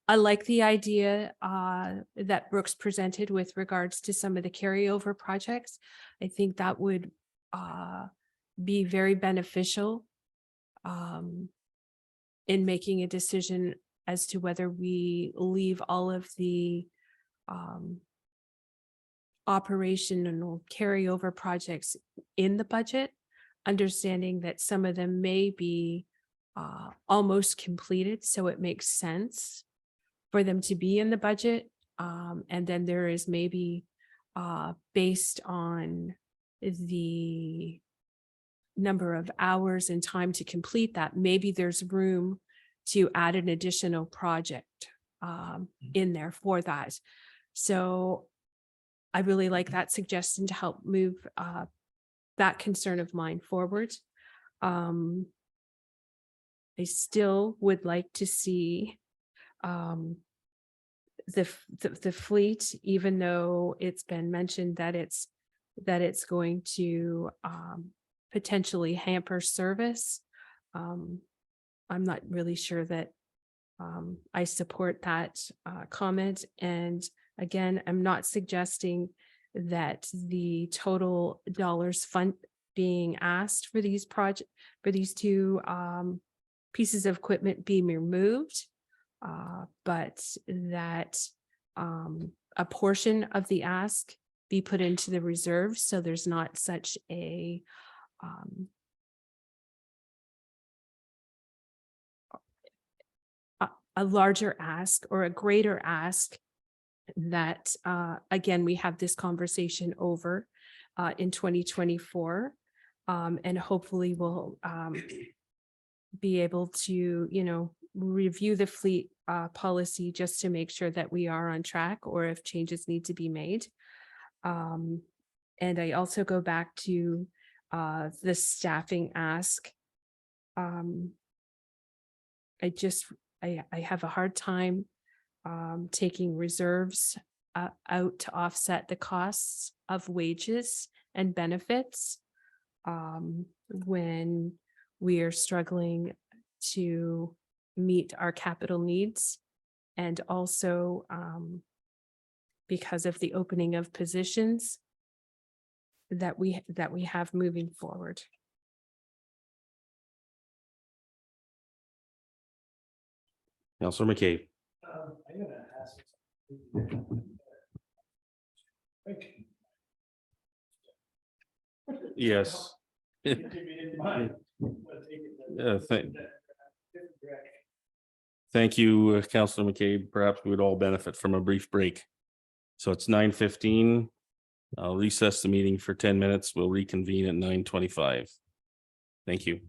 I like the idea that Brooks presented with regards to some of the carryover projects. I think that would be very beneficial in making a decision as to whether we leave all of the operational carryover projects in the budget, understanding that some of them may be almost completed, so it makes sense for them to be in the budget. And then there is maybe based on the number of hours and time to complete that, maybe there's room to add an additional project in there for that. So I really like that suggestion to help move that concern of mine forward. I still would like to see the fleet, even though it's been mentioned that it's going to potentially hamper service. I'm not really sure that I support that comment. And again, I'm not suggesting that the total dollars fund being asked for these two pieces of equipment be removed, but that a portion of the ask be put into the reserve, so there's not such a larger ask or a greater ask that again, we have this conversation over in 2024, and hopefully we'll be able to, review the fleet policy just to make sure that we are on track, or if changes need to be made. And I also go back to the staffing ask. I have a hard time taking reserves out to offset the costs of wages and benefits when we are struggling to meet our capital needs, and also because of the opening of positions that we have moving forward. Councillor McCabe. I'm gonna ask. Yes. Thank you, Councillor McCabe. Perhaps we would all benefit from a brief break. So it's 9:15. I'll recess the meeting for 10 minutes. We'll reconvene at 9:25. Thank you.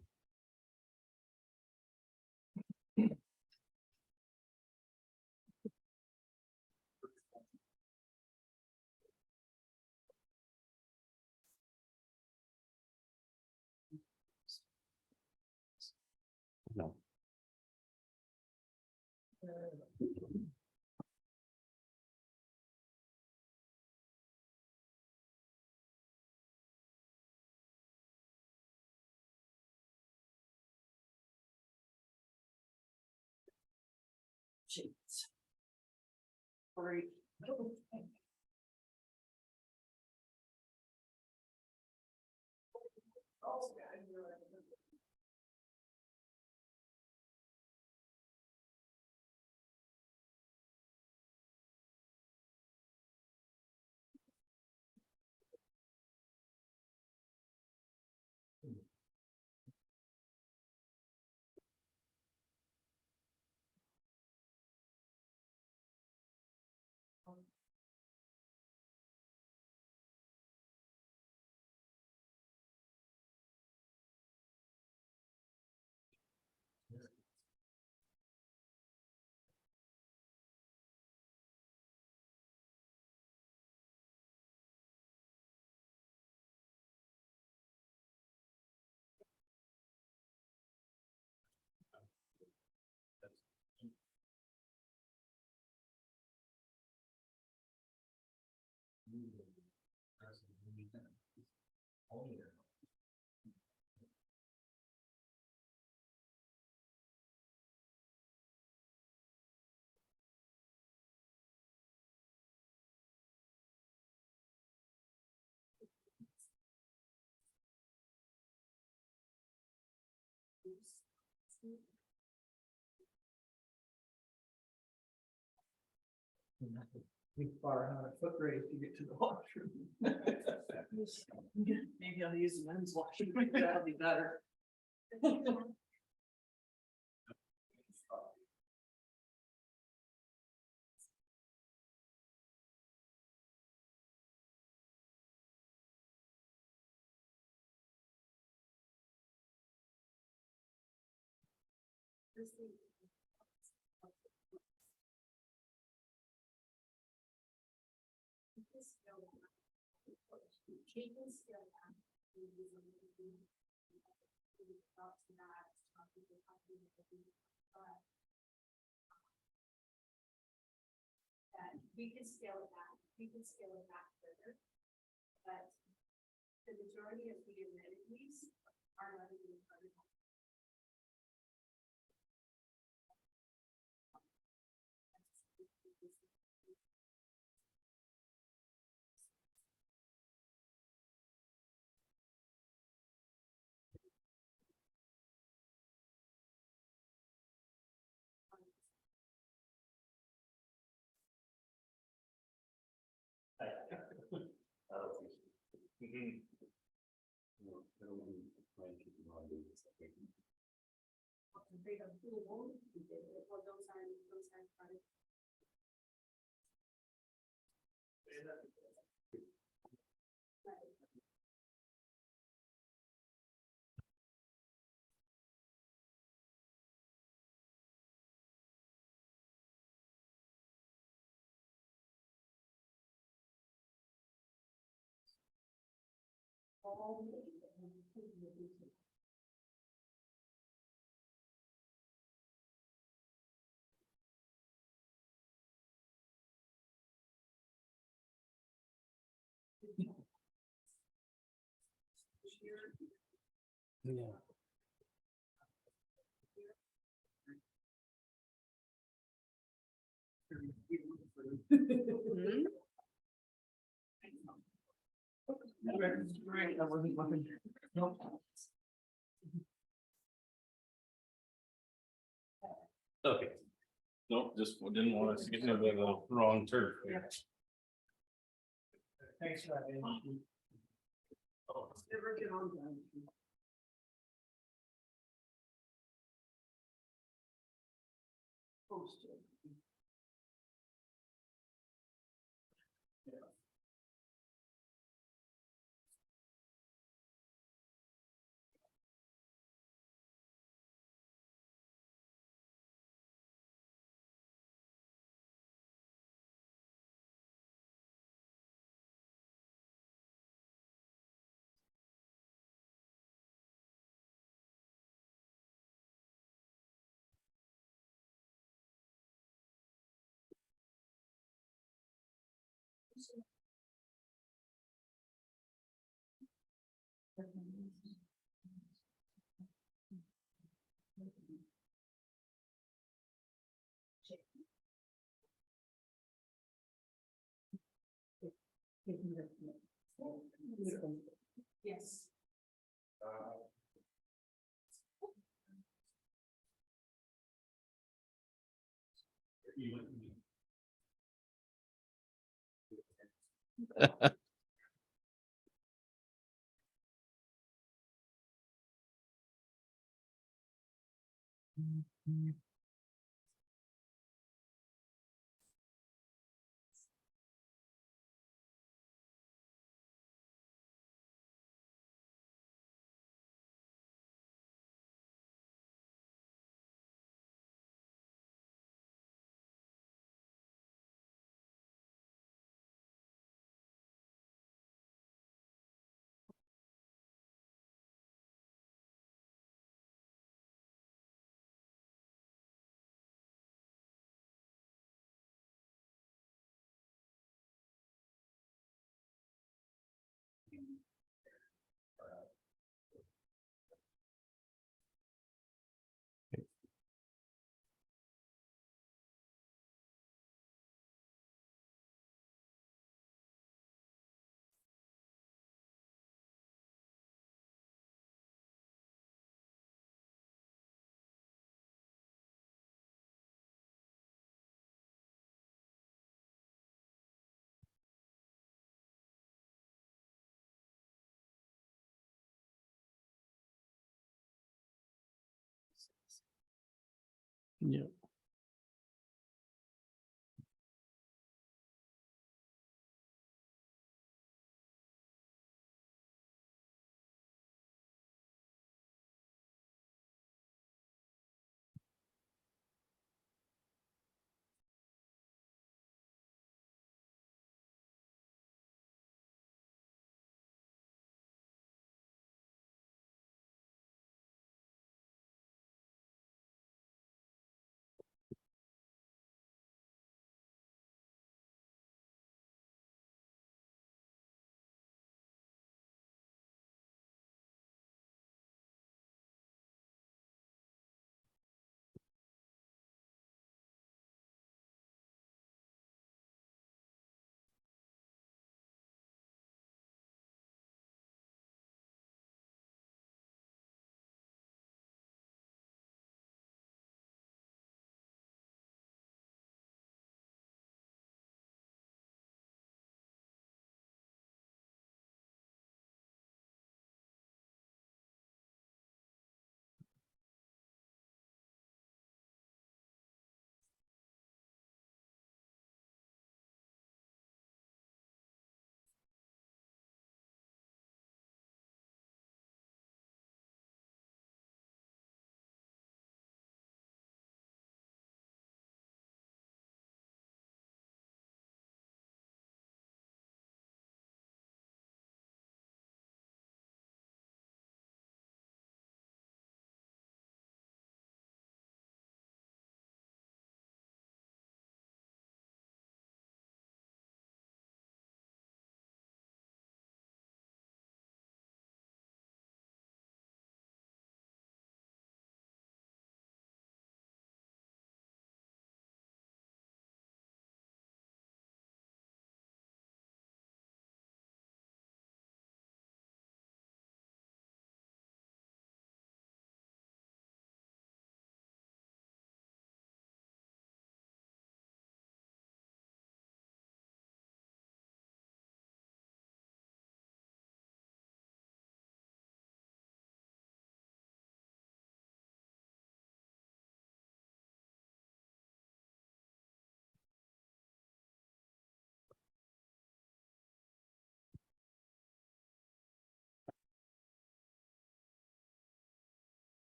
No. Great. We far out a foot race to get to the washroom. Maybe I'll use the men's washroom. That'll be better. That we can scale it back, further. But the majority of the amenities are not even part of that. Yeah. Right, I wasn't looking. Nope. Okay. Nope, just didn't want us to get into the wrong turf. Thanks for that. Never get on that. Posted. Yes. Yeah.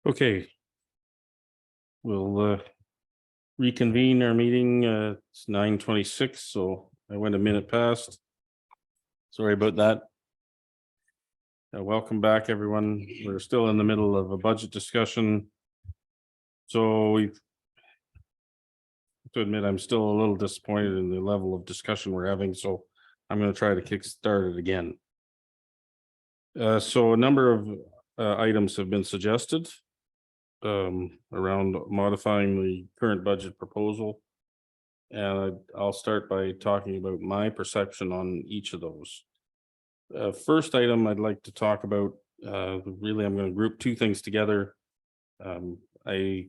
Okay. We'll reconvene our meeting. It's 9:26, so I went a minute past. Sorry about that. Welcome back, everyone. We're still in the middle of a budget discussion. So we've to admit, I'm still a little disappointed in the level of discussion we're having, so I'm going to try to kickstart it again. So a number of items have been suggested around modifying the current budget proposal. And I'll start by talking about my perception on each of those. First item I'd like to talk about, really, I'm going to group two things together. I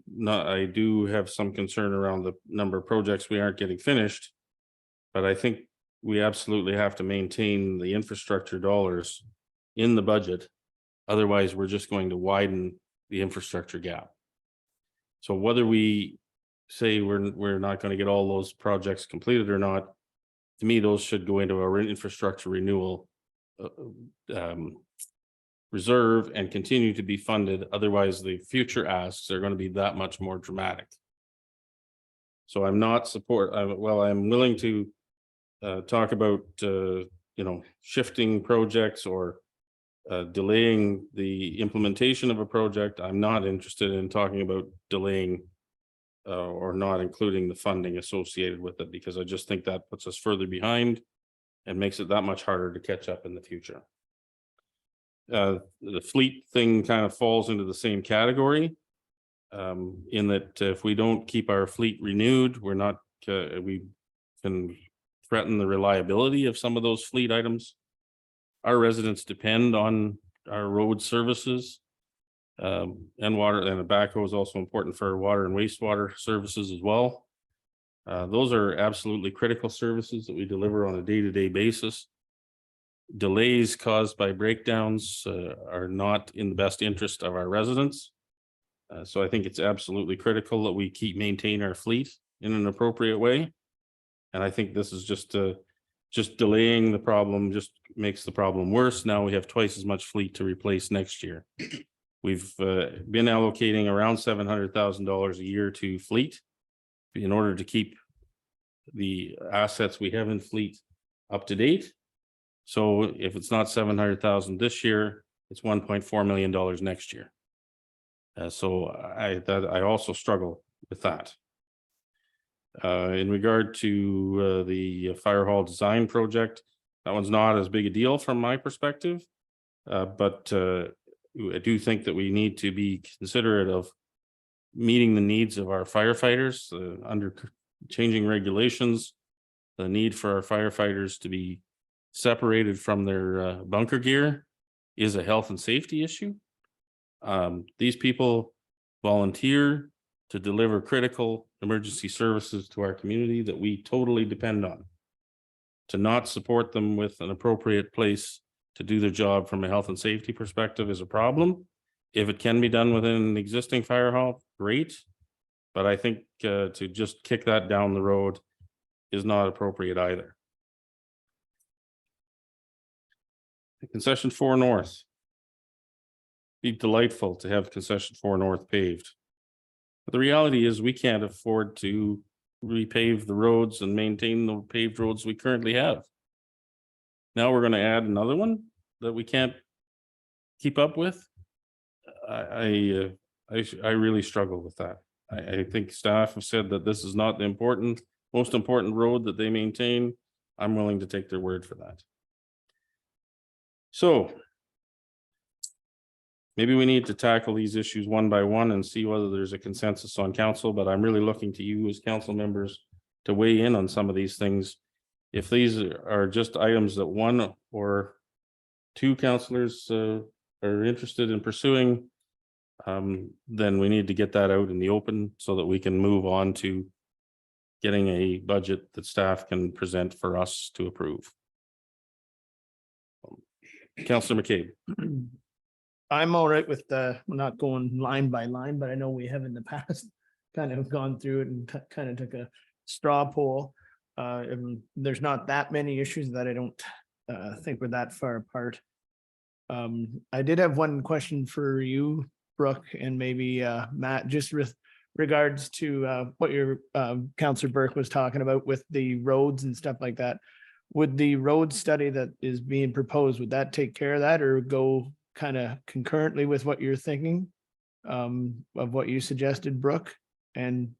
do have some concern around the number of projects we aren't getting finished, but I think we absolutely have to maintain the infrastructure dollars in the budget. Otherwise, we're just going to widen the infrastructure gap. So whether we say we're not going to get all those projects completed or not, to me, those should go into our infrastructure renewal reserve and continue to be funded. Otherwise, the future asks are going to be that much more dramatic. So I'm not I'm willing to talk about shifting projects or delaying the implementation of a project. I'm not interested in talking about delaying or not including the funding associated with it, because I just think that puts us further behind and makes it that much harder to catch up in the future. The fleet thing kind of falls into the same category, in that if we don't keep our fleet renewed, we can threaten the reliability of some of those fleet items. Our residents depend on our road services, and water, and a backhoe is also important for water and wastewater services as well. Those are absolutely critical services that we deliver on a day-to-day basis. Delays caused by breakdowns are not in the best interest of our residents. So I think it's absolutely critical that we maintain our fleet in an appropriate way. And I think this is just delaying the problem just makes the problem worse. Now we have twice as much fleet to replace next year. We've been allocating around $700,000 a year to fleet in order to keep the assets we have in fleet up to date. So if it's not 700,000 this year, it's $1.4 million next year. So I also struggle with that. In regard to the fire hall design project, that one's not as big a deal from my perspective, but I do think that we need to be considerate of meeting the needs of our firefighters under changing regulations. The need for our firefighters to be separated from their bunker gear is a health and safety issue. These people volunteer to deliver critical emergency services to our community that we totally depend on. To not support them with an appropriate place to do their job from a health and safety perspective is a problem. If it can be done within an existing fire hall, great. But I think to just kick that down the road is not appropriate either. Concession 4 North. Be delightful to have concession 4 North paved. But the reality is we can't afford to repave the roads and maintain the paved roads we currently have. Now we're going to add another one that we can't keep up with. I really struggle with that. I think staff have said that this is not the most important road that they maintain. I'm willing to take their word for that. So maybe we need to tackle these issues one by one and see whether there's a consensus on council, but I'm really looking to you as council members to weigh in on some of these things. If these are just items that one or two councillors are interested in pursuing, then we need to get that out in the open so that we can move on to getting a budget that staff can present for us to approve. Councillor McCabe. I'm all right with not going line by line, but I know we have in the past kind of gone through it and kind of took a straw poll. And there's not that many issues that I don't think we're that far apart. I did have one question for you, Brooke and maybe Matt, just with regards to what your Counselor Burke was talking about with the roads and stuff like that. Would the road study that is being proposed, would that take care of that or go kind of concurrently with what you're thinking? Of what you suggested, Brooke, and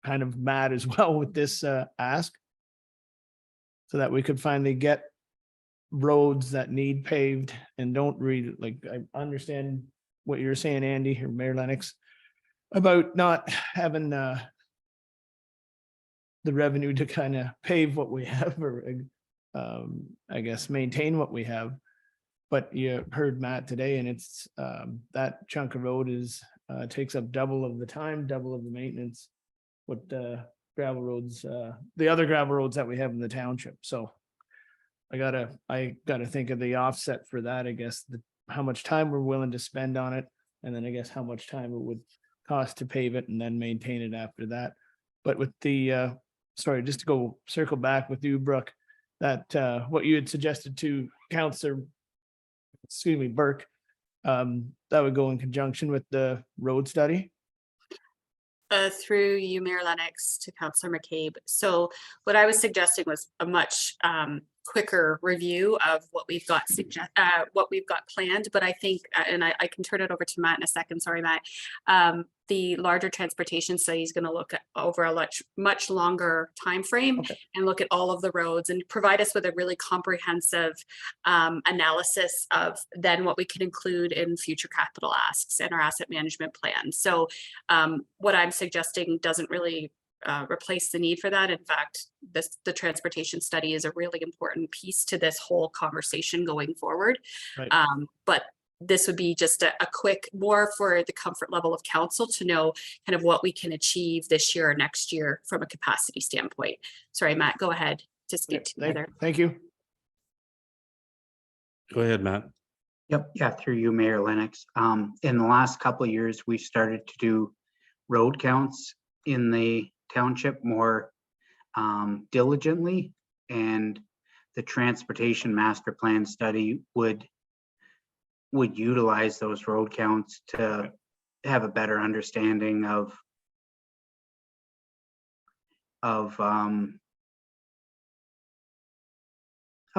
kind of Matt as well with this ask? So that we could finally get roads that need paved and don't read, like, I understand what you're saying, Andy or Mayor Lennox, about not having the revenue to kind of pave what we have or I guess maintain what we have. But you heard Matt today and it's that chunk of road is takes up double of the time, double of the maintenance. What gravel roads, the other gravel roads that we have in the township. So I gotta think of the offset for that, I guess, how much time we're willing to spend on it. And then I guess how much time it would cost to pave it and then maintain it after that. But with the, sorry, just to go circle back with you, Brooke, that what you had suggested to Counselor, excuse me, Burke, that would go in conjunction with the road study. Through you, Mayor Lennox, to Councillor McCabe. So what I was suggesting was a much quicker review of what we've got planned. But I think, and I can turn it over to Matt in a second. Sorry, Matt. The larger transportation study is going to look at over a much longer time frame and look at all of the roads and provide us with a really comprehensive analysis of then what we can include in future capital asks and our asset management plan. So what I'm suggesting doesn't really replace the need for that. In fact, the transportation study is a really important piece to this whole conversation going forward. Right. But this would be just a quick, more for the comfort level of council to know kind of what we can achieve this year or next year from a capacity standpoint. Sorry, Matt, go ahead. Just get together. Thank you. Go ahead, Matt. Yep, yeah, through you, Mayor Lennox. In the last couple of years, we started to do road counts in the township more diligently, and the transportation master plan study would utilize those road counts to have a better understanding of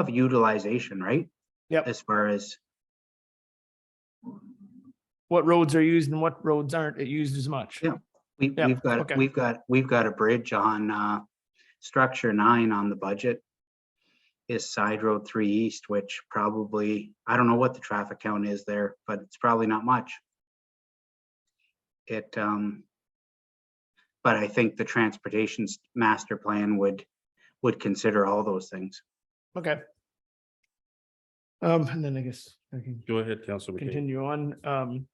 utilization, right? Yep. As far as What roads are used and what roads aren't used as much. Yeah. we've got a bridge on structure 9 on the budget is Side Road 3 East, which probably, I don't know what the traffic count is there, but it's probably not much. But I think the transportation master plan would consider all those things. Okay. And then I guess I can Go ahead, Councilor McCabe. continue on.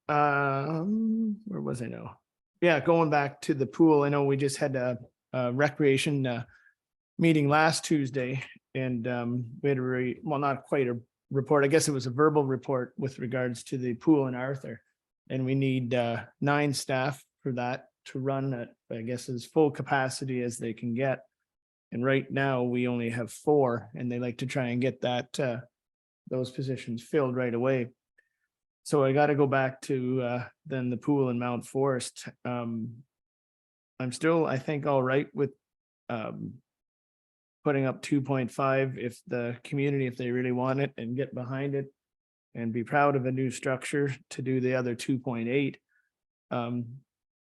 Where was I now? Yeah, going back to the pool. I know we just had a recreation meeting last Tuesday, and we had well, not quite a report. I guess it was a verbal report with regards to the pool in Arthur, and we need 9 staff for that to run at, I guess, as full capacity as they can get. And right now we only have 4, and they like to try and get that those positions filled right away. So I got to go back to then the pool in Mount Forest. I'm still, I think, all right with putting up 2.5 if the community, if they really want it and get behind it and be proud of a new structure to do the other 2.8.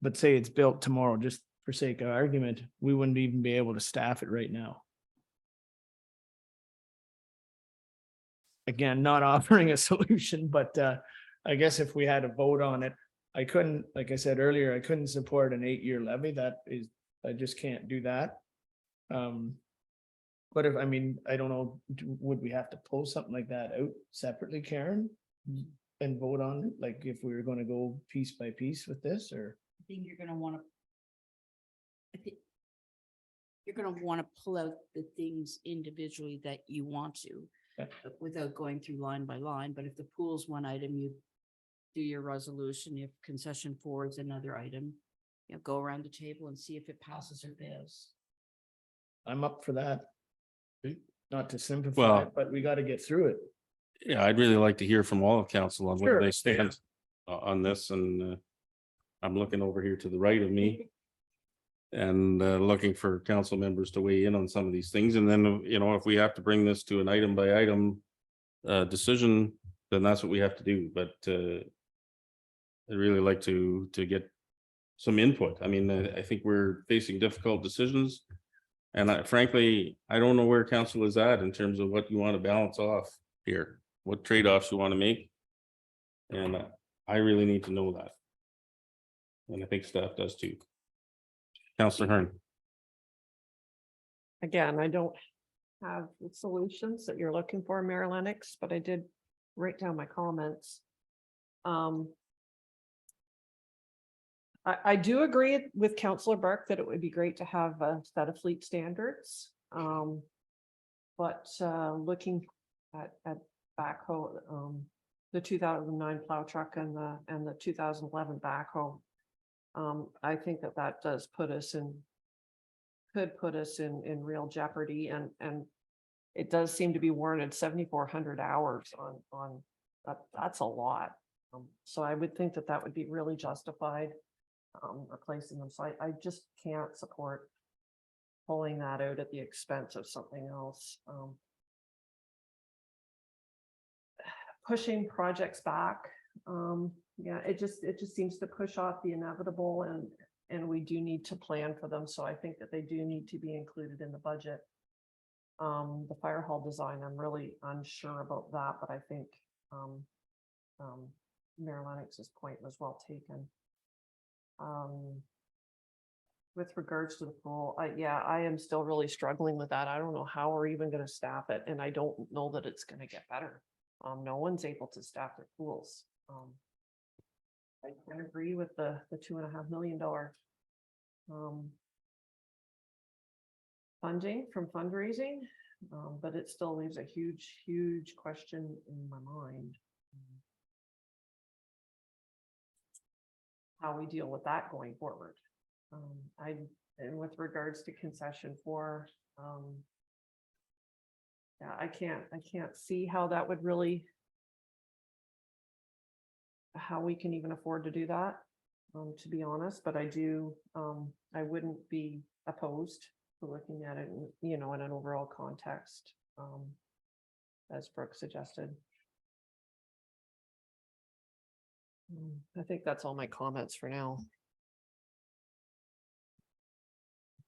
But say it's built tomorrow, just for sake of argument, we wouldn't even be able to staff it right now. Again, not offering a solution, but I guess if we had a vote on it, I couldn't, like I said earlier, I couldn't support an 8-year levy. That is, I just can't do that. But if, I mean, I don't know, would we have to pull something like that out separately, Karen? And vote on it, like if we were going to go piece by piece with this, or? I think you're gonna wanna. I think you're gonna wanna pull out the things individually that you want to, without going through line by line. But if the pool's one item, you do your resolution. If concession 4 is another item, you know, go around the table and see if it passes or fails. I'm up for that. Not to simplify Well- it, but we got to get through it. Yeah, I'd really like to hear from all of council on where Sure. they stand on this, and I'm looking over here to the right of me. And looking for council members to weigh in on some of these things, and then, you know, if we have to bring this to an item by item decision, then that's what we have to do, but I'd really like to get some input. I mean, I think we're facing difficult decisions. And frankly, I don't know where council is at in terms of what you want to balance off here, what trade-offs you want to make. And I really need to know that. And I think staff does too. Councillor Hearn. Again, I don't have the solutions that you're looking for, Mayor Lennox, but I did write down my comments. I do agree with Councillor Burke that it would be great to have a set of fleet standards. But looking at backhoe, the 2009 plow truck and the 2011 backhoe, I think that does could put us in real jeopardy, and it does seem to be warranted 7,400 hours on that. That's a lot. So I would think that would be really justified, replacing them. So I just can't support pulling that out at the expense of something else. Pushing projects back. Yeah, it just seems to push off the inevitable, and we do need to plan for them. So I think that they do need to be included in the budget. The fire hall design, I'm really unsure about that, but I think Mayor Lennox's point was well taken. With regards to the pool, I am still really struggling with that. I don't know how we're even going to staff it, and I don't know that it's going to get better. No one's able to staff their pools. I can agree with the $2.5 million funding from fundraising, but it still leaves a huge question in my mind. How we deal with that going forward. And with regards to concession 4, yeah, I can't see how that would really, how we can even afford to do that, to be honest, but I wouldn't be opposed to looking at it, you know, in an overall context, as Brooke suggested. I think that's all my comments for now.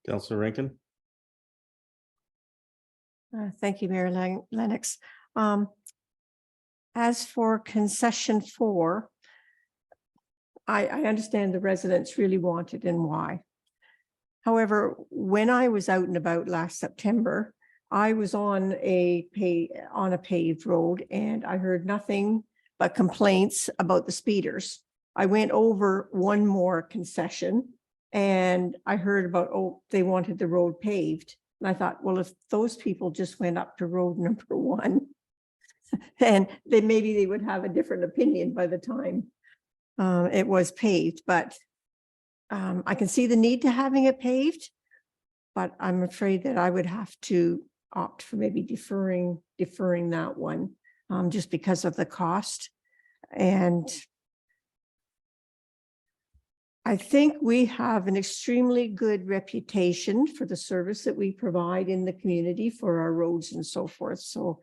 Councillor Rankin. Thank you, Mayor Lennox. As for concession 4, I understand the residents really want it and why. However, when I was out and about last September, I was on a paved road, and I heard nothing but complaints about the speeders. I went over one more concession, and I heard about, they wanted the road paved. And I thought, well, if those people just went up to road number 1, then maybe they would have a different opinion by the time it was paved. But I can see the need to having it paved, but I'm afraid that I would have to opt for maybe deferring that one, just because of the cost. And I think we have an extremely good reputation for the service that we provide in the community for our roads and so forth. So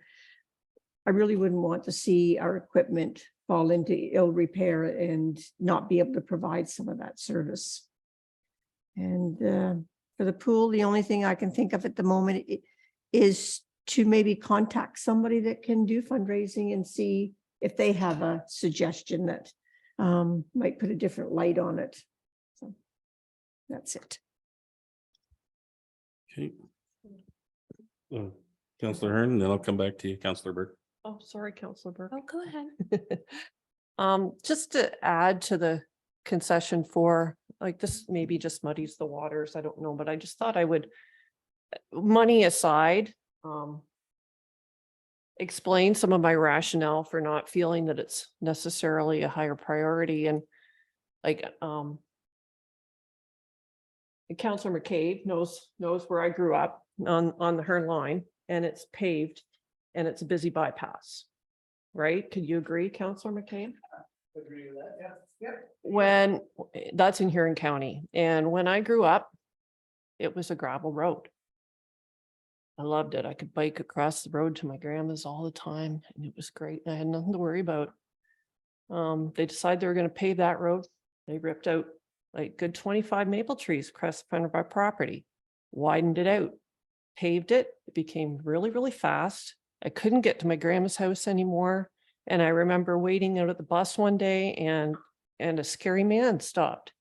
I really wouldn't want to see our equipment fall into ill repair and not be able to provide some of that service. And for the pool, the only thing I can think of at the moment is to maybe contact somebody that can do fundraising and see if they have a suggestion that might put a different light on it. So that's it. Okay. Councillor Hearn, and then I'll come back to you, Councillor Burke. Oh, sorry, Councillor Burke. Oh, go ahead. Just to add to the concession 4, like this maybe just muddies the waters, I don't know, but I just thought I would, money aside, explain some of my rationale for not feeling that it's necessarily a higher priority. And like Councillor McCabe knows where I grew up on the Hearn line, and it's paved and it's a busy bypass. right? Could you agree, Councillor McCabe? Agree with that, yeah. Yep. When, that's in Huron County, and when I grew up, it was a gravel road. I loved it. I could bike across the road to my grandma's all the time, and it was great. I had nothing to worry about. They decided they were gonna pave that road. They ripped out like good 25 maple trees across the front of our property, widened it out, paved it. It became really, really fast. I couldn't get to my grandma's house anymore. And I remember waiting out at the bus one day and a scary man stopped.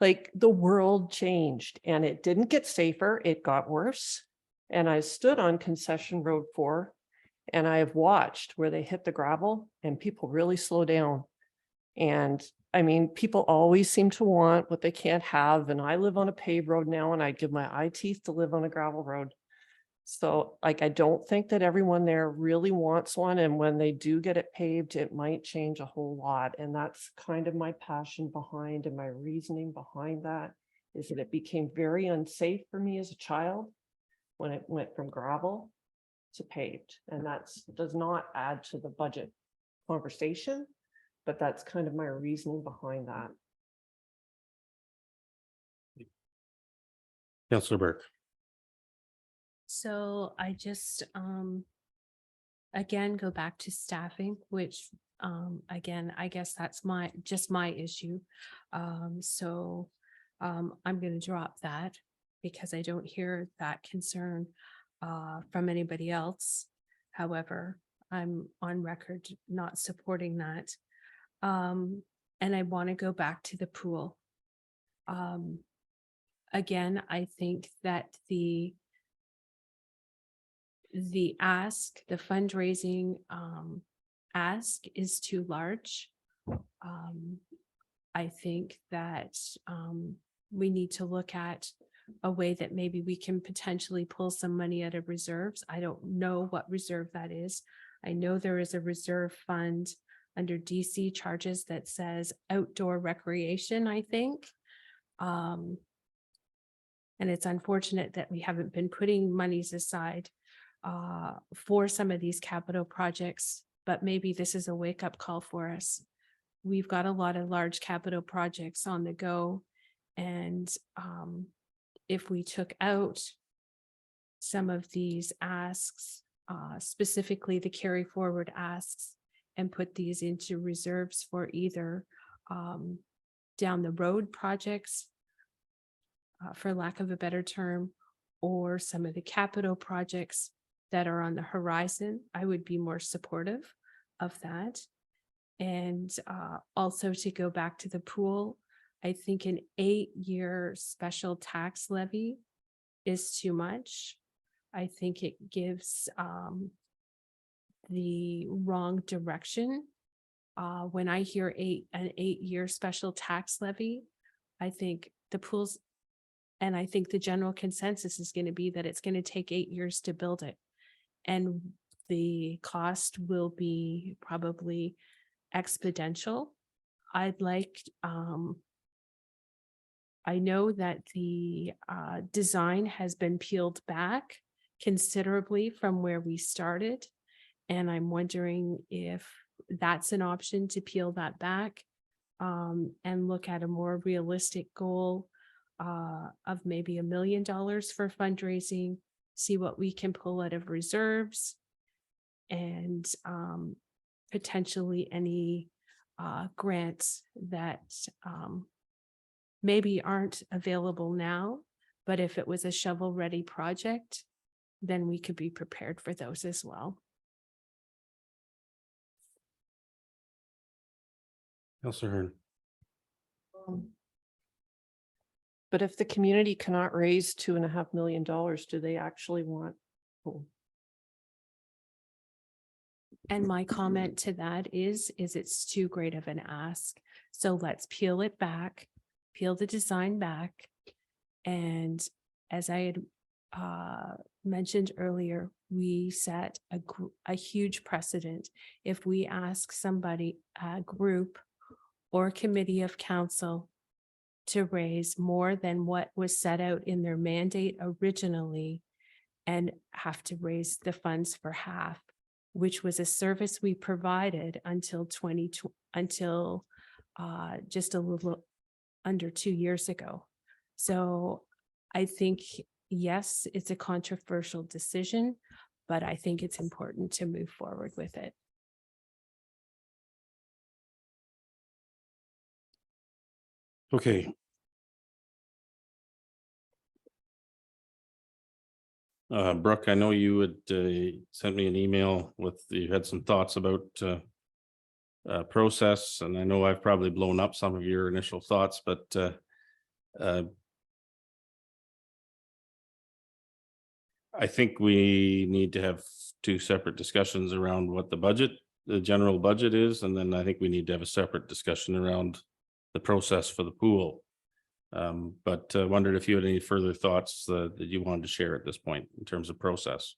Like the world changed and it didn't get safer, it got worse. And I stood on Concession Road 4 and I have watched where they hit the gravel and people really slow down. And I mean, people always seem to want what they can't have. And I live on a paved road now and I'd give my eye teeth to live on a gravel road. So like, I don't think that everyone there really wants one. And when they do get it paved, it might change a whole lot. And that's kind of my passion behind and my reasoning behind that is that it became very unsafe for me as a child when it went from gravel to paved. And that's does not add to the budget conversation, but that's kind of my reasoning behind that. Councillor Burke. So I just, again, go back to staffing, which, again, I guess that's just my issue. So I'm going to drop that because I don't hear that concern from anybody else. However, I'm on record not supporting that. And I want to go back to the pool. Again, I think that the fundraising ask is too large. I think that we need to look at a way that maybe we can potentially pull some money out of reserves. I don't know what reserve that is. I know there is a reserve fund under DC charges that says outdoor recreation, I think. And it's unfortunate that we haven't been putting monies aside for some of these capital projects, but maybe this is a wake-up call for us. We've got a lot of large capital projects on the go, and if we took out some of these asks, specifically the carry forward asks, and put these into reserves for either down the road projects, for lack of a better term, or some of the capital projects that are on the horizon, I would be more supportive of that. And also to go back to the pool, I think an 8-year special tax levy is too much. I think it gives the wrong direction. When I hear an 8-year special tax levy, I think the pools, and I think the general consensus is going to be that it's going to take 8 years to build it. And the cost will be probably exponential. I'd like, I know that the design has been peeled back considerably from where we started. And I'm wondering if that's an option to peel that back and look at a more realistic goal of maybe $1 million for fundraising, see what we can pull out of reserves, and potentially any grants that maybe aren't available now, but if it was a shovel-ready project, then we could be prepared for those as well. Councillor Hearn. But if the community cannot raise $2.5 million, do they actually want? Oh. And my comment to that is it's too great of an ask. So let's peel it back, peel the design back. And as I had mentioned earlier, we set a huge precedent. If we ask somebody, a group or committee of council, to raise more than what was set out in their mandate originally and have to raise the funds for half, which was a service we provided until just a little under 2 years ago. So I think, yes, it's a controversial decision, but I think it's important to move forward with it. Okay. Brooke, I know you had sent me an email with, you had some thoughts about process, and I know I've probably blown up some of your initial thoughts, but I think we need to have two separate discussions around what the general budget is, and then I think we need to have a separate discussion around the process for the pool. But wondered if you had any further thoughts that you wanted to share at this point in terms of process.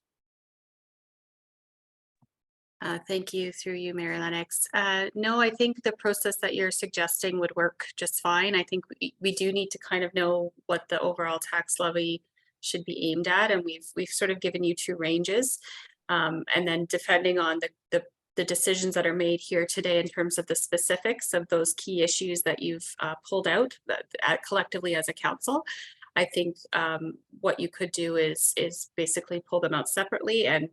Thank you, through you, Mayor Lennox. No, I think the process that you're suggesting would work just fine. I think we do need to kind of know what the overall tax levy should be aimed at, and we've sort of given you two ranges. And then depending on the decisions that are made here today in terms of the specifics of those key issues that you've pulled out collectively as a council, I think what you could do is basically pull them out separately and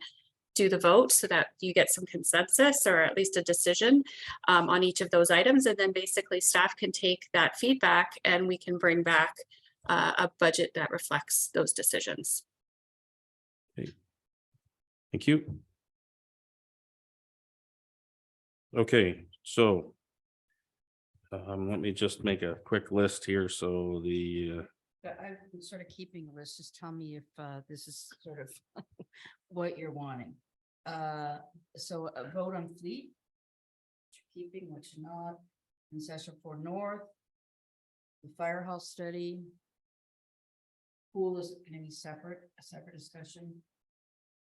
do the vote so that you get some consensus or at least a decision on each of those items. And then basically staff can take that feedback and we can bring back a budget that reflects those decisions. Okay. Thank you. Okay, so let me just make a quick list here. So the I've been sort of keeping a list. Just tell me if this is sort of what you're wanting. So a vote on fleet, which you're keeping, which not, concession for North, the firehouse study. Pool is going to be a separate discussion.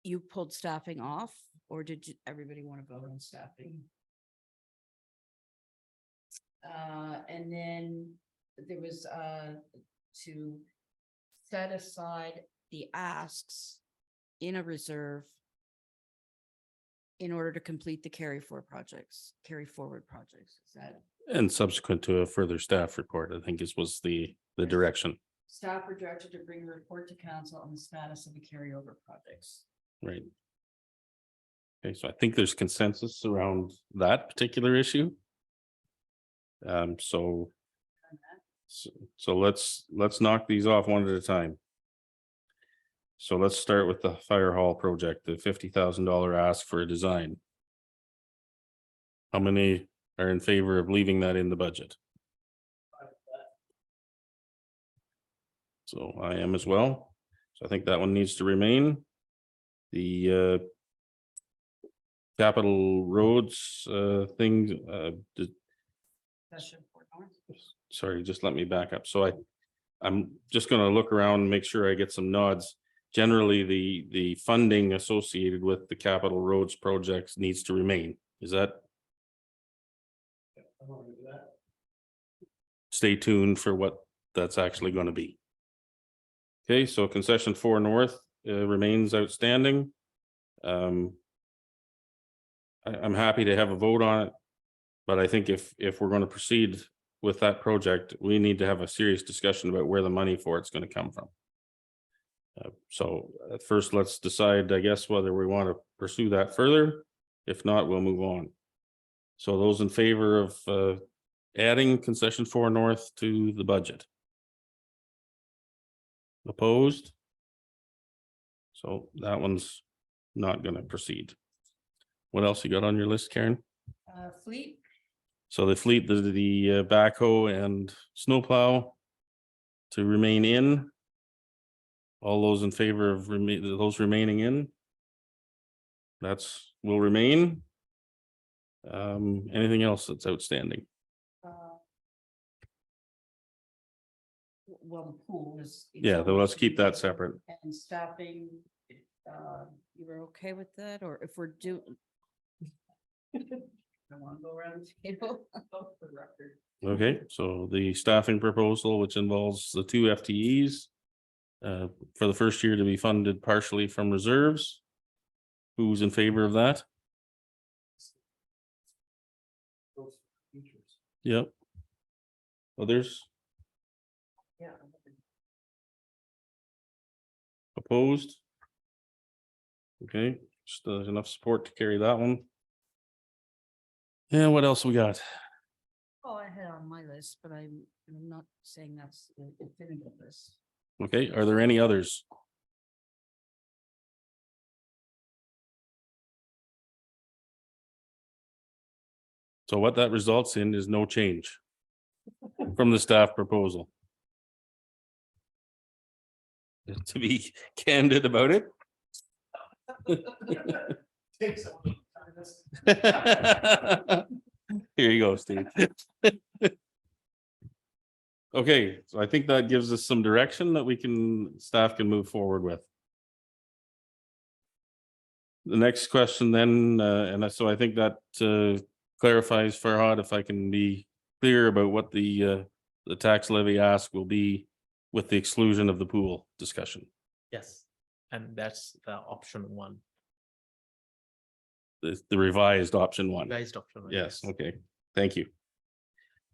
You pulled staffing off, or did everybody want to vote on staffing? And then there was to set aside the asks in a reserve in order to complete the carry forward projects. Is that? And subsequent to a further staff report, I think was the direction. Staff are directed to bring a report to council on the status of the carryover projects. Right. Okay, so I think there's consensus around that particular issue. So let's knock these off one at a time. So let's start with the fire hall project, the $50,000 ask for a design. How many are in favor of leaving that in the budget? So I am as well. So I think that one needs to remain. The capital roads thing, sorry, just let me back up. So I'm just going to look around and make sure I get some nods. Generally, the funding associated with the capital roads projects needs to remain. Is that? Stay tuned for what that's actually going to be. Okay, so concession 4 North remains outstanding. I'm happy to have a vote on it, but I think if we're going to proceed with that project, we need to have a serious discussion about where the money for it's going to come from. So at first, let's decide, I guess, whether we want to pursue that further. If not, we'll move on. So those in favor of adding concession 4 North to the budget? Opposed? So that one's not going to proceed. What else you got on your list, Karen? Fleet. So the fleet, the backhoe and snowplow to remain in. All those in favor of those remaining in? Will remain. Anything else that's outstanding? Well, the pool is. Yeah, let's keep that separate. And staffing, you were okay with that, or if we're doing? I want to go around the table. For the record. Okay, so the staffing proposal, which involves the 2 FTEs for the first year to be funded partially from reserves. Who's in favor of that? Yep. Others opposed? Okay, just enough support to carry that one. And what else we got? Oh, I had on my list, but I'm not saying that's the definitive list. Okay, are there any others? So what that results in is no change from the staff proposal. To be candid about it. Here you go, Steve. Okay, so I think that gives us some direction that staff can move forward with. The next question then, so I think that clarifies, Farhad, if I can be clear about what the tax levy ask will be with the exclusion of the pool discussion. Yes, and that's the option one. The revised option one. Revised option one. Yes, okay, thank you.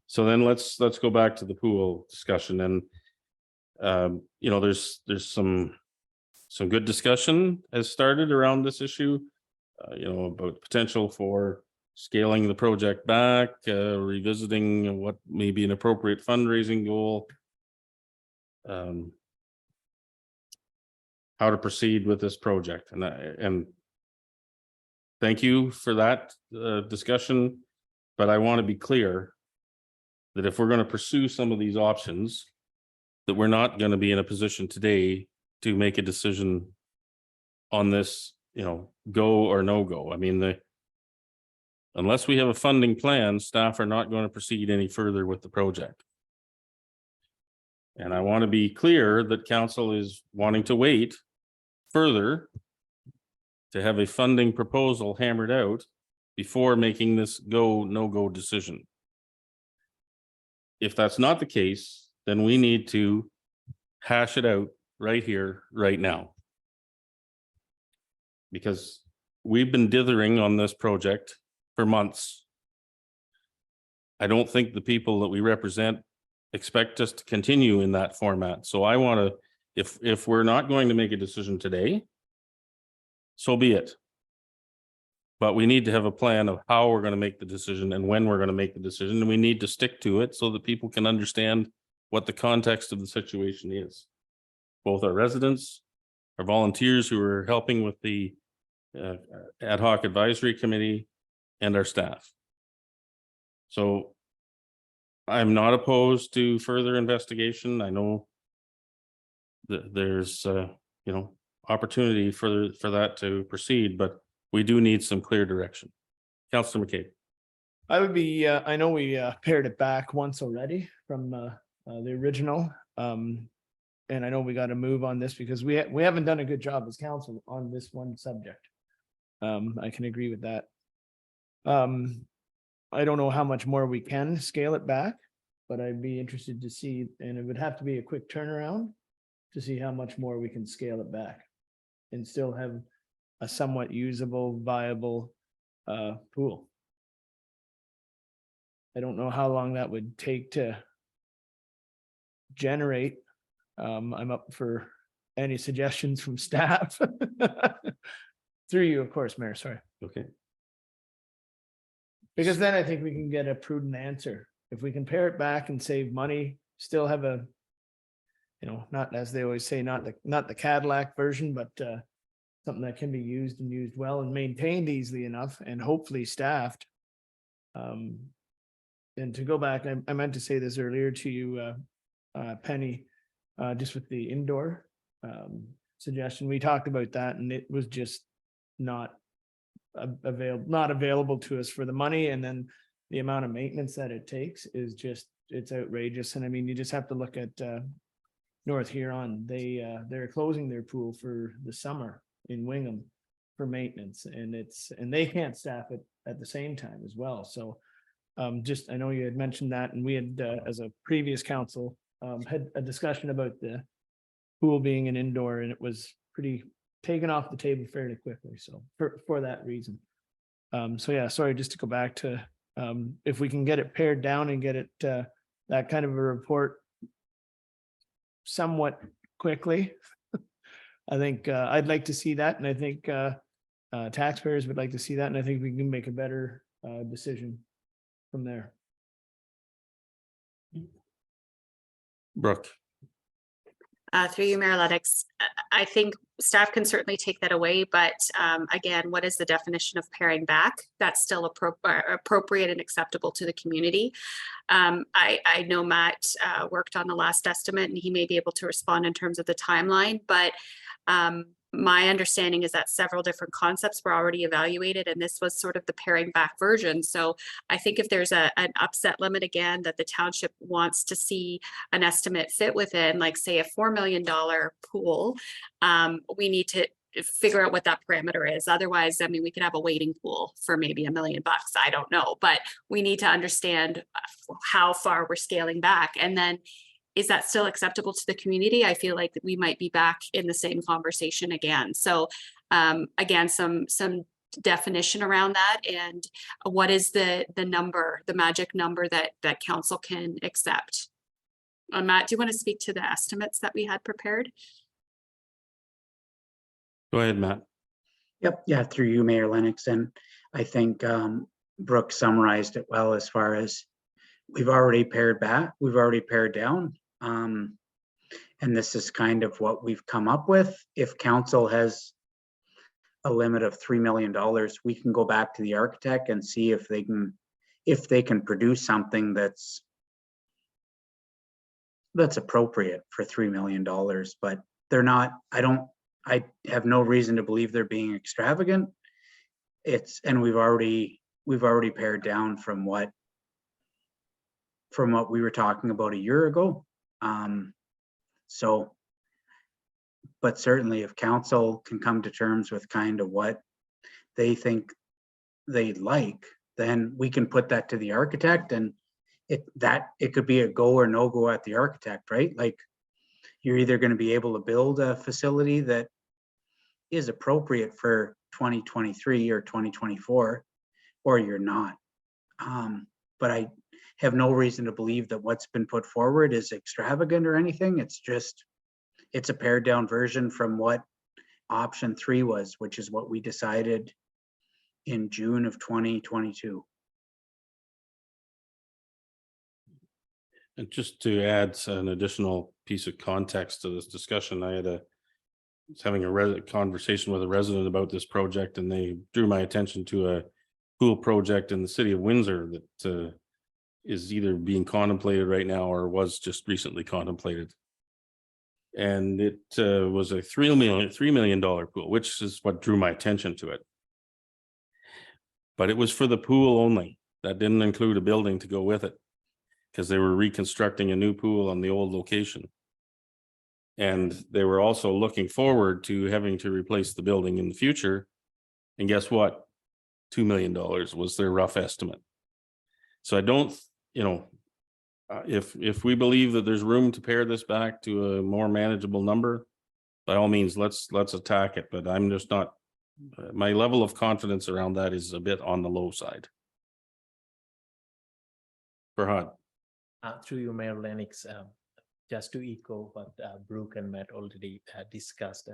So then let's go back to the pool discussion, and you know, there's some good discussion has started around this issue, you know, about potential for scaling the project back, revisiting what may be an appropriate fundraising goal, how to proceed with this project, and thank you for that discussion, but I want to be clear that if we're going to pursue some of these options, that we're not going to be in a position today to make a decision on this, you know, go or no go. I mean, unless we have a funding plan, staff are not going to proceed any further with the project. And I want to be clear that council is wanting to wait further to have a funding proposal hammered out before making this go, no go decision. If that's not the case, then we need to hash it out right here, right now. Because we've been dithering on this project for months. I don't think the people that we represent expect us to continue in that format. So I want to, if we're not going to make a decision today, so be it. But we need to have a plan of how we're going to make the decision and when we're going to make the decision. And we need to stick to it so that people can understand what the context of the situation is. Both our residents, our volunteers who are helping with the ad hoc advisory committee, and our staff. So I'm not opposed to further investigation. I know that there's you know, opportunity for that to proceed, but we do need some clear direction. Councillor McCabe. I would be, I know we pared it back once already from the original. And I know we got to move on this because we haven't done a good job as council on this one subject. I can agree with that. I don't know how much more we can scale it back, but I'd be interested to see, and it would have to be a quick turnaround to see how much more we can scale it back and still have a somewhat usable, viable pool. I don't know how long that would take to generate. I'm up for any suggestions from staff. Through you, of course, Mayor, sorry. Okay. Because then I think we can get a prudent answer. If we can pare it back and save money, still have a, you know, not, as they always say, not the Cadillac version, but something that can be used and used well and maintained easily enough and hopefully staffed. And to go back, I meant to say this earlier to you, Penny, just with the indoor suggestion, we talked about that and it was just not available to us for the money, and then the amount of maintenance that it takes is just, it's outrageous. And I mean, you just have to look at North Huron. They're closing their pool for the summer in Wingham for maintenance, and they can't staff it at the same time as well. So just, I know you had mentioned that, and we had as a previous council had a discussion about the pool being an indoor, and it was pretty taken off the table fairly quickly. So for that reason. So yeah, sorry, just to go back to if we can get it pared down and get it, that kind of a report somewhat quickly, I think, I'd like to see that, and I think, taxpayers would like to see that, and I think we can make a better, decision from there. Brooke, Through you, Mayor Lennox, I think staff can certainly take that away, but again, what is the definition of paring back? That's still appropriate and acceptable to the community. I know Matt worked on the last estimate and he may be able to respond in terms of the timeline, but my understanding is that several different concepts were already evaluated and this was sort of the paring back version. So I think if there's an upset limit again that the township wants to see an estimate fit within, like say a $4 million pool, we need to figure out what that parameter is. Otherwise, I mean, we could have a waiting pool for maybe $1 million. I don't know, but we need to understand how far we're scaling back. And then is that still acceptable to the community? I feel like we might be back in the same conversation again. So again, some definition around that, and what is the number, the magic number that council can accept. Matt, do you want to speak to the estimates that we had prepared? go ahead, Matt. Yep, yeah, through you, Mayor Lennox, and I think Brooke summarized it well as far as we've already pared back, we've already pared down. And this is kind of what we've come up with. If council has a limit of $3 million, we can go back to the architect and see if they can produce something that's appropriate for $3 million, but they're not, I have no reason to believe they're being extravagant. And we've already pared down from what we were talking about a year ago. So, but certainly if council can come to terms with kind of what they think they'd like, then we can put that to the architect, and it could be a go or no go at the architect, right? Like you're either going to be able to build a facility that is appropriate for 2023 or 2024, or you're not. But I have no reason to believe that what's been put forward is extravagant or anything. It's a pared down version from what option 3 was, which is what we decided in June of 2022. And just to add an additional piece of context to this discussion, I was having a conversation with a resident about this project, and they drew my attention to a pool project in the city of Windsor that is either being contemplated right now or was just recently contemplated. And it was a $3 million pool, which is what drew my attention to it. But it was for the pool only. That didn't include a building to go with it, because they were reconstructing a new pool on the old location. And they were also looking forward to having to replace the building in the future. And guess what? $2 million was their rough estimate. So I don't, if we believe that there's room to pare this back to a more manageable number, by all means, let's attack it. But I'm just not, my level of confidence around that is a bit on the low side. Farhad. Through you, Mayor Lennox, just to echo what Brooke and Matt already discussed,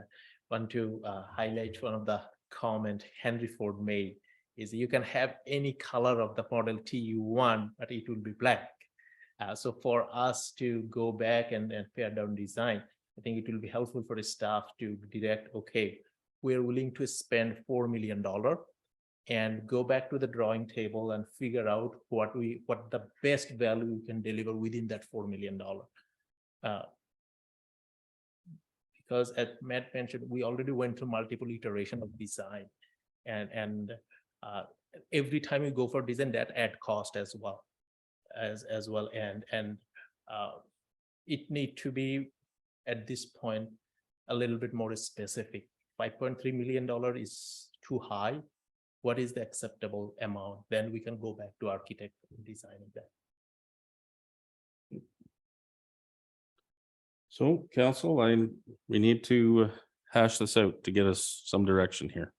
want to highlight one of the comment Henry Ford made is you can have any color of the Model T you want, but it will be black. So for us to go back and pare down design, I think it will be helpful for the staff to direct, okay, we're willing to spend $4 million and go back to the drawing table and figure out what the best value we can deliver within that $4 million. Because as Matt mentioned, we already went through multiple iterations of design, and every time you go for design, that add cost as well, and it need to be at this point a little bit more specific. $5.3 million is too high. What is the acceptable amount? Then we can go back to architect designing that. So council, we need to hash this out to get us some direction here.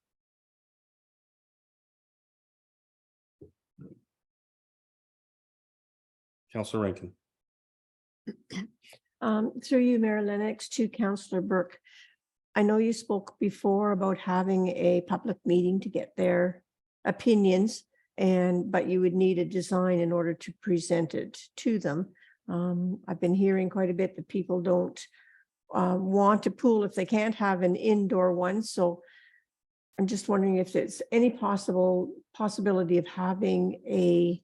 Councillor Rankin. Through you, Mayor Lennox, to Councillor Burke. I know you spoke before about having a public meeting to get their opinions, but you would need a design in order to present it to them. I've been hearing quite a bit that people don't want a pool if they can't have an indoor one. So I'm just wondering if there's any possibility of having a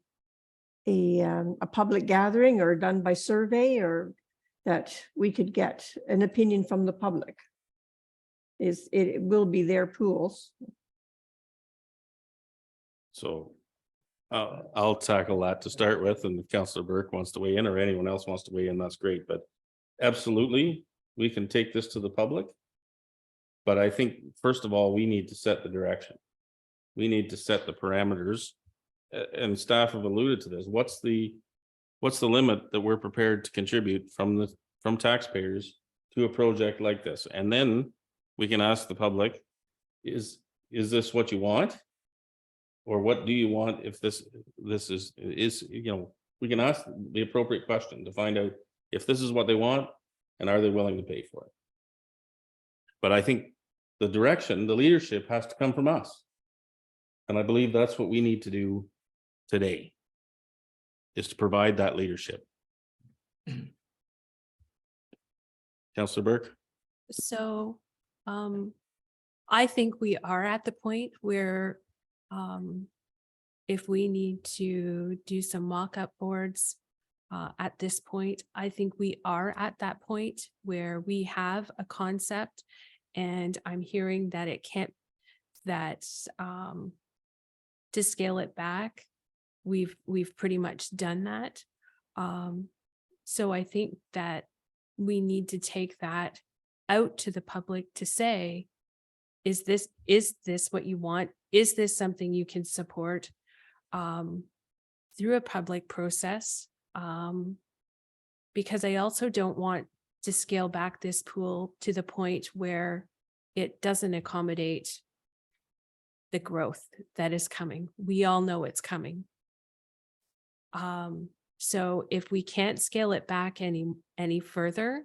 public gathering or done by survey, or that we could get an opinion from the public. It will be their pools. So I'll tackle that to start with, and if Councillor Burke wants to weigh in or anyone else wants to weigh in, that's great, but absolutely, we can take this to the public. But I think, first of all, we need to set the direction. We need to set the parameters, and staff have alluded to this. What's the limit that we're prepared to contribute from taxpayers to a project like this? And then we can ask the public, is this what you want? Or what do you want if this is, we can ask the appropriate question to find out if this is what they want and are they willing to pay for it. But I think the direction, the leadership has to come from us. And I believe that's what we need to do today, is to provide that leadership. Councillor Burke. So I think we are at the point where if we need to do some mock-up boards at this point, I think we are at that point where we have a concept, and I'm hearing that it can't, to scale it back, we've pretty much done that. So I think that we need to take that out to the public to say, is this what you want? Is this something you can support through a public process? Because I also don't want to scale back this pool to the point where it doesn't accommodate the growth that is coming. We all know it's coming. So if we can't scale it back any further,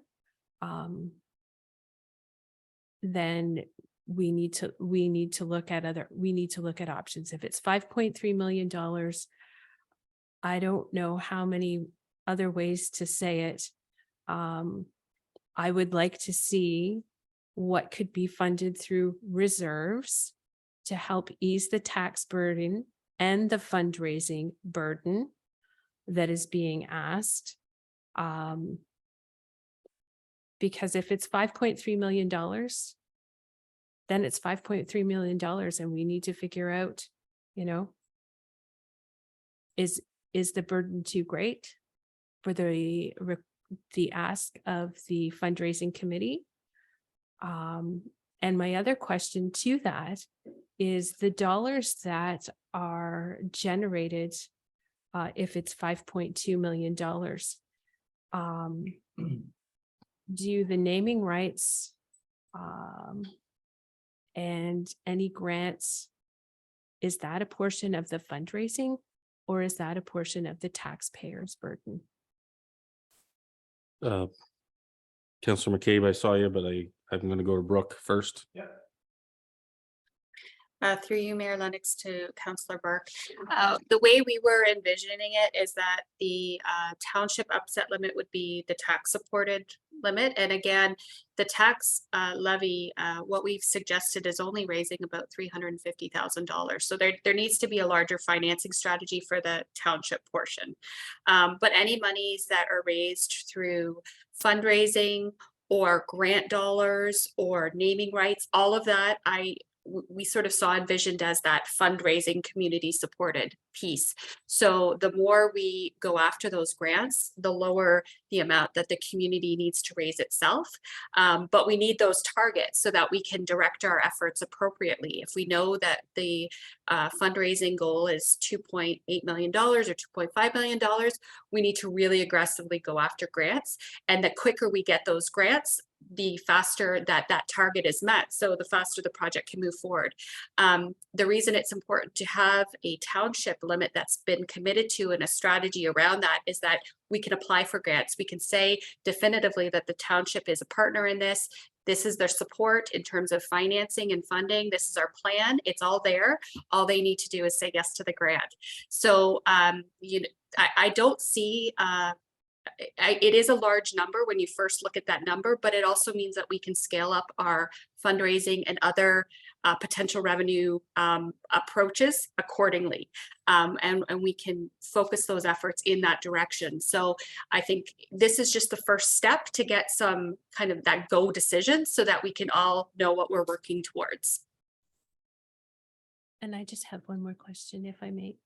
then we need to look at options. If it's $5.3 million, I don't know how many other ways to say it. I would like to see what could be funded through reserves to help ease the tax burden and the fundraising burden that is being asked. Because if it's $5.3 million, then it's $5.3 million, and we need to figure out, is the burden too great for the ask of the fundraising committee? And my other question to that is the dollars that are generated, if it's $5.2 million, do the naming rights and any grants, is that a portion of the fundraising, or is that a portion of the taxpayer's burden? Councillor McCabe, I saw you, but I'm going to go to Brooke first. Through you, Mayor Lennox, to Councillor Burke. The way we were envisioning it is that the township upset limit would be the tax supported limit. And again, the tax levy, what we've suggested is only raising about $350,000. So there needs to be a larger financing strategy for the township portion. But any monies that are raised through fundraising or grant dollars or naming rights, all of that, we sort of saw envisioned as that fundraising community supported piece. So the more we go after those grants, the lower the amount that the community needs to raise itself. But we need those targets so that we can direct our efforts appropriately. If we know that the fundraising goal is $2.8 million or $2.5 million, we need to really aggressively go after grants. And the quicker we get those grants, the faster that target is met. So the faster the project can move forward. The reason it's important to have a township limit that's been committed to and a strategy around that is that we can apply for grants. We can say definitively that the township is a partner in this. This is their support in terms of financing and funding. This is our plan. It's all there. All they need to do is say yes to the grant. So I don't see, it is a large number when you first look at that number, but it also means that we can scale up our fundraising and other potential revenue approaches accordingly. And we can focus those efforts in that direction. So I think this is just the first step to get some kind of that go decision so that we can all know what we're working towards. And I just have one more question, if I may.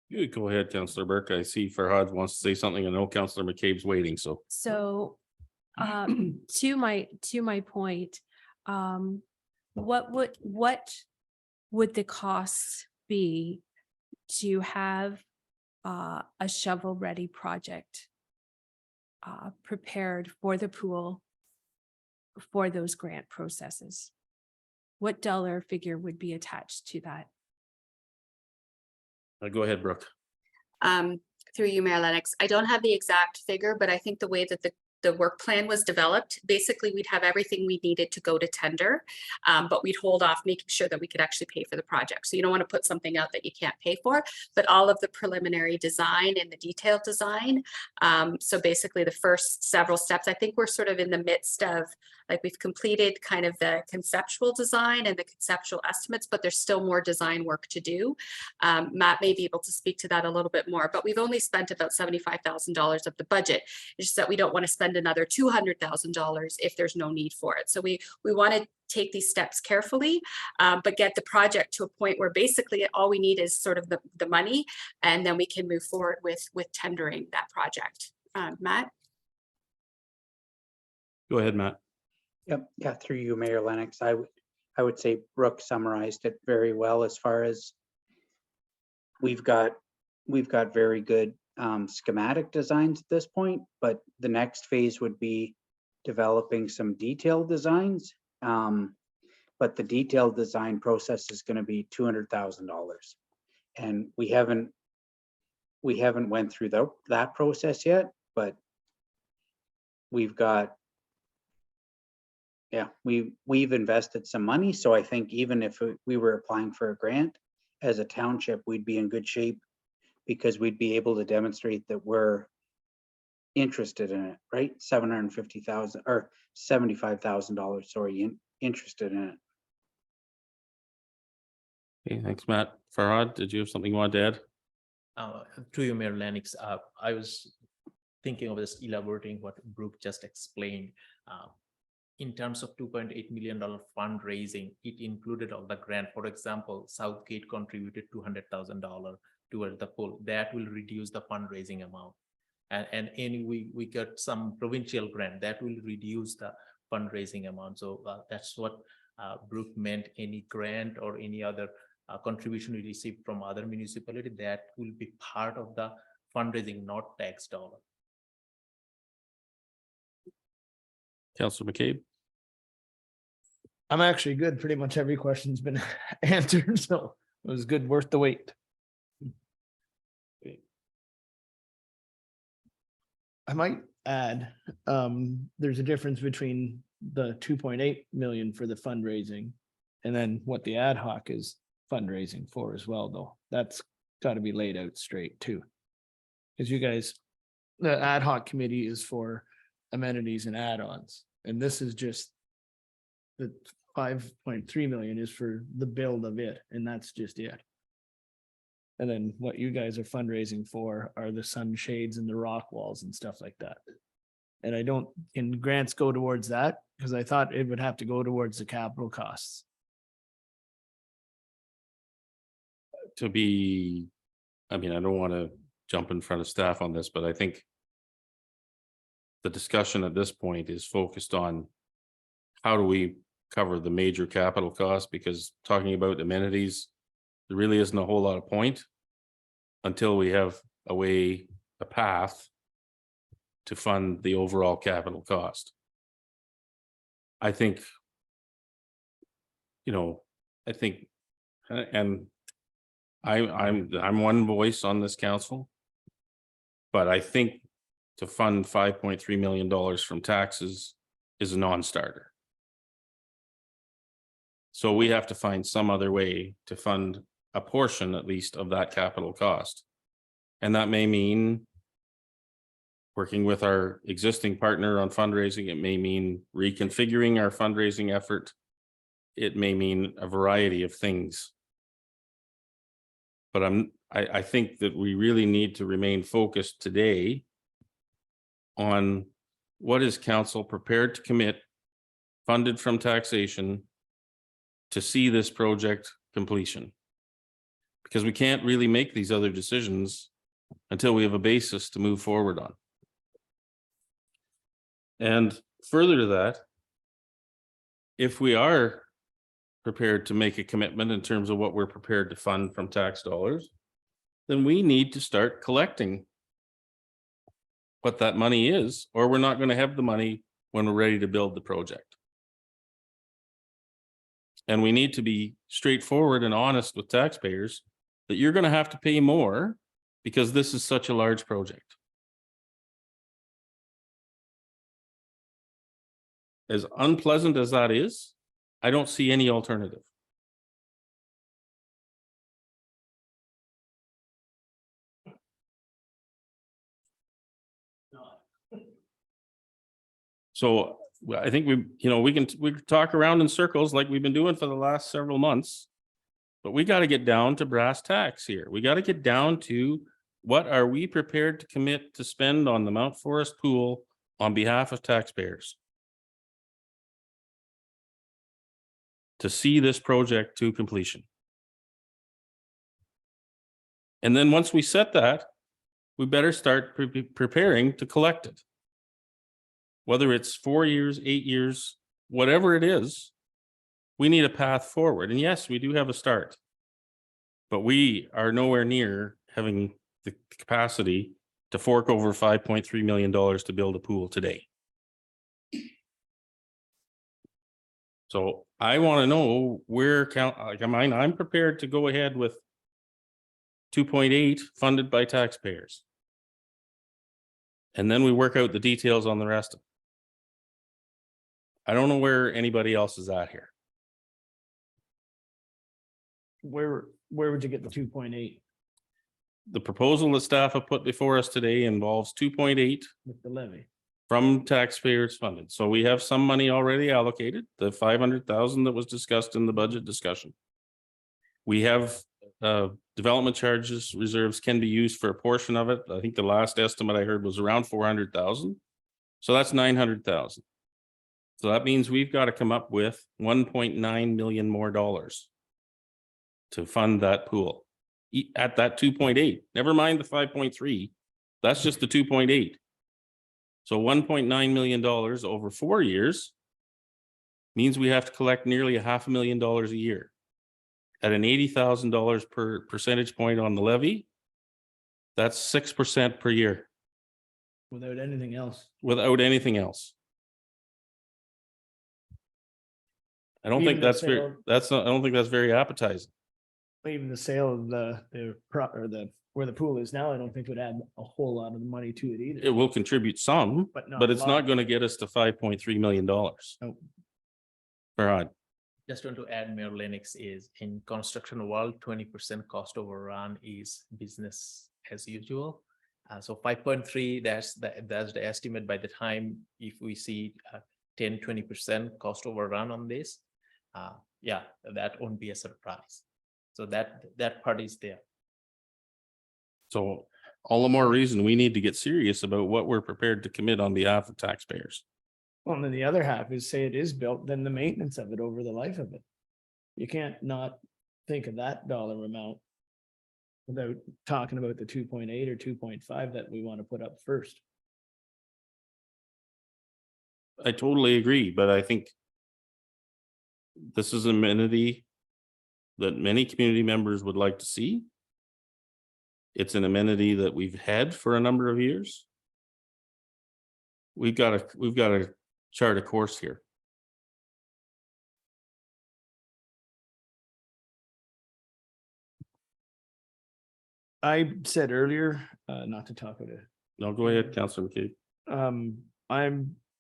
You go ahead, Councillor Burke. I see Farhad wants to say something. I know Councillor McCabe's waiting, so. So to my point, what would the costs be to have a shovel-ready project prepared for the pool for those grant processes? What dollar figure would be attached to that? Go ahead, Brooke. Through you, Mayor Lennox. I don't have the exact figure, but I think the way that the work plan was developed, basically we'd have everything we needed to go to tender, but we'd hold off making sure that we could actually pay for the project. So you don't want to put something out that you can't pay for, but all of the preliminary design and the detailed design. So basically the first several steps, I think we're sort of in the midst of, like, we've completed kind of the conceptual design and the conceptual estimates, but there's still more design work to do. Matt may be able to speak to that a little bit more, but we've only spent about $75,000 of the budget. It's just that we don't want to spend another $200,000 if there's no need for it. So we want to take these steps carefully, but get the project to a point where basically all we need is sort of the money, and then we can move forward with tendering that project. Matt? Go ahead, Matt. Yep, yeah, through you, Mayor Lennox. I would say Brooke summarized it very well as far as we've got very good schematic designs at this point, but the next phase would be developing some detailed designs. But the detailed design process is going to be $200,000, and we haven't went through that process yet, but we've got. Yeah, we've invested some money. So I think even if we were applying for a grant as a township, we'd be in good shape because we'd be able to demonstrate that we're interested in it, right? $750,000 or $75,000, sorry, interested in it. Okay, thanks, Matt. Farhad, did you have something you wanted to add? To you, Mayor Lennox, I was thinking of just elaborating what Brooke just explained. In terms of $2.8 million fundraising, it included all the grant. For example, Southgate contributed $200,000 towards the pool. That will reduce the fundraising amount. And we got some provincial grant that will reduce the fundraising amount. So that's what Brooke meant. Any grant or any other contribution we receive from other municipality, that will be part of the fundraising, not tax dollar. Councillor McCabe. I'm actually good. Pretty much every question's been answered, so it was good, worth the wait. I might add, there's a difference between the 2.8 million for the fundraising and then what the ad hoc is fundraising for as well, though. That's got to be laid out straight too. Because you guys, the ad hoc committee is for amenities and add-ons, and this is just the 5.3 million is for the build of it, and that's just it. And then what you guys are fundraising for are the sunshades and the rock walls and stuff like that. And I don't, can grants go towards that? Because I thought it would have to go towards the capital costs. I mean, I don't want to jump in front of staff on this, but I think the discussion at this point is focused on how do we cover the major capital costs, because talking about amenities, there really isn't a whole lot of point until we have a path to fund the overall capital cost. I think, you know, I think, and I'm one voice on this council. But I think to fund $5.3 million from taxes is a non-starter. So we have to find some other way to fund a portion at least of that capital cost. And that may mean working with our existing partner on fundraising. It may mean reconfiguring our fundraising effort. It may mean a variety of things. But I think that we really need to remain focused today on what is council prepared to commit, funded from taxation, to see this project completion. Because we can't really make these other decisions until we have a basis to move forward on. And further to that, if we are prepared to make a commitment in terms of what we're prepared to fund from tax dollars, then we need to start collecting what that money is, or we're not going to have the money when we're ready to build the project. And we need to be straightforward and honest with taxpayers that you're going to have to pay more because this is such a large project. As unpleasant as that is, I don't see any alternative. So I think we can talk around in circles like we've been doing for the last several months, but we got to get down to brass tacks here. We got to get down to what are we prepared to commit to spend on the Mount Forest pool on behalf of taxpayers to see this project to completion. And then once we set that, we better start preparing to collect it. Whether it's 4 years, 8 years, whatever it is, we need a path forward. And yes, we do have a start, but we are nowhere near having the capacity to fork over $5.3 million to build a pool today. So I want to know where I'm prepared to go ahead with 2.8 funded by taxpayers. And then we work out the details on the rest of it. I don't know where anybody else is at here. Where would you get the 2.8 The proposal that staff have put before us today involves 2.8 with the levy? from taxpayers funded. So we have some money already allocated, the 500,000 that was discussed in the budget discussion. We have development charges reserves can be used for a portion of it. I think the last estimate I heard was around 400,000. So that's 900,000. So that means we've got to come up with 1.9 million more dollars to fund that pool at that 2.8. Never mind the 5.3. That's just the 2.8. So $1.9 million over 4 years means we have to collect nearly $500,000 a year at an $80,000 per percentage point on the levy. That's 6% per year. Without anything else. Without anything else. I don't think that's very, I don't think that's very appetizing. Even the sale of where the pool is now, I don't think would add a whole lot of the money to it either. It will contribute some, But not but a it's lot. not going to get us to $5.3 million. Nope. Right. Just want to add, Mayor Lennox, is in construction world, 20% cost overrun is business as usual. So 5.3, that's the estimate by the time if we see 10-20% cost overrun on this. Yeah, that won't be a surprise. So that part is there. So all the more reason we need to get serious about what we're prepared to commit on behalf of taxpayers. Well, and then the other half is say it is built, then the maintenance of it over the life of it. You can't not think of that dollar amount without talking about the 2.8 or 2.5 that we want to put up first. I totally agree, but I think this is an amenity that many community members would like to see. It's an amenity that we've had for a number of years. We've got to chart a course here. I said earlier, not to talk about it. No, go ahead, Councillor McCabe.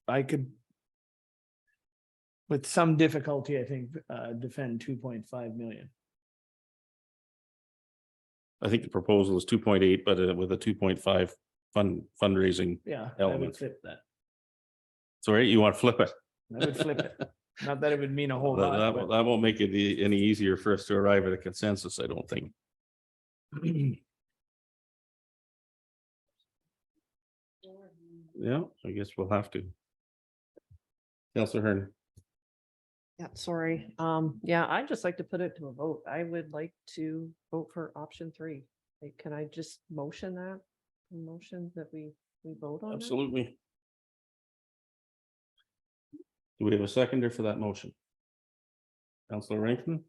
I could. With some difficulty, I think, defend 2.5 million. I think the proposal is 2.8, but with a 2.5 fundraising. Yeah, I would Element. flip that. Sorry, you want to flip it? I would flip it. Not that it would mean a whole That, lot. that, but- that won't make it any easier for us to arrive at a consensus, I don't think. Yeah, I guess we'll have to. Councillor Hearn. Yeah, sorry. Yeah, I'd just like to put it to a vote. I would like to vote for option 3. Like, can I just motion that? Motion that we vote on that? Absolutely. Do we have a seconder for that motion? Councillor Rankin?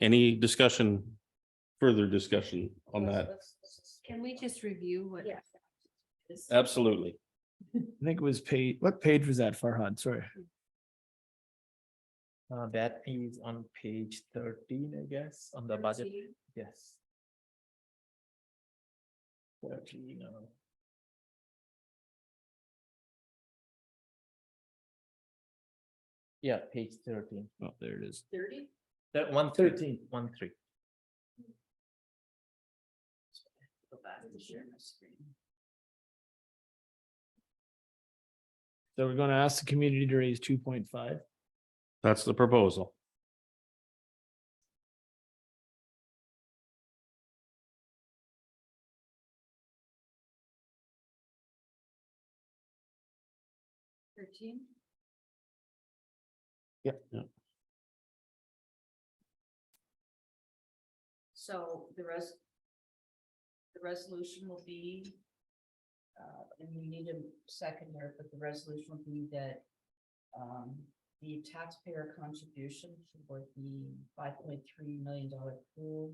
Any discussion, further discussion on that? Can we just review what? is? Absolutely. I think it was page, what page was that, Farhad? Sorry. That is on page 13, I guess, on the budget. 13? Yes. 13. Yeah, page 13. Oh, there it is. 30? That 113. 13. Go back and share my screen. So we're going to ask the community to raise 2.5. That's the proposal. Yep. Yeah. So the resolution will be, and we need a seconder, but the resolution will be that the taxpayer contribution toward the $5.3 million pool,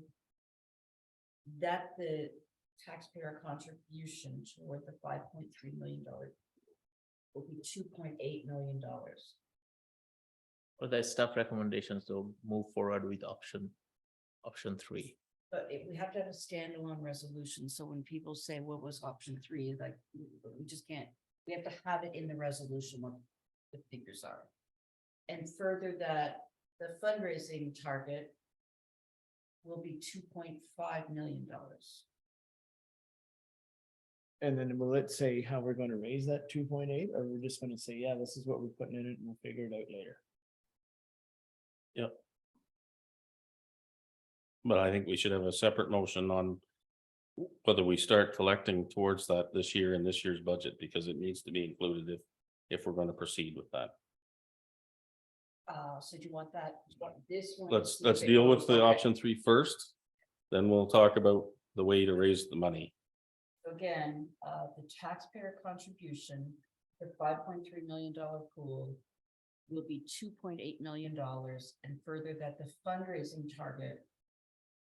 that the taxpayer contribution toward the $5.3 million will be $2.8 million. Or the staff recommendations to move forward with option 3. But we have to have a standalone resolution, so when people say, what was option 3, like, we just can't, we have to have it in the resolution what the figures are. And further that the fundraising target will be $2.5 million. And then will it say how we're going to raise that 2.8, or we're just going to say, yeah, this is what we're putting in it and we'll figure it out later? Yep. But I think we should have a separate motion on whether we start collecting towards that this year in this year's budget, because it needs to be included if we're going to proceed with that. So do you want that, this one? Let's deal with the option 3 first, then we'll talk about the way to raise the money. Again, the taxpayer contribution, the $5.3 million pool will be $2.8 million, and further that the fundraising target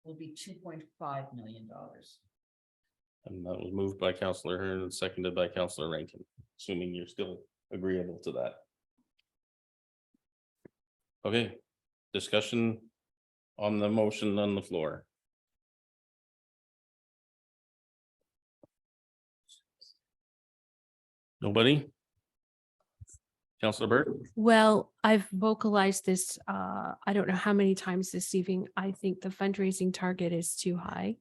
will be $2.5 million. And that was moved by Councillor Hearn and seconded by Councillor Rankin, assuming you're still agreeable to that. Okay, discussion on the motion on the floor. Nobody? Councillor Burke? Well, I've vocalized this, I don't know how many times this evening. I think the fundraising target is too high.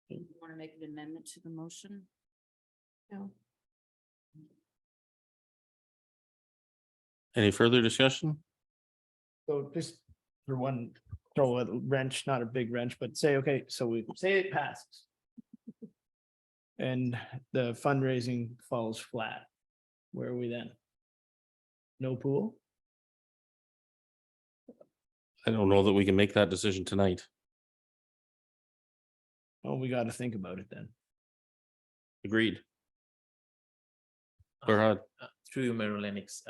You want to make an amendment to the motion? No. Any further discussion? So just for one, throw a wrench, not a big wrench, but say, okay, so we say it passes. And the fundraising falls flat. Where are we then? No pool? I don't know that we can make that decision tonight. Oh, we got to think about it then. Agreed. Farhad? Through you, Mayor Lennox,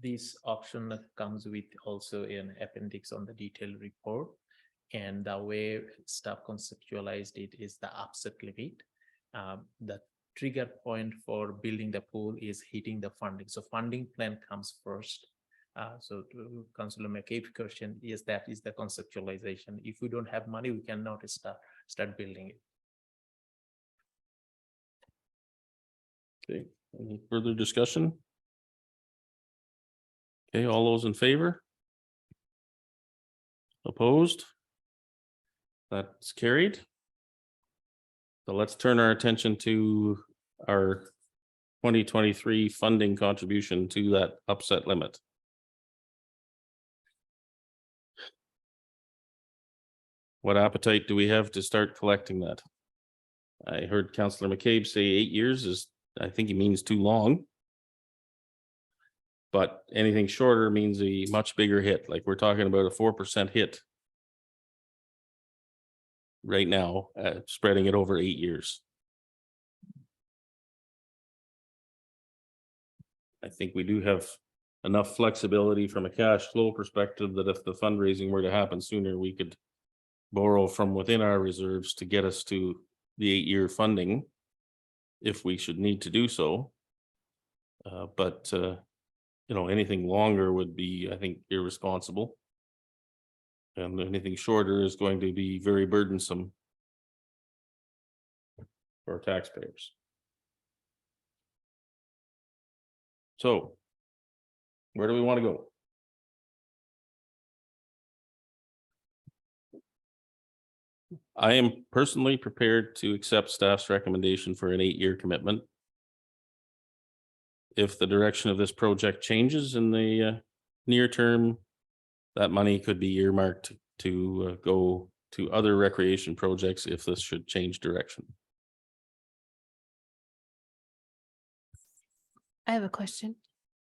this option comes with also an appendix on the detailed report. And the way staff conceptualized it is the upset limit. The trigger point for building the pool is hitting the funding. So funding plan comes first. So to Councillor McCabe's question, yes, that is the conceptualization. If we don't have money, we cannot start building it. Okay, any further discussion? Okay, all those in favor? Opposed? That's carried. So let's turn our attention to our 2023 funding contribution to that upset limit. What appetite do we have to start collecting that? I heard Councillor McCabe say 8 years is, I think he means too long. But anything shorter means a much bigger hit, like we're talking about a 4% hit right now, spreading it over 8 years. I think we do have enough flexibility from a cash flow perspective that if the fundraising were to happen sooner, we could borrow from within our reserves to get us to the 8-year funding if we should need to do so. But anything longer would be, I think, irresponsible. And anything shorter is going to be very burdensome for our taxpayers. So, where do we want to go? I am personally prepared to accept staff's recommendation for an 8-year commitment. If the direction of this project changes in the near term, that money could be earmarked to go to other recreation projects if this should change direction. I have a question.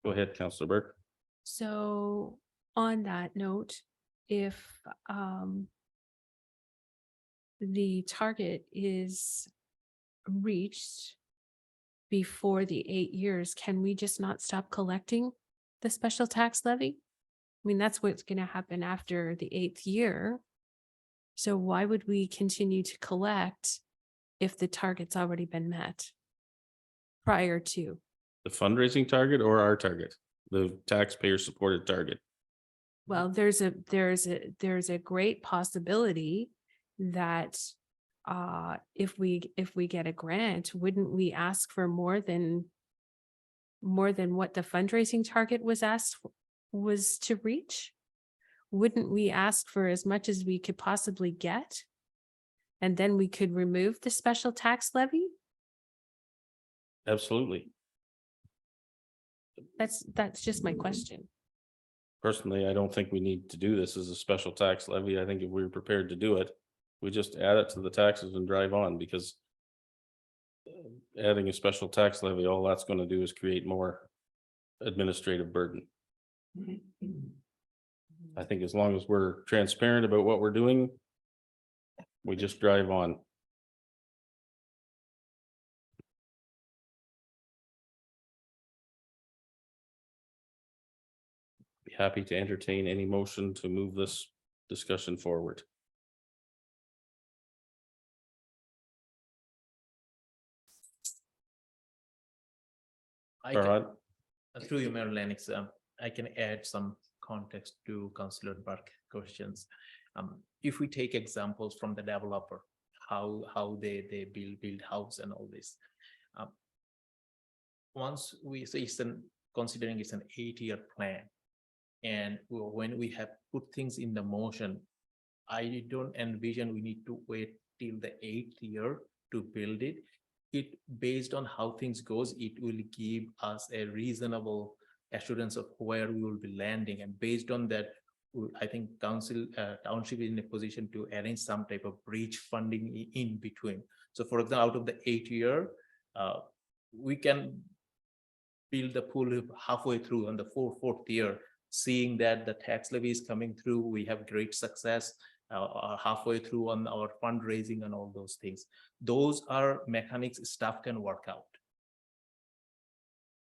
Go ahead, Councillor Burke. So on that note, if the target is reached before the 8 years, can we just not stop collecting the special tax levy? I mean, that's what's going to happen after the 8th year. So why would we continue to collect if the target's already been met prior to? The fundraising target or our target? The taxpayer supported target? Well, there's a great possibility that if we get a grant, wouldn't we ask for more than what the fundraising target was to reach? Wouldn't we ask for as much as we could possibly get? And then we could remove the special tax levy? Absolutely. That's just my question. Personally, I don't think we need to do this as a special tax levy. I think if we were prepared to do it, we just add it to the taxes and drive on, because adding a special tax levy, all that's going to do is create more administrative burden. I think as long as we're transparent about what we're doing, we just drive on. Be happy to entertain any motion to move this discussion forward. Through you, Mayor Lennox, I can add some context to Councillor Burke questions. If we take examples from the developer, how they build house and all this. Once we say considering it's an 8-year plan, and when we have put things in the motion, I don't envision we need to wait till the 8th year to build it. Based on how things goes, it will give us a reasonable assurance of where we will be landing, and based on that, I think township is in a position to arrange some type of bridge funding in between. So for example, out of the 8 year, we can build the pool halfway through on the fourth year, seeing that the tax levy is coming through, we have great success halfway through on our fundraising and all those things. Those are mechanics staff can work out.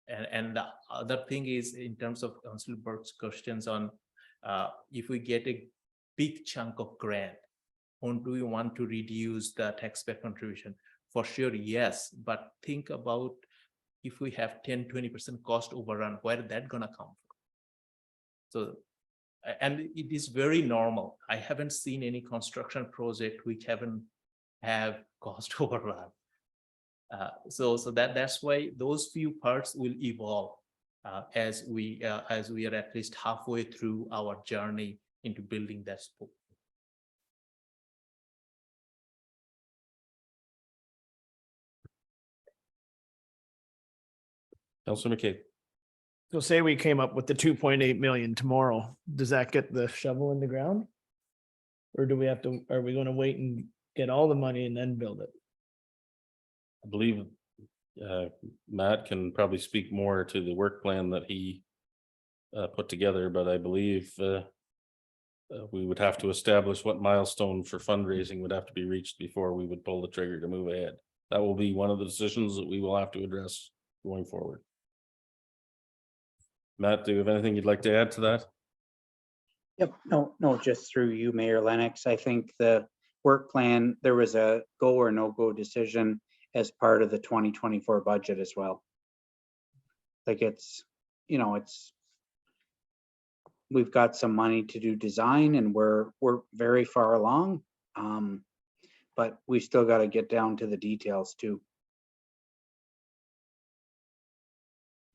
And the other thing is, in terms of Councillor Burke's questions on if we get a big chunk of grant, or do we want to reduce the taxpayer contribution? For sure, yes, but think about if we have 10-20% cost overrun, where that gonna come from? So, and it is very normal. I haven't seen any construction project which haven't have cost overrun. So that's why those few parts will evolve as we are at least halfway through our journey into building that spoke. Councillor McCabe. So say we came up with the 2.8 million tomorrow, does that get the shovel in the ground? Or do we have to, are we gonna wait and get all the money and then build it? I believe Matt can probably speak more to the work plan that he put together, but I believe we would have to establish what milestone for fundraising would have to be reached before we would pull the trigger to move ahead. That will be one of the decisions that we will have to address going forward. Matt, do you have anything you'd like to add to that? Yep, no, just through you, Mayor Lennox. I think the work plan, there was a go or no go decision as part of the 2024 budget as well. Like it's, we've got some money to do design and we're very far along. But we still got to get down to the details too.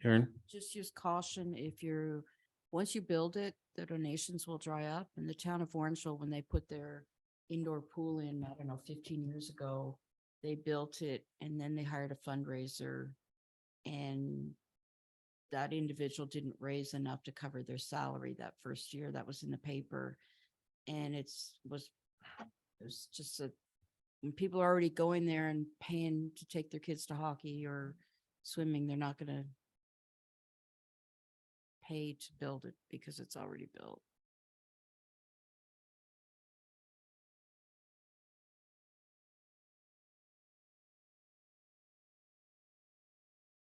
Karen? Just use caution if you're, once you build it, the donations will dry up. In the town of Orangeville, when they put their indoor pool in, I don't know, 15 years ago, they built it and then they hired a fundraiser, and that individual didn't raise enough to cover their salary that first year. That was in the paper. And there's just when people are already going there and paying to take their kids to hockey or swimming, they're not going to pay to build it because it's already built.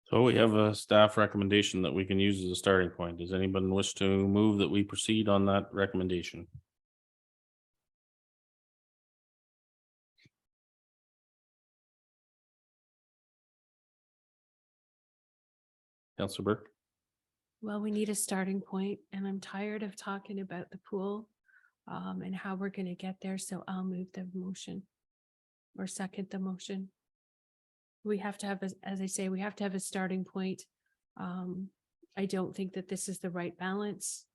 So we have a staff recommendation that we can use as a starting point. Does anybody wish to move that we proceed on that recommendation? Councillor Burke? Well, we need a starting point, and I'm tired of talking about the pool and how we're going to get there. So I'll move the motion or second the motion. We have to have, as I say, we have to have a starting point. I don't think that this is the right balance,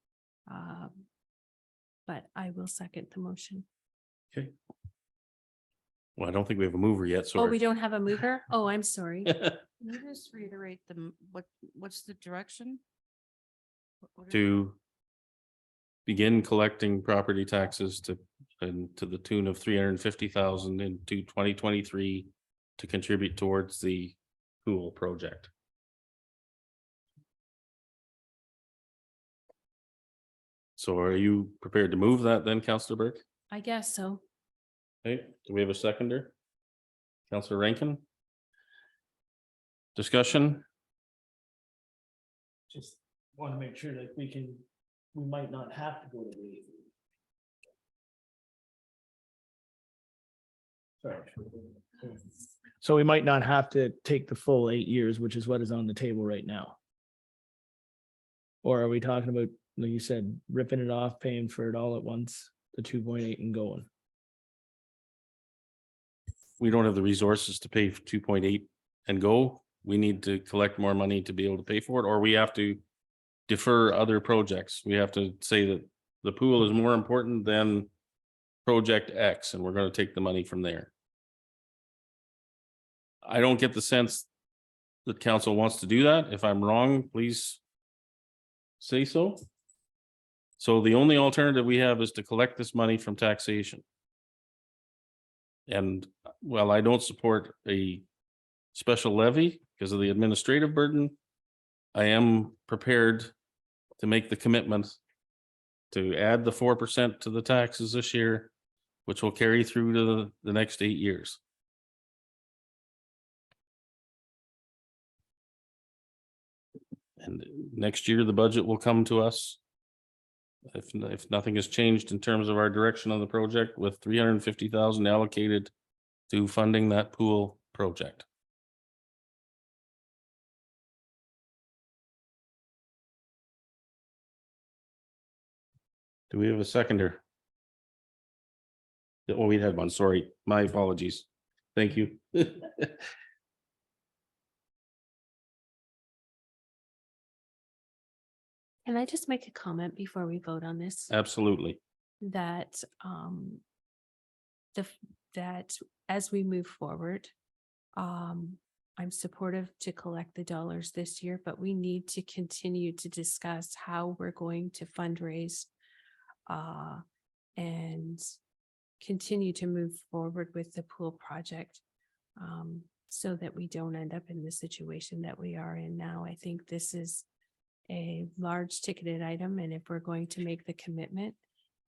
but I will second the motion. Okay. Well, I don't think we have a mover yet, so. Oh, we don't have a mover? Oh, I'm sorry. Can you just reiterate what's the direction? What are- To begin collecting property taxes to the tune of 350,000 into 2023 to contribute towards the pool project. So are you prepared to move that then, Councillor Burke? I guess so. Okay, do we have a seconder? Councillor Rankin? Discussion? Just want to make sure that we might not have to go to the. Sorry. So we might not have to take the full 8 years, which is what is on the table right now. Or are we talking about, like you said, ripping it off, paying for it all at once, the 2.8 and going? We don't have the resources to pay for 2.8 and go. We need to collect more money to be able to pay for it, or we have to defer other projects. We have to say that the pool is more important than project X, and we're going to take the money from there. I don't get the sense that council wants to do that. If I'm wrong, please say so. So the only alternative we have is to collect this money from taxation. And while I don't support a special levy because of the administrative burden, I am prepared to make the commitment to add the 4% to the taxes this year, which will carry through to the next 8 years. And next year, the budget will come to us. If nothing has changed in terms of our direction on the project, with 350,000 allocated to funding that pool project. Do we have a seconder? Oh, we had one, sorry, my apologies. Thank you. Can I just make a comment before we vote on this? Absolutely. That that as we move forward, I'm supportive to collect the dollars this year, but we need to continue to discuss how we're going to fundraise and continue to move forward with the pool project so that we don't end up in the situation that we are in now. I think this is a large ticketed item, and if we're going to make the commitment,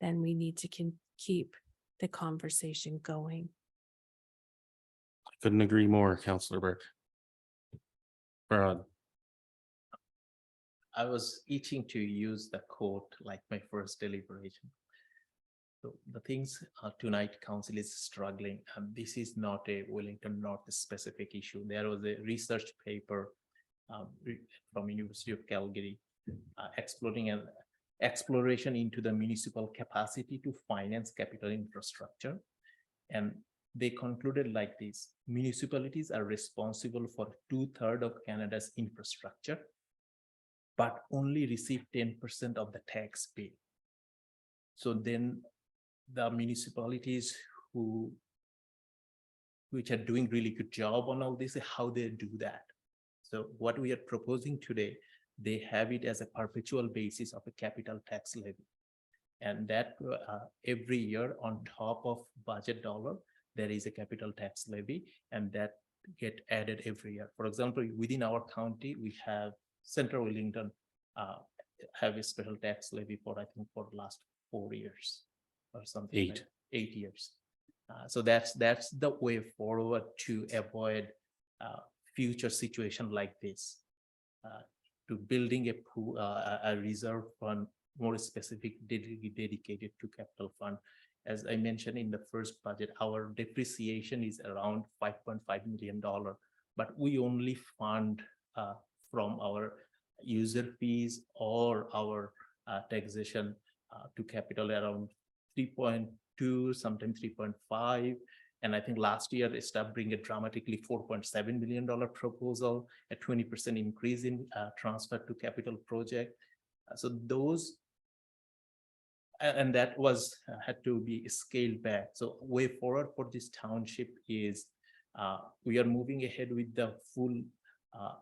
then we need to keep the conversation going. Couldn't agree more, Councillor Burke. Farhad. I was itching to use the quote like my first deliberation. So the things tonight council is struggling, and this is not a Wellington North specific issue. There was a research paper from University of Calgary exploring an exploration into the municipal capacity to finance capital infrastructure. And they concluded like this: municipalities are responsible for 2/3 of Canada's infrastructure, but only receive 10% of the tax bill. So then the municipalities which are doing really good job on all this, how they do that. So what we are proposing today, they have it as a perpetual basis of a capital tax levy. And that every year on top of budget dollar, there is a capital tax levy, and that get added every year. For example, within our county, we have Central Wellington have a special tax levy for, I think, for the last 4 years or something. 8. Like 8 years. So that's the way forward to avoid future situation like this, to building a pool, a reserve fund more specific dedicated to capital fund. As I mentioned in the first budget, our depreciation is around $5.5 million, but we only fund from our user fees or our taxation to capital around 3.2, sometimes 3.5. And I think last year staff bring a dramatically $4.7 million proposal, a 20% increase in transfer to capital project. So those, and that was had to be scaled back. So way forward for this township is we are moving ahead with the full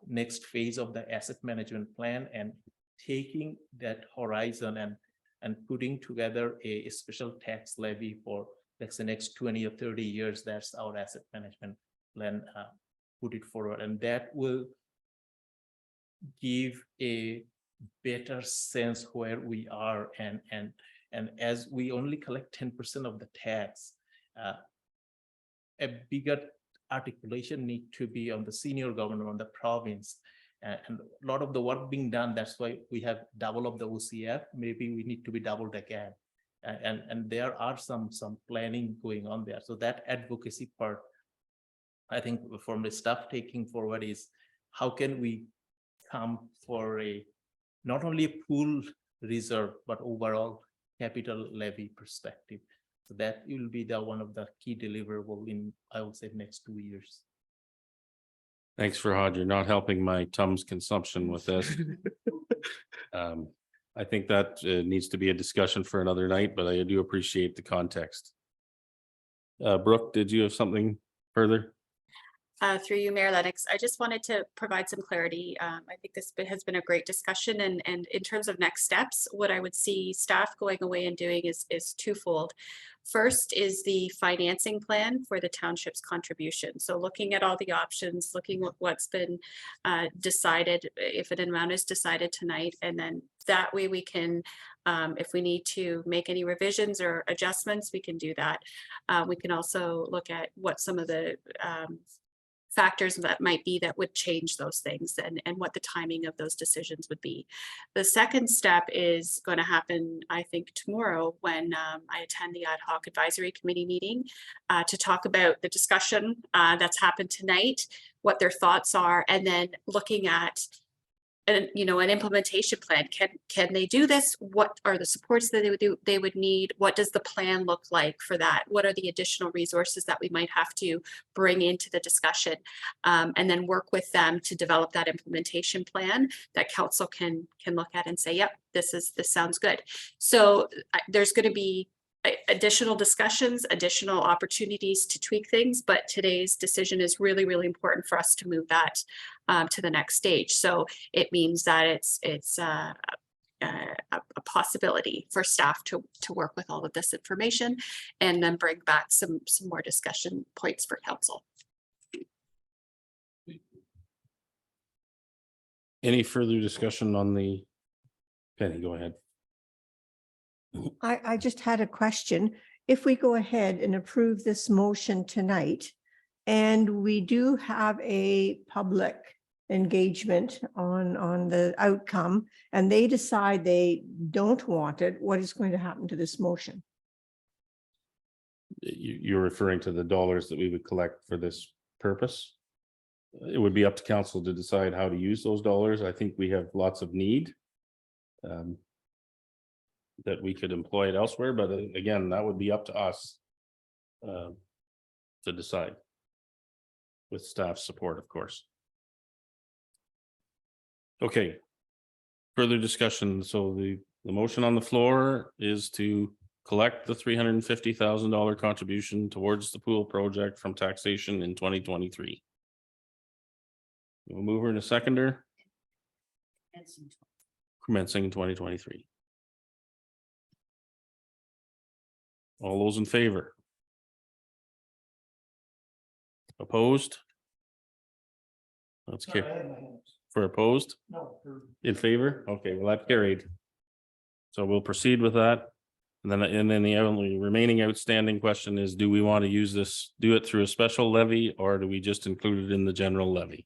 next phase of the asset management plan and taking that horizon and putting together a special tax levy for let's say next 20 or 30 years. That's our asset management plan, put it forward, and that will give a better sense where we are, and as we only collect 10% of the tax, a bigger articulation need to be on the senior government, on the province, and a lot of the work being done. That's why we have double of the OCF. Maybe we need to be doubled again, and there are some planning going on there. So that advocacy part, I think, from the staff taking forward is how can we come for a not only a pool reserve but overall capital levy perspective. So that will be the one of the key deliverable in, I would say, next 2 years. Thanks, Farhad. You're not helping my Tums consumption with this. I think that needs to be a discussion for another night, but I do appreciate the context. Brooke, did you have something further? Through you, Mayor Lennox, I just wanted to provide some clarity. I think this has been a great discussion, and in terms of next steps, what I would see staff going away and doing is twofold. First is the financing plan for the township's contribution. So looking at all the options, looking at what's been decided, if an amount is decided tonight, and then that way we can, if we need to make any revisions or adjustments, we can do that. We can also look at what some of the factors that might be that would change those things, and what the timing of those decisions would be. The second step is going to happen, I think, tomorrow when I attend the ad hoc advisory committee meeting to talk about the discussion that's happened tonight, what their thoughts are, and then looking at an implementation plan. Can they do this? What are the supports that they would need? What does the plan look like for that? What are the additional resources that we might have to bring into the discussion? And then work with them to develop that implementation plan that council can look at and say, yep, this sounds good. So there's going to be additional discussions, additional opportunities to tweak things, but today's decision is really, really important for us to move that to the next stage. So it means that it's a possibility for staff to work with all of this information and then bring back some more discussion points for council. Any further discussion on the, Penny, go ahead. I just had a question. If we go ahead and approve this motion tonight, and we do have a public engagement on the outcome, and they decide they don't want it, what is going to happen to this motion? You're referring to the dollars that we would collect for this purpose? It would be up to council to decide how to use those dollars. I think we have lots of need that we could employ it elsewhere, but again, that would be up to us to decide with staff support, of course. Okay. Further discussion. So the motion on the floor is to collect the $350,000 contribution towards the pool project from taxation in 2023. We'll move her in a seconder. Commencing in 2023. All those in favor? Opposed? That's carried. For opposed? No. In favor? Okay, well, that carried. So we'll proceed with that. And then the only remaining outstanding question is, do we want to use this, do it through a special levy, or do we just include it in the general levy?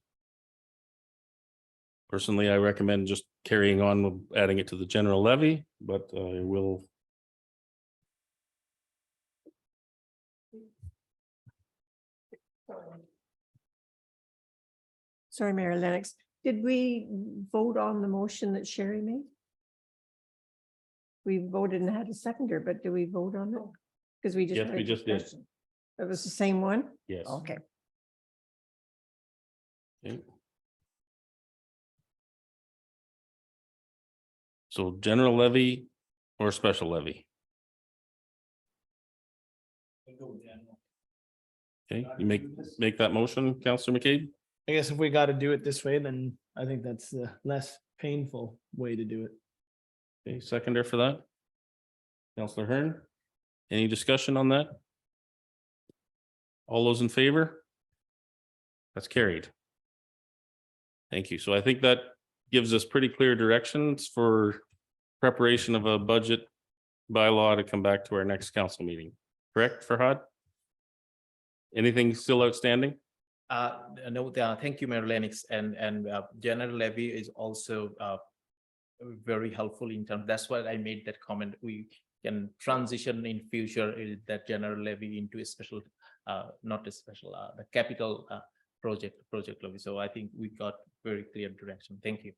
Personally, I recommend just carrying on with adding it to the general levy, but I will. Sorry, Mayor Lennox, did we vote on the motion that Sherry made? We voted and had a seconder, but do we vote on it? Because we just. Yes, we raised the just did. question. It was the same one? Yes. Okay. Okay. So general levy or special levy? Okay, you make that motion, Councillor McCabe? I guess if we got to do it this way, then I think that's the less painful way to do it. Okay, seconder for that? Councillor Hearn? Any discussion on that? All those in favor? That's carried. Thank you. So I think that gives us pretty clear directions for preparation of a budget bylaw to come back to our next council meeting. Correct, Farhad? Anything still outstanding? No, thank you, Mayor Lennox, and general levy is also very helpful in terms. That's why I made that comment. We can transition in future that general levy into a special, not a special, the capital project levy. So I think we got very clear direction. Thank you.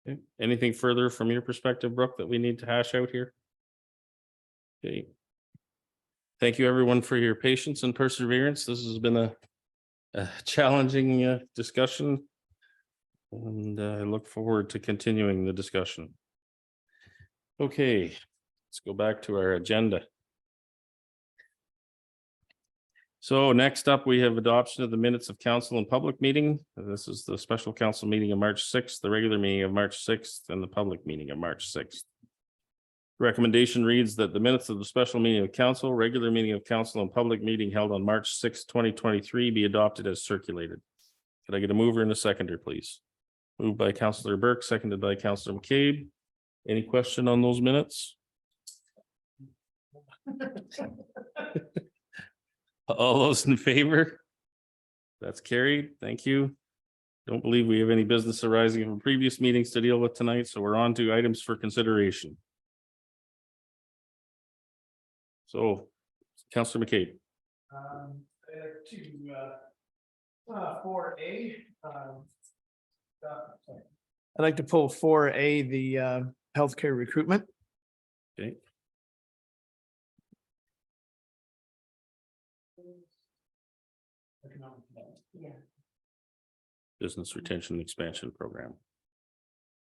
Okay. Anything further from your perspective, Brooke, that we need to hash out here? Okay. Thank you, everyone, for your patience and perseverance. This has been a challenging discussion, and I look forward to continuing the discussion. Okay, let's go back to our agenda. So next up, we have adoption of the minutes of council and public meeting. This is the special council meeting of March 6th, the regular meeting of March 6th, and the public meeting of March 6th. Recommendation reads that the minutes of the special meeting of council, regular meeting of council, and public meeting held on March 6, 2023 be adopted as circulated. Could I get a mover and a seconder, please? Moved by Councillor Burke, seconded by Councillor McCabe. Any question on those minutes? All those in favor? That's carried. Thank you. Don't believe we have any business arising from previous meetings to deal with tonight, so we're on to items for consideration. So, Councillor McCabe. For A, I'd like to pull 4A, the healthcare recruitment. Okay. Business Retention and Expansion Program.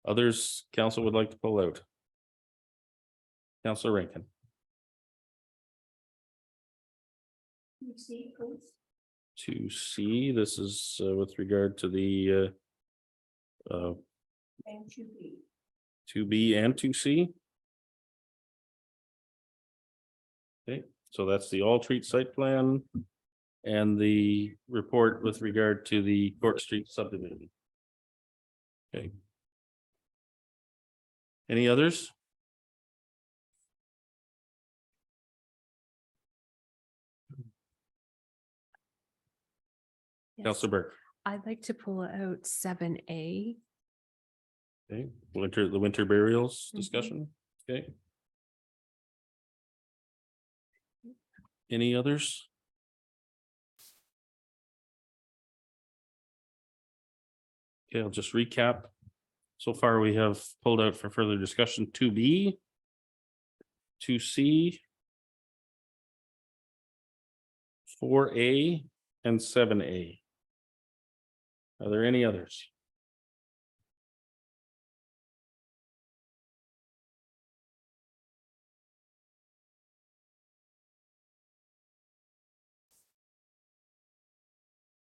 Others council would like to pull out? Councillor Rankin. To C, this is with regard to the 2B and 2C. Okay, so that's the all treat site plan and the report with regard to the Court Street subdivision. Okay. Any others? Yes. Councillor Burke. I'd like to pull out 7A. Okay, the winter burials discussion. Okay. Any others? Okay, I'll just recap. So far, we have pulled out for further discussion 2B, 2C, 4A, and 7A. Are there any others?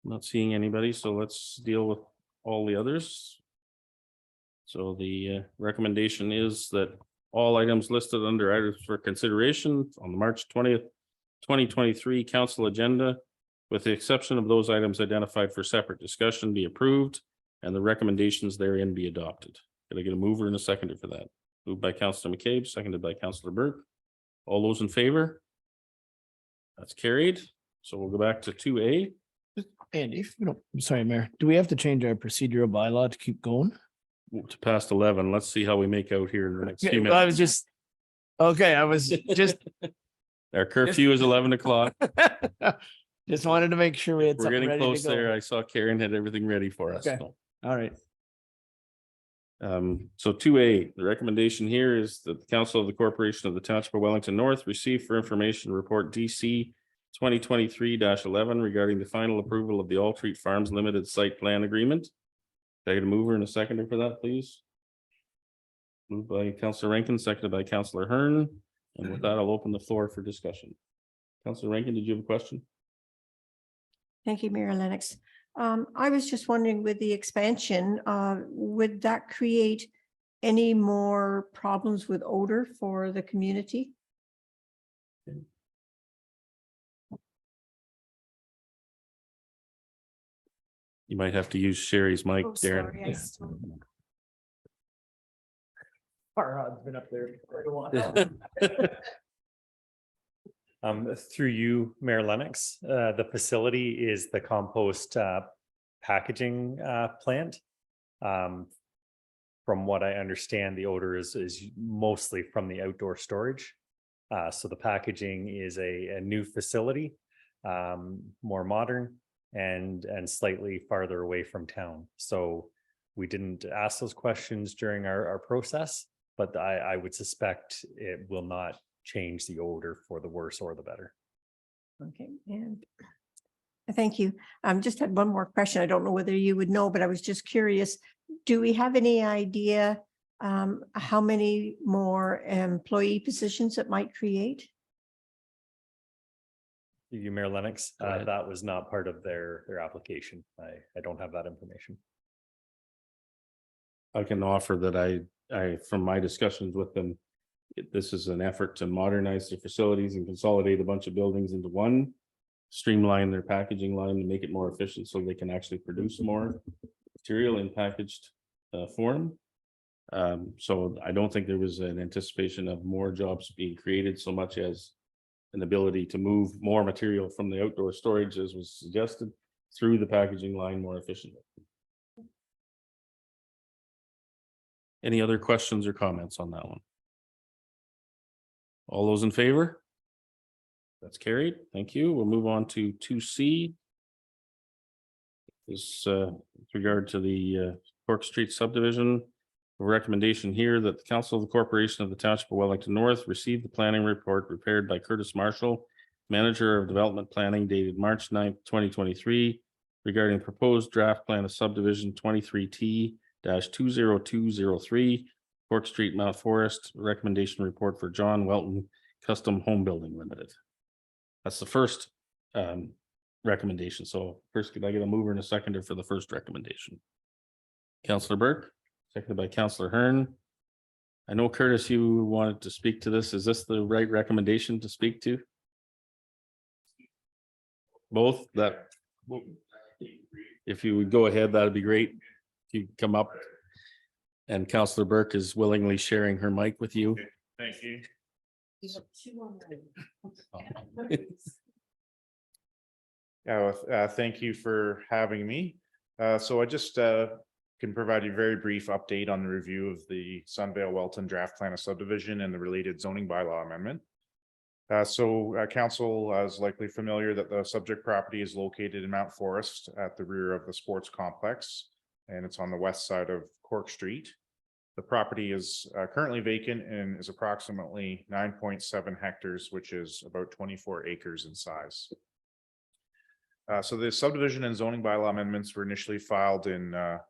Not seeing anybody, so let's deal with all the others. So the recommendation is that all items listed under items for consideration on the March 20th, 2023 council agenda, with the exception of those items identified for separate discussion, be approved and the recommendations therein be adopted. Could I get a mover and a seconder for that? Moved by Councillor McCabe, seconded by Councillor Burke. All those in favor? That's carried. So we'll go back to 2A. Andy, if you don't, I'm sorry, Mayor, do we have to change our procedural bylaw to keep going? To past 11. Let's see how we make out here in the next few Yeah, well, I was minutes. just, okay, I was just, Our curfew is 11 o'clock. just wanted to make sure we had We're something getting ready to close there. go. I saw Karen had everything ready for us. Okay. All right. So 2A, the recommendation here is that the Council of the Corporation of the Township of Wellington North receive for information report DC 2023-11 regarding the final approval of the All Treat Farms Limited Site Plan Agreement. Can I get a mover and a seconder for that, please? Moved by Councillor Rankin, seconded by Councillor Hearn. And with that, I'll open the floor for discussion. Councillor Rankin, did you have a question? Thank you, Mayor Lennox. I was just wondering with the expansion, would that create any more problems with odor for the community? You might have to use Sherry's mic, Oh, Darren. sorry, I still- Farhad's been up there for quite a while. Through you, Mayor Lennox, the facility is the compost packaging plant. From what I understand, the odor is mostly from the outdoor storage. So the packaging is a new facility, more modern and slightly farther away from town. So we didn't ask those questions during our process, but I would suspect it will not change the odor for the worse or the better. Okay, and thank you. Just had one more question. I don't know whether you would know, but I was just curious. Do we have any idea how many more employee positions it might create? You, Mayor Lennox, Go ahead. that was not part of their application. I don't have that information. I can offer that I, from my discussions with them, this is an effort to modernize their facilities and consolidate a bunch of buildings into one, streamline their packaging line and make it more efficient so they can actually produce more material in packaged form. So I don't think there was an anticipation of more jobs being created so much as an ability to move more material from the outdoor storage, as was suggested, through the packaging line more efficiently. Any other questions or comments on that one? All those in favor? That's carried. Thank you. We'll move on to 2C. This with regard to the Cork Street subdivision. A recommendation here that the Council of the Corporation of the Township of Wellington North receive the planning report prepared by Curtis Marshall, Manager of Development Planning, dated March 9th, 2023, regarding proposed draft plan of subdivision 23T-20203, Cork Street, Mount Forest. Recommendation report for John Welton Custom Home Building Limited. That's the first recommendation. So first, could I get a mover and a seconder for the first recommendation? Councillor Burke, seconded by Councillor Hearn. I know Curtis, you wanted to speak to this. Is this the right recommendation to speak to? Both that, if you would go ahead, that'd be great. If you come up, and Councillor Burke is willingly sharing her mic with you. Thank you. Yeah, thank you for having me. So I just can provide you a very brief update on the review of the Sunvale Welton draft plan of subdivision and the related zoning bylaw amendment. Council is likely familiar that the subject property is located in Mount Forest at the rear of the sports complex, and it's on the west side of Cork Street. The property is currently vacant and is approximately 9.7 hectares, which is about 24 acres in size. So the subdivision and zoning bylaw amendments were initially filed in the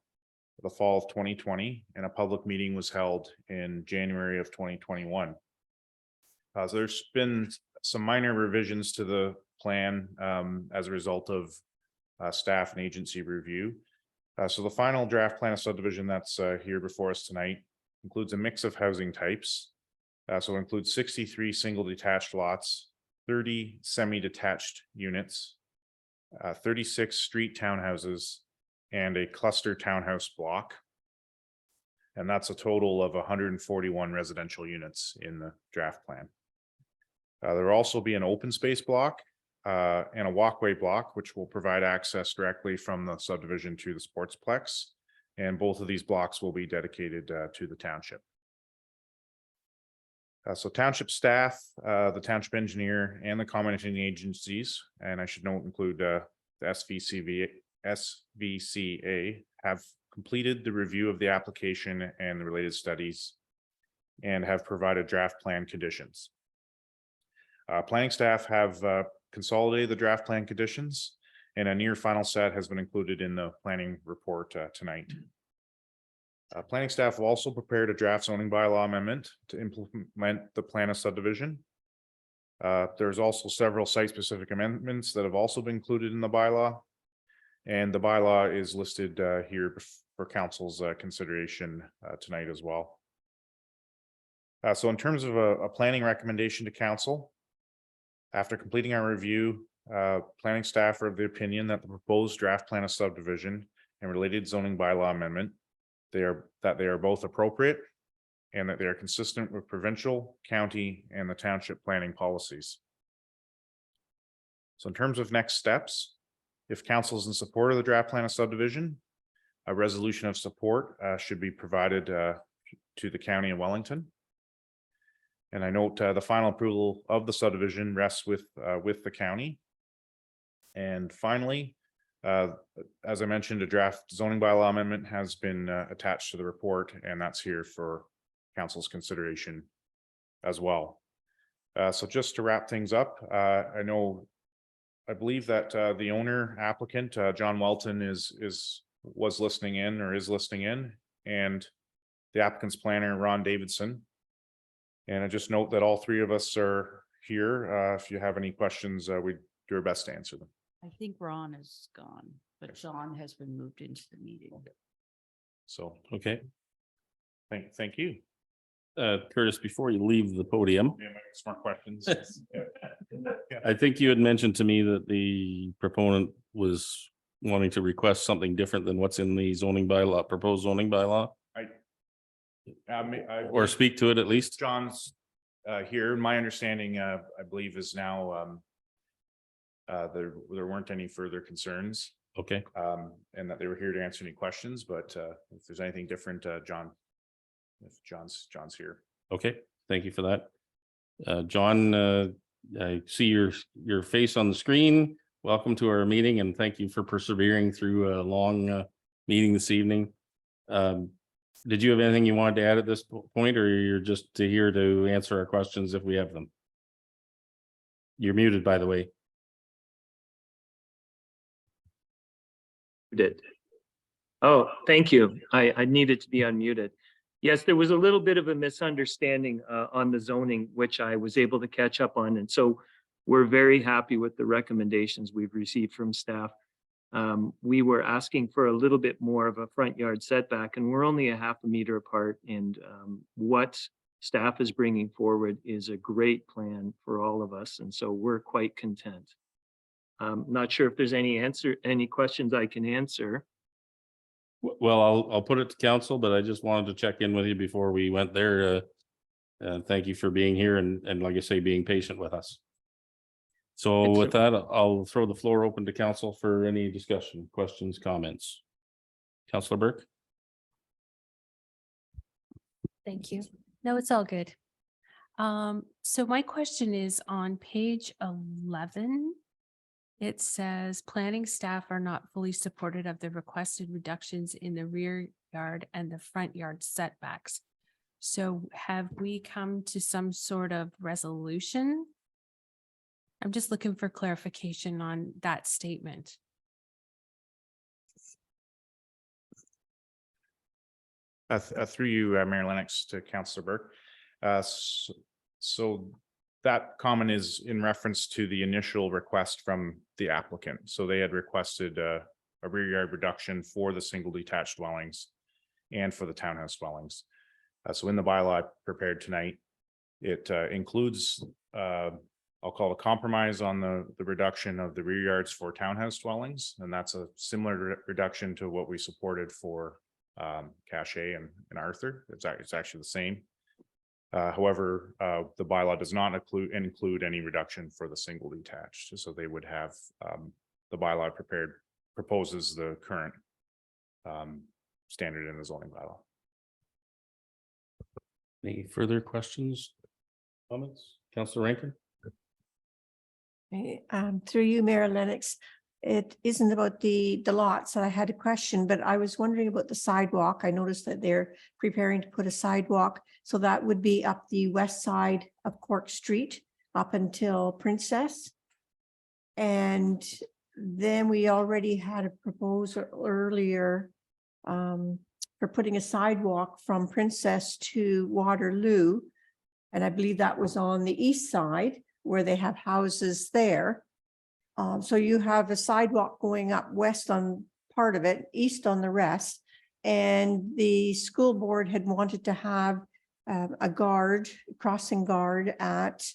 fall of 2020, and a public meeting was held in January of 2021. So there's been some minor revisions to the plan as a result of staff and agency review. So the final draft plan of subdivision that's here before us tonight includes a mix of housing types. So it includes 63 single detached lots, 30 semi-detached units, 36 street townhouses, and a cluster townhouse block. And that's a total of 141 residential units in the draft plan. There will also be an open space block and a walkway block, which will provide access directly from the subdivision to the sportsplex. And both of these blocks will be dedicated to the township. So township staff, the township engineer, and the commenting agencies, and I should note include the SVCA, have completed the review of the application and the related studies and have provided draft plan conditions. Planning staff have consolidated the draft plan conditions, and a near final set has been included in the planning report tonight. Planning staff have also prepared a draft zoning bylaw amendment to implement the plan of subdivision. There's also several site-specific amendments that have also been included in the bylaw, and the bylaw is listed here for council's consideration tonight as well. So in terms of a planning recommendation to council, after completing our review, planning staff are of the opinion that the proposed draft plan of subdivision and related zoning bylaw amendment, they are both appropriate and that they are consistent with provincial, county, and the township planning policies. So in terms of next steps, if council is in support of the draft plan of subdivision, a resolution of support should be provided to the county of Wellington. And I note the final approval of the subdivision rests with the county. And finally, as I mentioned, a draft zoning bylaw amendment has been attached to the report, and that's here for council's consideration as well. So just to wrap things up, I believe that the owner applicant, John Welton, was listening in or is listening in, and the applicant's planner, Ron Davidson. And I just note that all three of us are here. If you have any questions, we do our best to answer them. I think Ron is gone, but John has been moved into the meeting. So, Okay, thank you. Curtis, before you leave the podium, Smart questions. I think you had mentioned to me that the proponent was wanting to request something different than what's in the zoning bylaw, proposed zoning bylaw, or speak to it at least. John's here. My understanding, I believe, is now there weren't any further concerns. Okay. And that they were here to answer any questions, but if there's anything different, John's here. Okay, thank you for that. John, I see your face on the screen. Welcome to our meeting, and thank you for persevering through a long meeting this evening. Did you have anything you wanted to add at this point, or you're just here to answer our questions if we have them? You're muted, by the way. Did. Oh, thank you. I needed to be unmuted. Yes, there was a little bit of a misunderstanding on the zoning, which I was able to catch up on. And so we're very happy with the recommendations we've received from staff. We were asking for a little bit more of a front yard setback, and we're only a half a meter apart. And what staff is bringing forward is a great plan for all of us. And so we're quite content. Not sure if there's any questions I can answer. Well, I'll put it to council, but I just wanted to check in with you before we went there. Thank you for being here and like I say, being patient with us. So with that, I'll throw the floor open to council for any discussion, questions, comments. Councillor Burke. Thank you. No, it's all good. So my question is on page 11. It says planning staff are not fully supported of the requested reductions in the rear yard and the front yard setbacks. So have we come to some sort of resolution? I'm just looking for clarification on that statement. Through you, Mayor Lennox, to Councillor Burke. So that comment is in reference to the initial request from the applicant. So they had requested a rear yard reduction for the single detached dwellings and for the townhouse dwellings. So in the bylaw prepared tonight, it includes, I'll call it a compromise on the reduction of the rear yards for townhouse dwellings. And that's a similar reduction to what we supported for Cache and Arthur. It's actually the same. However, the bylaw does not include any reduction for the single detached. So they would have the bylaw proposes the current standard in the zoning bylaw. Any further questions, comments? Councillor Rankin. Through you, Mayor Lennox, it isn't about the lots that I had a question, but I was wondering about the sidewalk. I noticed that they're preparing to put a sidewalk. So that would be up the west side of Cork Street up until Princess. And then we already had a proposal earlier for putting a sidewalk from Princess to Waterloo. And I believe that was on the east side where they have houses there. So you have a sidewalk going up west on part of it, east on the rest. And the school board had wanted to have a crossing guard at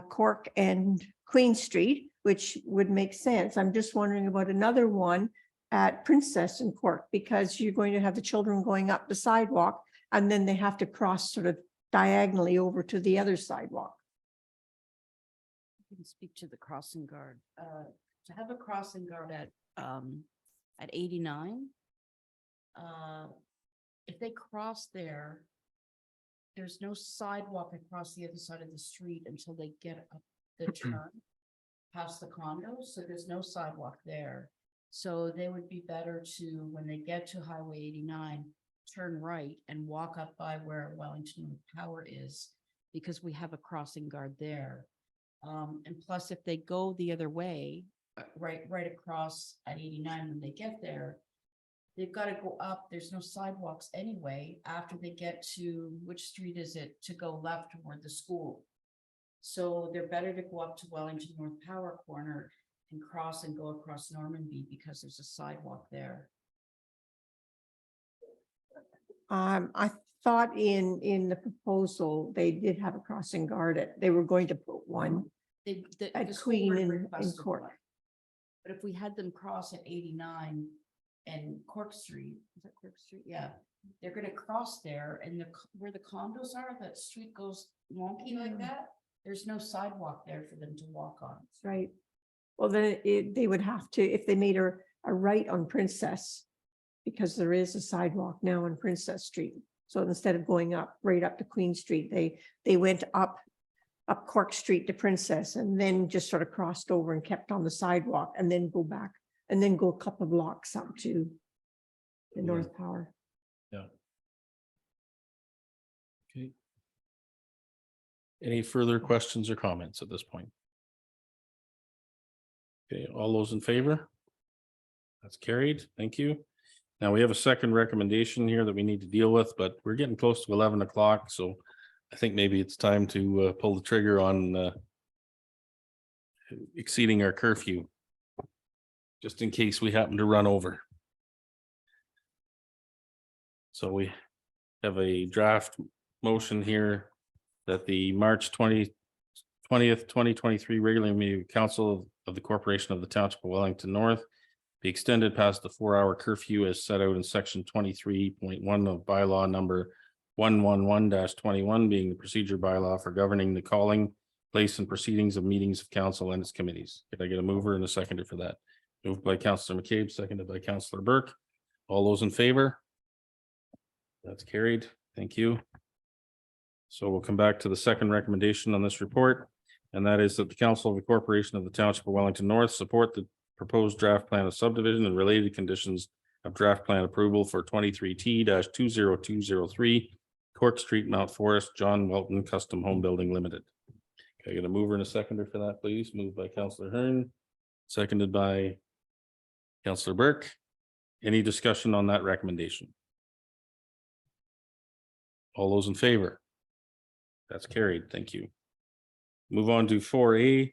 Cork and Queen Street, which would make sense. I'm just wondering about another one at Princess and Cork, because you're going to have the children going up the sidewalk and then they have to cross sort of diagonally over to the other sidewalk. I can speak to the crossing guard. To have a crossing guard at 89. If they cross there, there's no sidewalk across the other side of the street until they get up the turn past the condos. So there's no sidewalk there. So they would be better to, when they get to Highway 89, turn right and walk up by where Wellington Power is, because we have a crossing guard there. And plus, if they go the other way, right across at 89, when they get there, they've got to go up. There's no sidewalks anyway after they get to, which street is it, to go left toward the school. So they're better to go up to Wellington North Power Corner and cross and go across Normanby, because there's a sidewalk there. I thought in the proposal, they did have a crossing guard they were going to put one at Queen and Cork. But if we had them cross at 89 and Cork Street, is that Cork Street? Yeah, they're gonna cross there, and where the condos are, that street goes wonky like that. There's no sidewalk there for them to walk on. That's right. Well, then they would have to, if they made a right on Princess, because there is a sidewalk now on Princess Street. So instead of going right up to Queen Street, they went up Cork Street to Princess and then just sort of crossed over and kept on the sidewalk and then go back and then go a couple of blocks up to the North Power. Any further questions or comments at this point? Okay, all those in favor? That's carried. Thank you. Now we have a second recommendation here that we need to deal with, but we're getting close to 11 o'clock, so I think maybe it's time to pull the trigger on exceeding our curfew, just in case we happen to run over. So we have a draft motion here that the March 20th, 2023 regular meeting of council of the Corporation of the Township of Wellington North be extended past the 4-hour curfew as set out in section 23.1 of bylaw number 111-21, being the procedure bylaw for governing the calling, place, and proceedings of meetings of council and its committees. Could I get a mover and a seconder for that? Moved by Councillor McCabe, seconded by Councillor Burke. All those in favor? That's carried. Thank you. So we'll come back to the second recommendation on this report, and that is that the council of the Corporation of the Township of Wellington North support the proposed draft plan of subdivision and related conditions of draft plan approval for 23T-20203 Cork Street, Mount Forest, John Welton Custom Home Building Limited. Can I get a mover and a seconder for that, please? Moved by Councillor Hearn, seconded by Councillor Burke. Any discussion on that recommendation? All those in favor? That's carried. Thank you. Move on to 4A.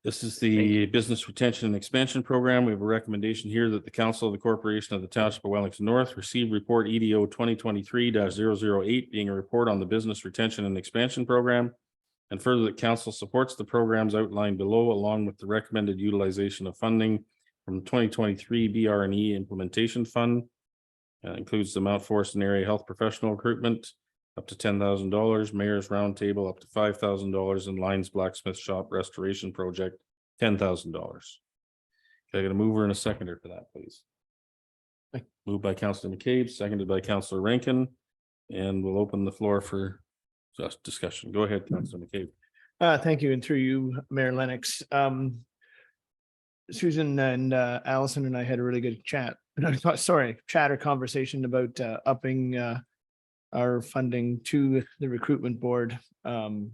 This is the Business Retention and Expansion Program. We have a recommendation here that the Council of the Corporation of the Township of Wellington North receive report EDO 2023-008, being a report on the Business Retention and Expansion Program. And further, that council supports the programs outlined below, along with the recommended utilization of funding from the 2023 BR&E Implementation Fund. Includes the Mount Forest and Area Health Professional Recruitment, up to $10,000, Mayor's Roundtable up to $5,000, and Lions Blacksmith Shop Restoration Project, $10,000. Can I get a mover and a seconder for that, please? Moved by Councillor McCabe, seconded by Councillor Rankin, and we'll open the floor for just discussion. Go ahead, Councillor McCabe. Thank you, and through you, Mayor Lennox. Susan and Allison and I had a really good chat. Chat or conversation about upping our funding to the recruitment board from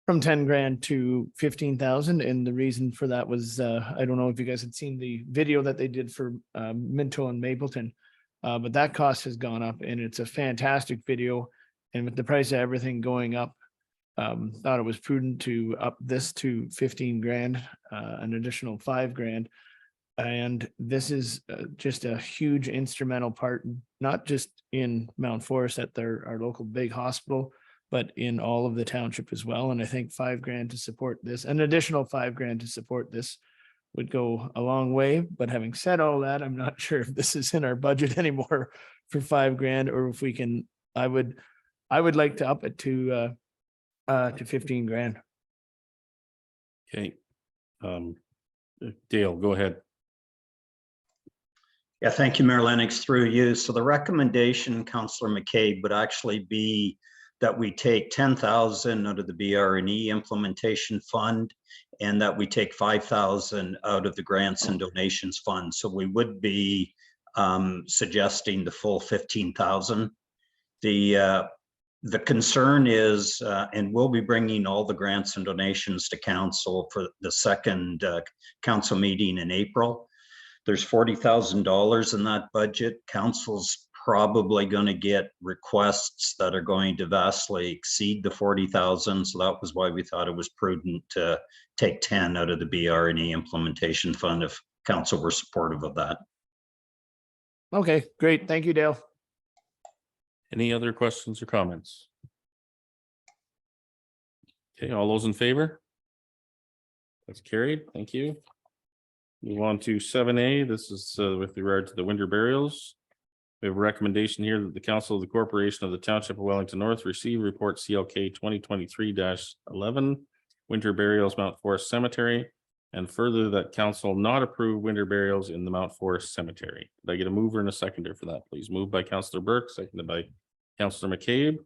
10 grand to 15,000. And the reason for that was, I don't know if you guys had seen the video that they did for Minto and Mapleton, but that cost has gone up and it's a fantastic video. And with the price of everything going up, thought it was prudent to up this to 15 grand, an additional 5 grand. And this is just a huge instrumental part, not just in Mount Forest at our local big hospital, but in all of the township as well. And I think 5 grand to support this, an additional 5 grand to support this would go a long way. But having said all that, I'm not sure if this is in our budget anymore for 5 grand, or if we can, I would like to up it to 15 grand. Okay. Dale, go ahead. Yeah, thank you, Mayor Lennox, through you. So the recommendation, Councillor McCabe, would actually be that we take 10,000 out of the BR&E implementation fund, and that we take 5,000 out of the grants and donations fund. So we would be suggesting the full 15,000. The concern is, and we'll be bringing all the grants and donations to council for the second council meeting in April. There's $40,000 in that budget. Council's probably going to get requests that are going to vastly exceed the 40,000. So that was why we thought it was prudent to take 10 out of the BR&E implementation fund if council were supportive of that. Okay, great. Thank you, Dale. Any other questions or comments? Okay, all those in favor? That's carried. Thank you. Move on to 7A. This is with regard to the winter burials. We have a recommendation here that the Council of the Corporation of the Township of Wellington North receive report CLK 2023-11 winter burials Mount Forest Cemetery, and further that council not approve winter burials in the Mount Forest Cemetery. Could I get a mover and a seconder for that, please? Moved by Councillor Burke, seconded by Councillor McCabe,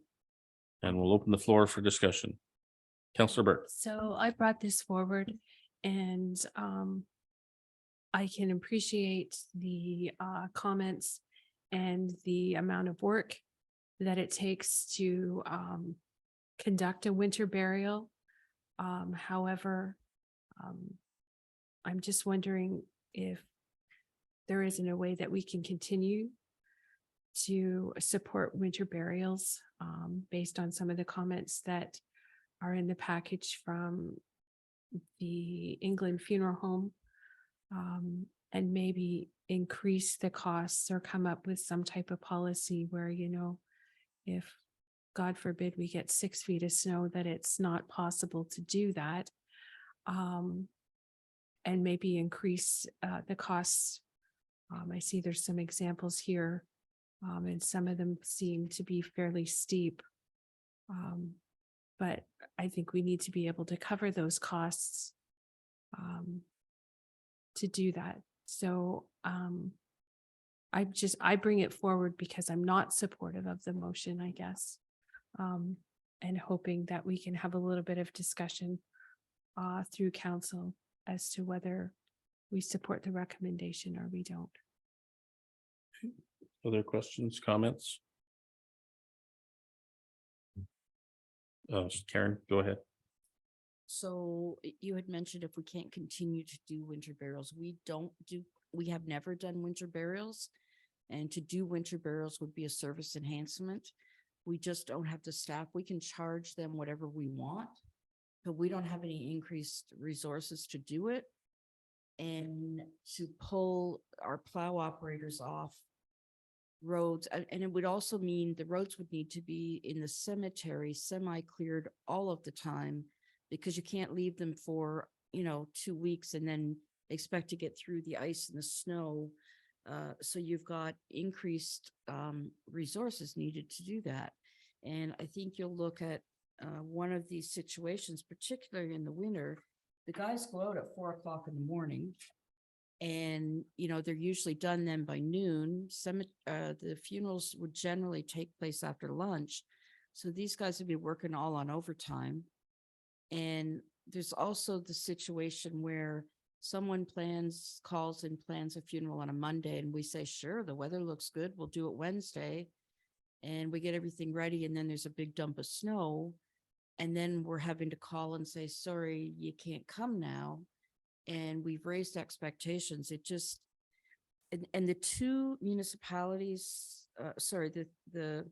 and we'll open the floor for discussion. Councillor Burke. So I brought this forward, and I can appreciate the comments and the amount of work that it takes to conduct a winter burial. However, I'm just wondering if there isn't a way that we can continue to support winter burials, based on some of the comments that are in the package from the England Funeral Home, and maybe increase the costs or come up with some type of policy where, you know, if God forbid we get 6 feet of snow, that it's not possible to do that. And maybe increase the costs. I see there's some examples here, and some of them seem to be fairly steep. But I think we need to be able to cover those costs to do that. So I bring it forward because I'm not supportive of the motion, I guess. And hoping that we can have a little bit of discussion through council as to whether we support the recommendation or we don't. Other questions, comments? Karen, go ahead. So you had mentioned if we can't continue to do winter burials, we have never done winter burials. And to do winter burials would be a service enhancement. We just don't have the staff. We can charge them whatever we want, but we don't have any increased resources to do it. And to pull our plow operators off roads, and it would also mean the roads would need to be in the cemetery semi-cleared all of the time, because you can't leave them for, 2 weeks and then expect to get through the ice and the snow. So you've got increased resources needed to do that. And I think you'll look at one of these situations, particularly in the winter. The guys go out at 4 o'clock in the morning, and they're usually done then by noon. The funerals would generally take place after lunch, so these guys would be working all on overtime. And there's also the situation where someone calls and plans a funeral on a Monday, and we say, sure, the weather looks good, we'll do it Wednesday, and we get everything ready, and then there's a big dump of snow, and then we're having to call and say, sorry, you can't come now. And we've raised expectations. It just, and the two municipalities, the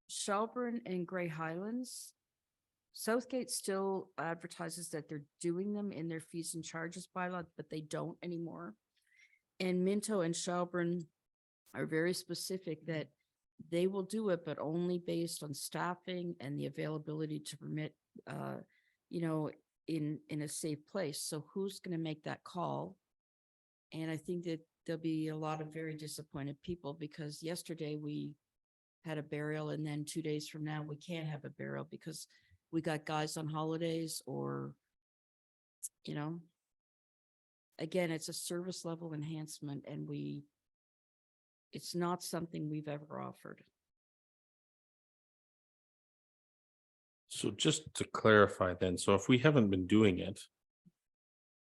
Shelburne and Grey Highlands, Southgate still advertises that they're doing them in their fees and charges bylaw, but they don't anymore. And Minto and Shelburne are very specific that they will do it, but only based on staffing and the availability to permit, in a safe place. So who's going to make that call? And I think that there'll be a lot of very disappointed people, because yesterday we had a burial, and then 2 days from now we can't have a burial because we got guys on holidays, or, again, it's a service level enhancement, and it's not something we've ever offered. So just to clarify then, so if we haven't been doing it,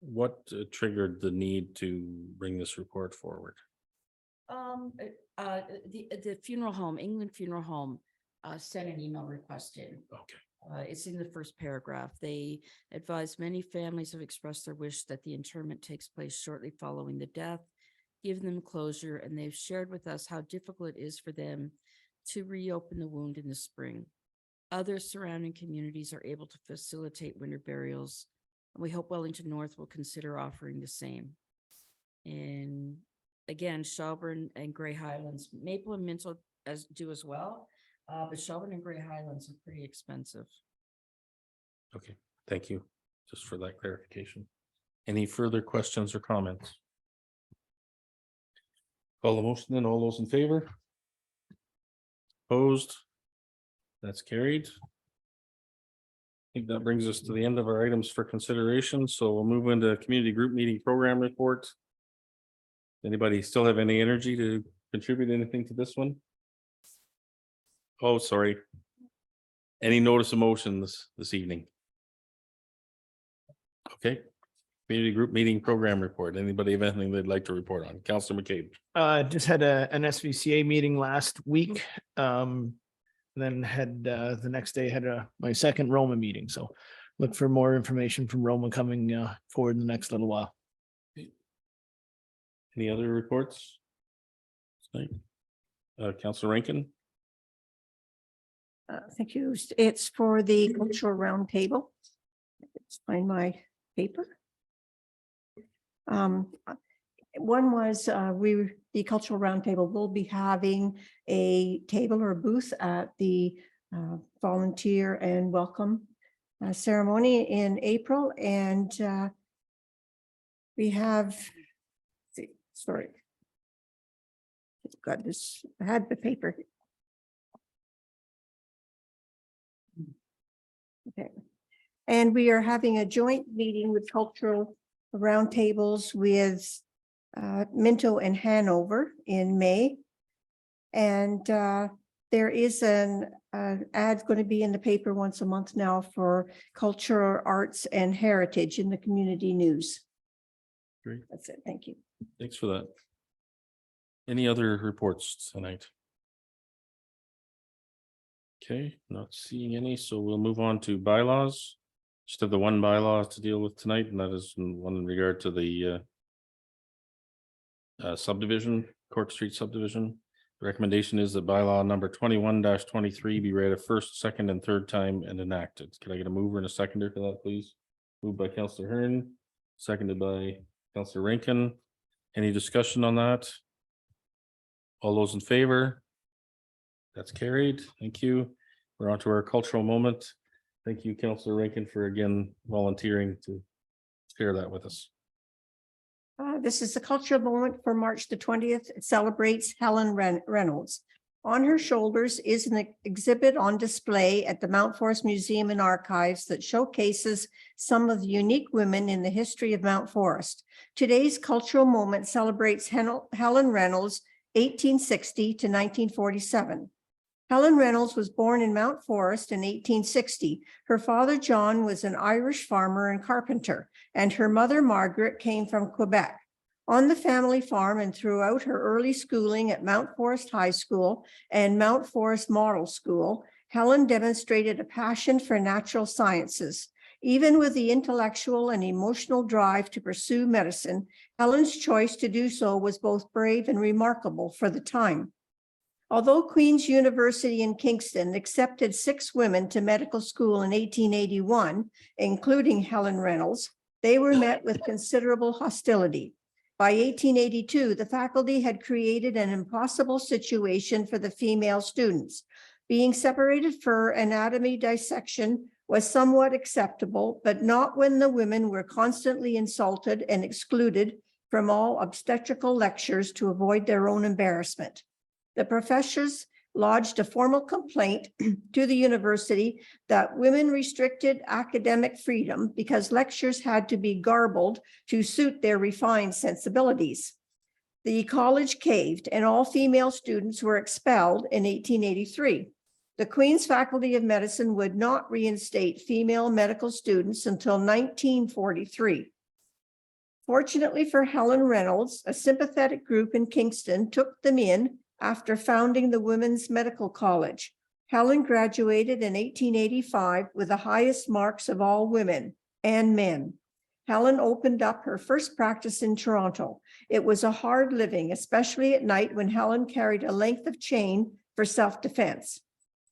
what triggered the need to bring this report forward? The funeral home, England Funeral Home, sent an email request in. Okay. It's in the first paragraph. They advise many families have expressed their wish that the interment takes place shortly following the death, give them closure, and they've shared with us how difficult it is for them to reopen the wound in the spring. Other surrounding communities are able to facilitate winter burials, and we hope Wellington North will consider offering the same. And again, Shelburne and Grey Highlands, Maple and Minto do as well, but Shelburne and Grey Highlands are pretty expensive. Okay, thank you, just for that clarification. Any further questions or comments? Call the motion then. All those in favor? Opposed? That's carried. I think that brings us to the end of our items for consideration, so we'll move into community group meeting program report. Anybody still have any energy to contribute anything to this one? Oh, sorry. Any notice of motion this evening? Okay. Community group meeting program report. Anybody have anything they'd like to report on? Councillor McCabe. Just had an SVCA meeting last week. then had the next day had my second Roma meeting. So look for more information from Roma coming forward in the next little while. Any other reports? Councillor Rankin? Thank you. It's for the cultural roundtable. Let's find my paper. One was the cultural roundtable will be having a table or a booth at the volunteer and welcome ceremony in April, and we have, sorry, got this, I had the paper. Okay, and we are having a joint meeting with cultural roundtables with Minto and Hanover in May. And there is an ad going to be in the paper once a month now for cultural arts and heritage in the community news. Great. That's it. Thank you. Thanks for that. Any other reports tonight? Okay, not seeing any, so we'll move on to bylaws. Just have the one bylaw to deal with tonight, and that is one in regard to the subdivision, Cork Street subdivision. The recommendation is that bylaw number 21-23 be read a first, second, and third time and enacted. Can I get a mover and a seconder for that, please? Moved by Councillor Hearn, seconded by Councillor Rankin. Any discussion on that? All those in favor? That's carried. Thank you. We're on to our cultural moment. Thank you, Councillor Rankin, for again volunteering to share that with us. This is the cultural moment for March the 20th. It celebrates Helen Reynolds. On her shoulders is an exhibit on display at the Mount Forest Museum and Archives that showcases some of the unique women in the history of Mount Forest. Today's cultural moment celebrates Helen Reynolds, 1860 to 1947. Helen Reynolds was born in Mount Forest in 1860. Her father, John, was an Irish farmer and carpenter, and her mother, Margaret, came from Quebec. On the family farm and throughout her early schooling at Mount Forest High School and Mount Forest Model School, Helen demonstrated a passion for natural sciences. Even with the intellectual and emotional drive to pursue medicine, Helen's choice to do so was both brave and remarkable for the time. Although Queen's University in Kingston accepted 6 women to medical school in 1881, including Helen Reynolds, they were met with considerable hostility. By 1882, the faculty had created an impossible situation for the female students. Being separated for anatomy dissection was somewhat acceptable, but not when the women were constantly insulted and excluded from all obstetrical lectures to avoid their own embarrassment. The professors lodged a formal complaint to the university that women restricted academic freedom because lectures had to be garbled to suit their refined sensibilities. The college caved and all female students were expelled in 1883. The Queen's Faculty of Medicine would not reinstate female medical students until 1943. Fortunately for Helen Reynolds, a sympathetic group in Kingston took them in after founding the Women's Medical College. Helen graduated in 1885 with the highest marks of all women and men. Helen opened up her first practice in Toronto. It was a hard living, especially at night when Helen carried a length of chain for self-defense.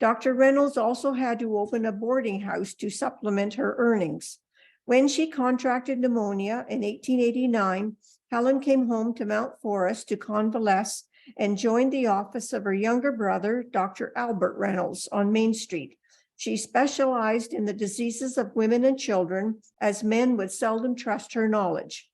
Dr. Reynolds also had to open a boarding house to supplement her earnings. When she contracted pneumonia in 1889, Helen came home to Mount Forest to convalesce and joined the office of her younger brother, Dr. Albert Reynolds, on Main Street. She specialized in the diseases of women and children, as men would seldom trust her knowledge.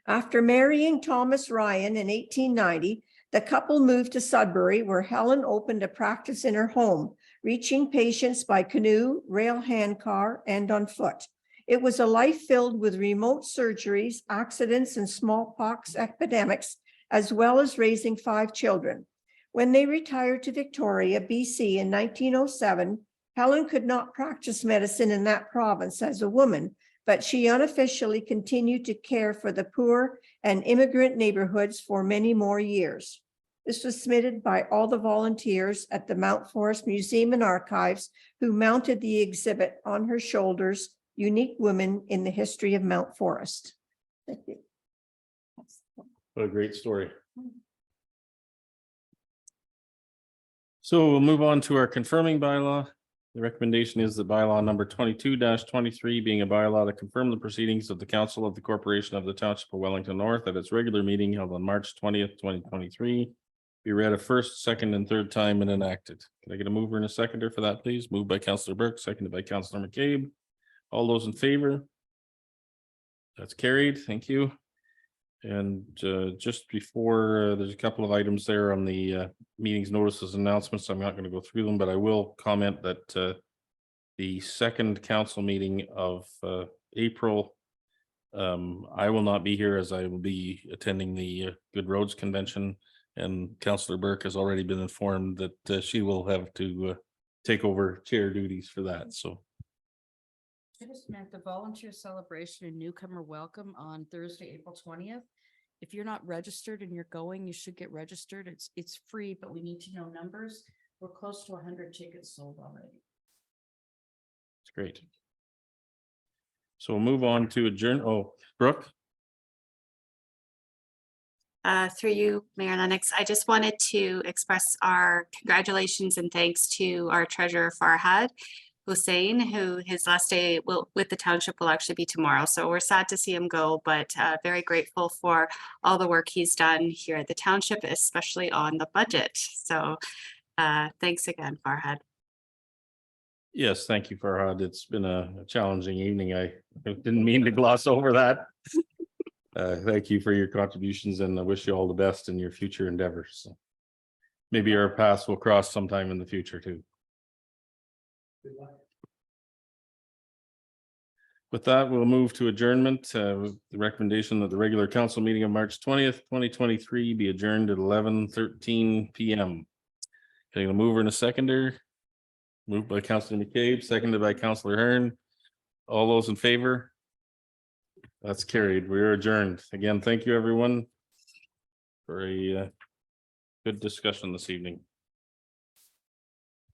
After marrying Thomas Ryan in 1890, the couple moved to Sudbury, where Helen opened a practice in her home, reaching patients by canoe, rail handcar, and on foot. It was a life filled with remote surgeries, accidents, and smallpox epidemics, as well as raising 5 children. When they retired to Victoria, BC in 1907, Helen could not practice medicine in that province as a woman, but she unofficially continued to care for the poor and immigrant neighborhoods for many more years. This was submitted by all the volunteers at the Mount Forest Museum and Archives who mounted the exhibit on her shoulders, Unique Women in the History of Mount Forest. Thank you. What a great story. So we'll move on to our confirming bylaw. The recommendation is that bylaw number 22-23 being a bylaw to confirm the proceedings of the Council of the Corporation of the Township of Wellington North at its regular meeting held on March 20th, 2023. Be read a first, second, and third time and enacted. Can I get a mover and a seconder for that, please? Moved by Councillor Burke, seconded by Councillor McCabe. All those in favor? That's carried. Thank you. And just before, there's a couple of items there on the meetings, notices, announcements. I'm not going to go through them, but I will comment that the second council meeting of April, I will not be here as I will be attending the Good Roads Convention, and Councillor Burke has already been informed that she will have to take over chair duties for that. So I just meant the volunteer celebration and newcomer welcome on Thursday, April 20th. If you're not registered and you're going, you should get registered. It's free, but we need to know numbers. We're close to 100 tickets sold already. it's great. So we'll move on to adjourn. Oh, Brooke. Through you, Mayor Lennox, I just wanted to express our congratulations and thanks to our treasurer Farhad Hussein, who his last day with the township will actually be tomorrow. So we're sad to see him go, but very grateful for all the work he's done here at the township, especially on the budget. So thanks again, Farhad. Yes, thank you, Farhad. It's been a challenging evening. I didn't mean to gloss over that. Thank you for your contributions, and I wish you all the best in your future endeavors. So maybe our paths will cross sometime in the future too. With that, we'll move to adjournment with the recommendation that the regular council meeting of March 20th, 2023 be adjourned at 11:13 p.m. Getting a mover and a seconder. Moved by Councillor McCabe, seconded by Councillor Hearn. All those in favor? That's carried. We are adjourned. Again, thank you, everyone, for a good discussion this evening.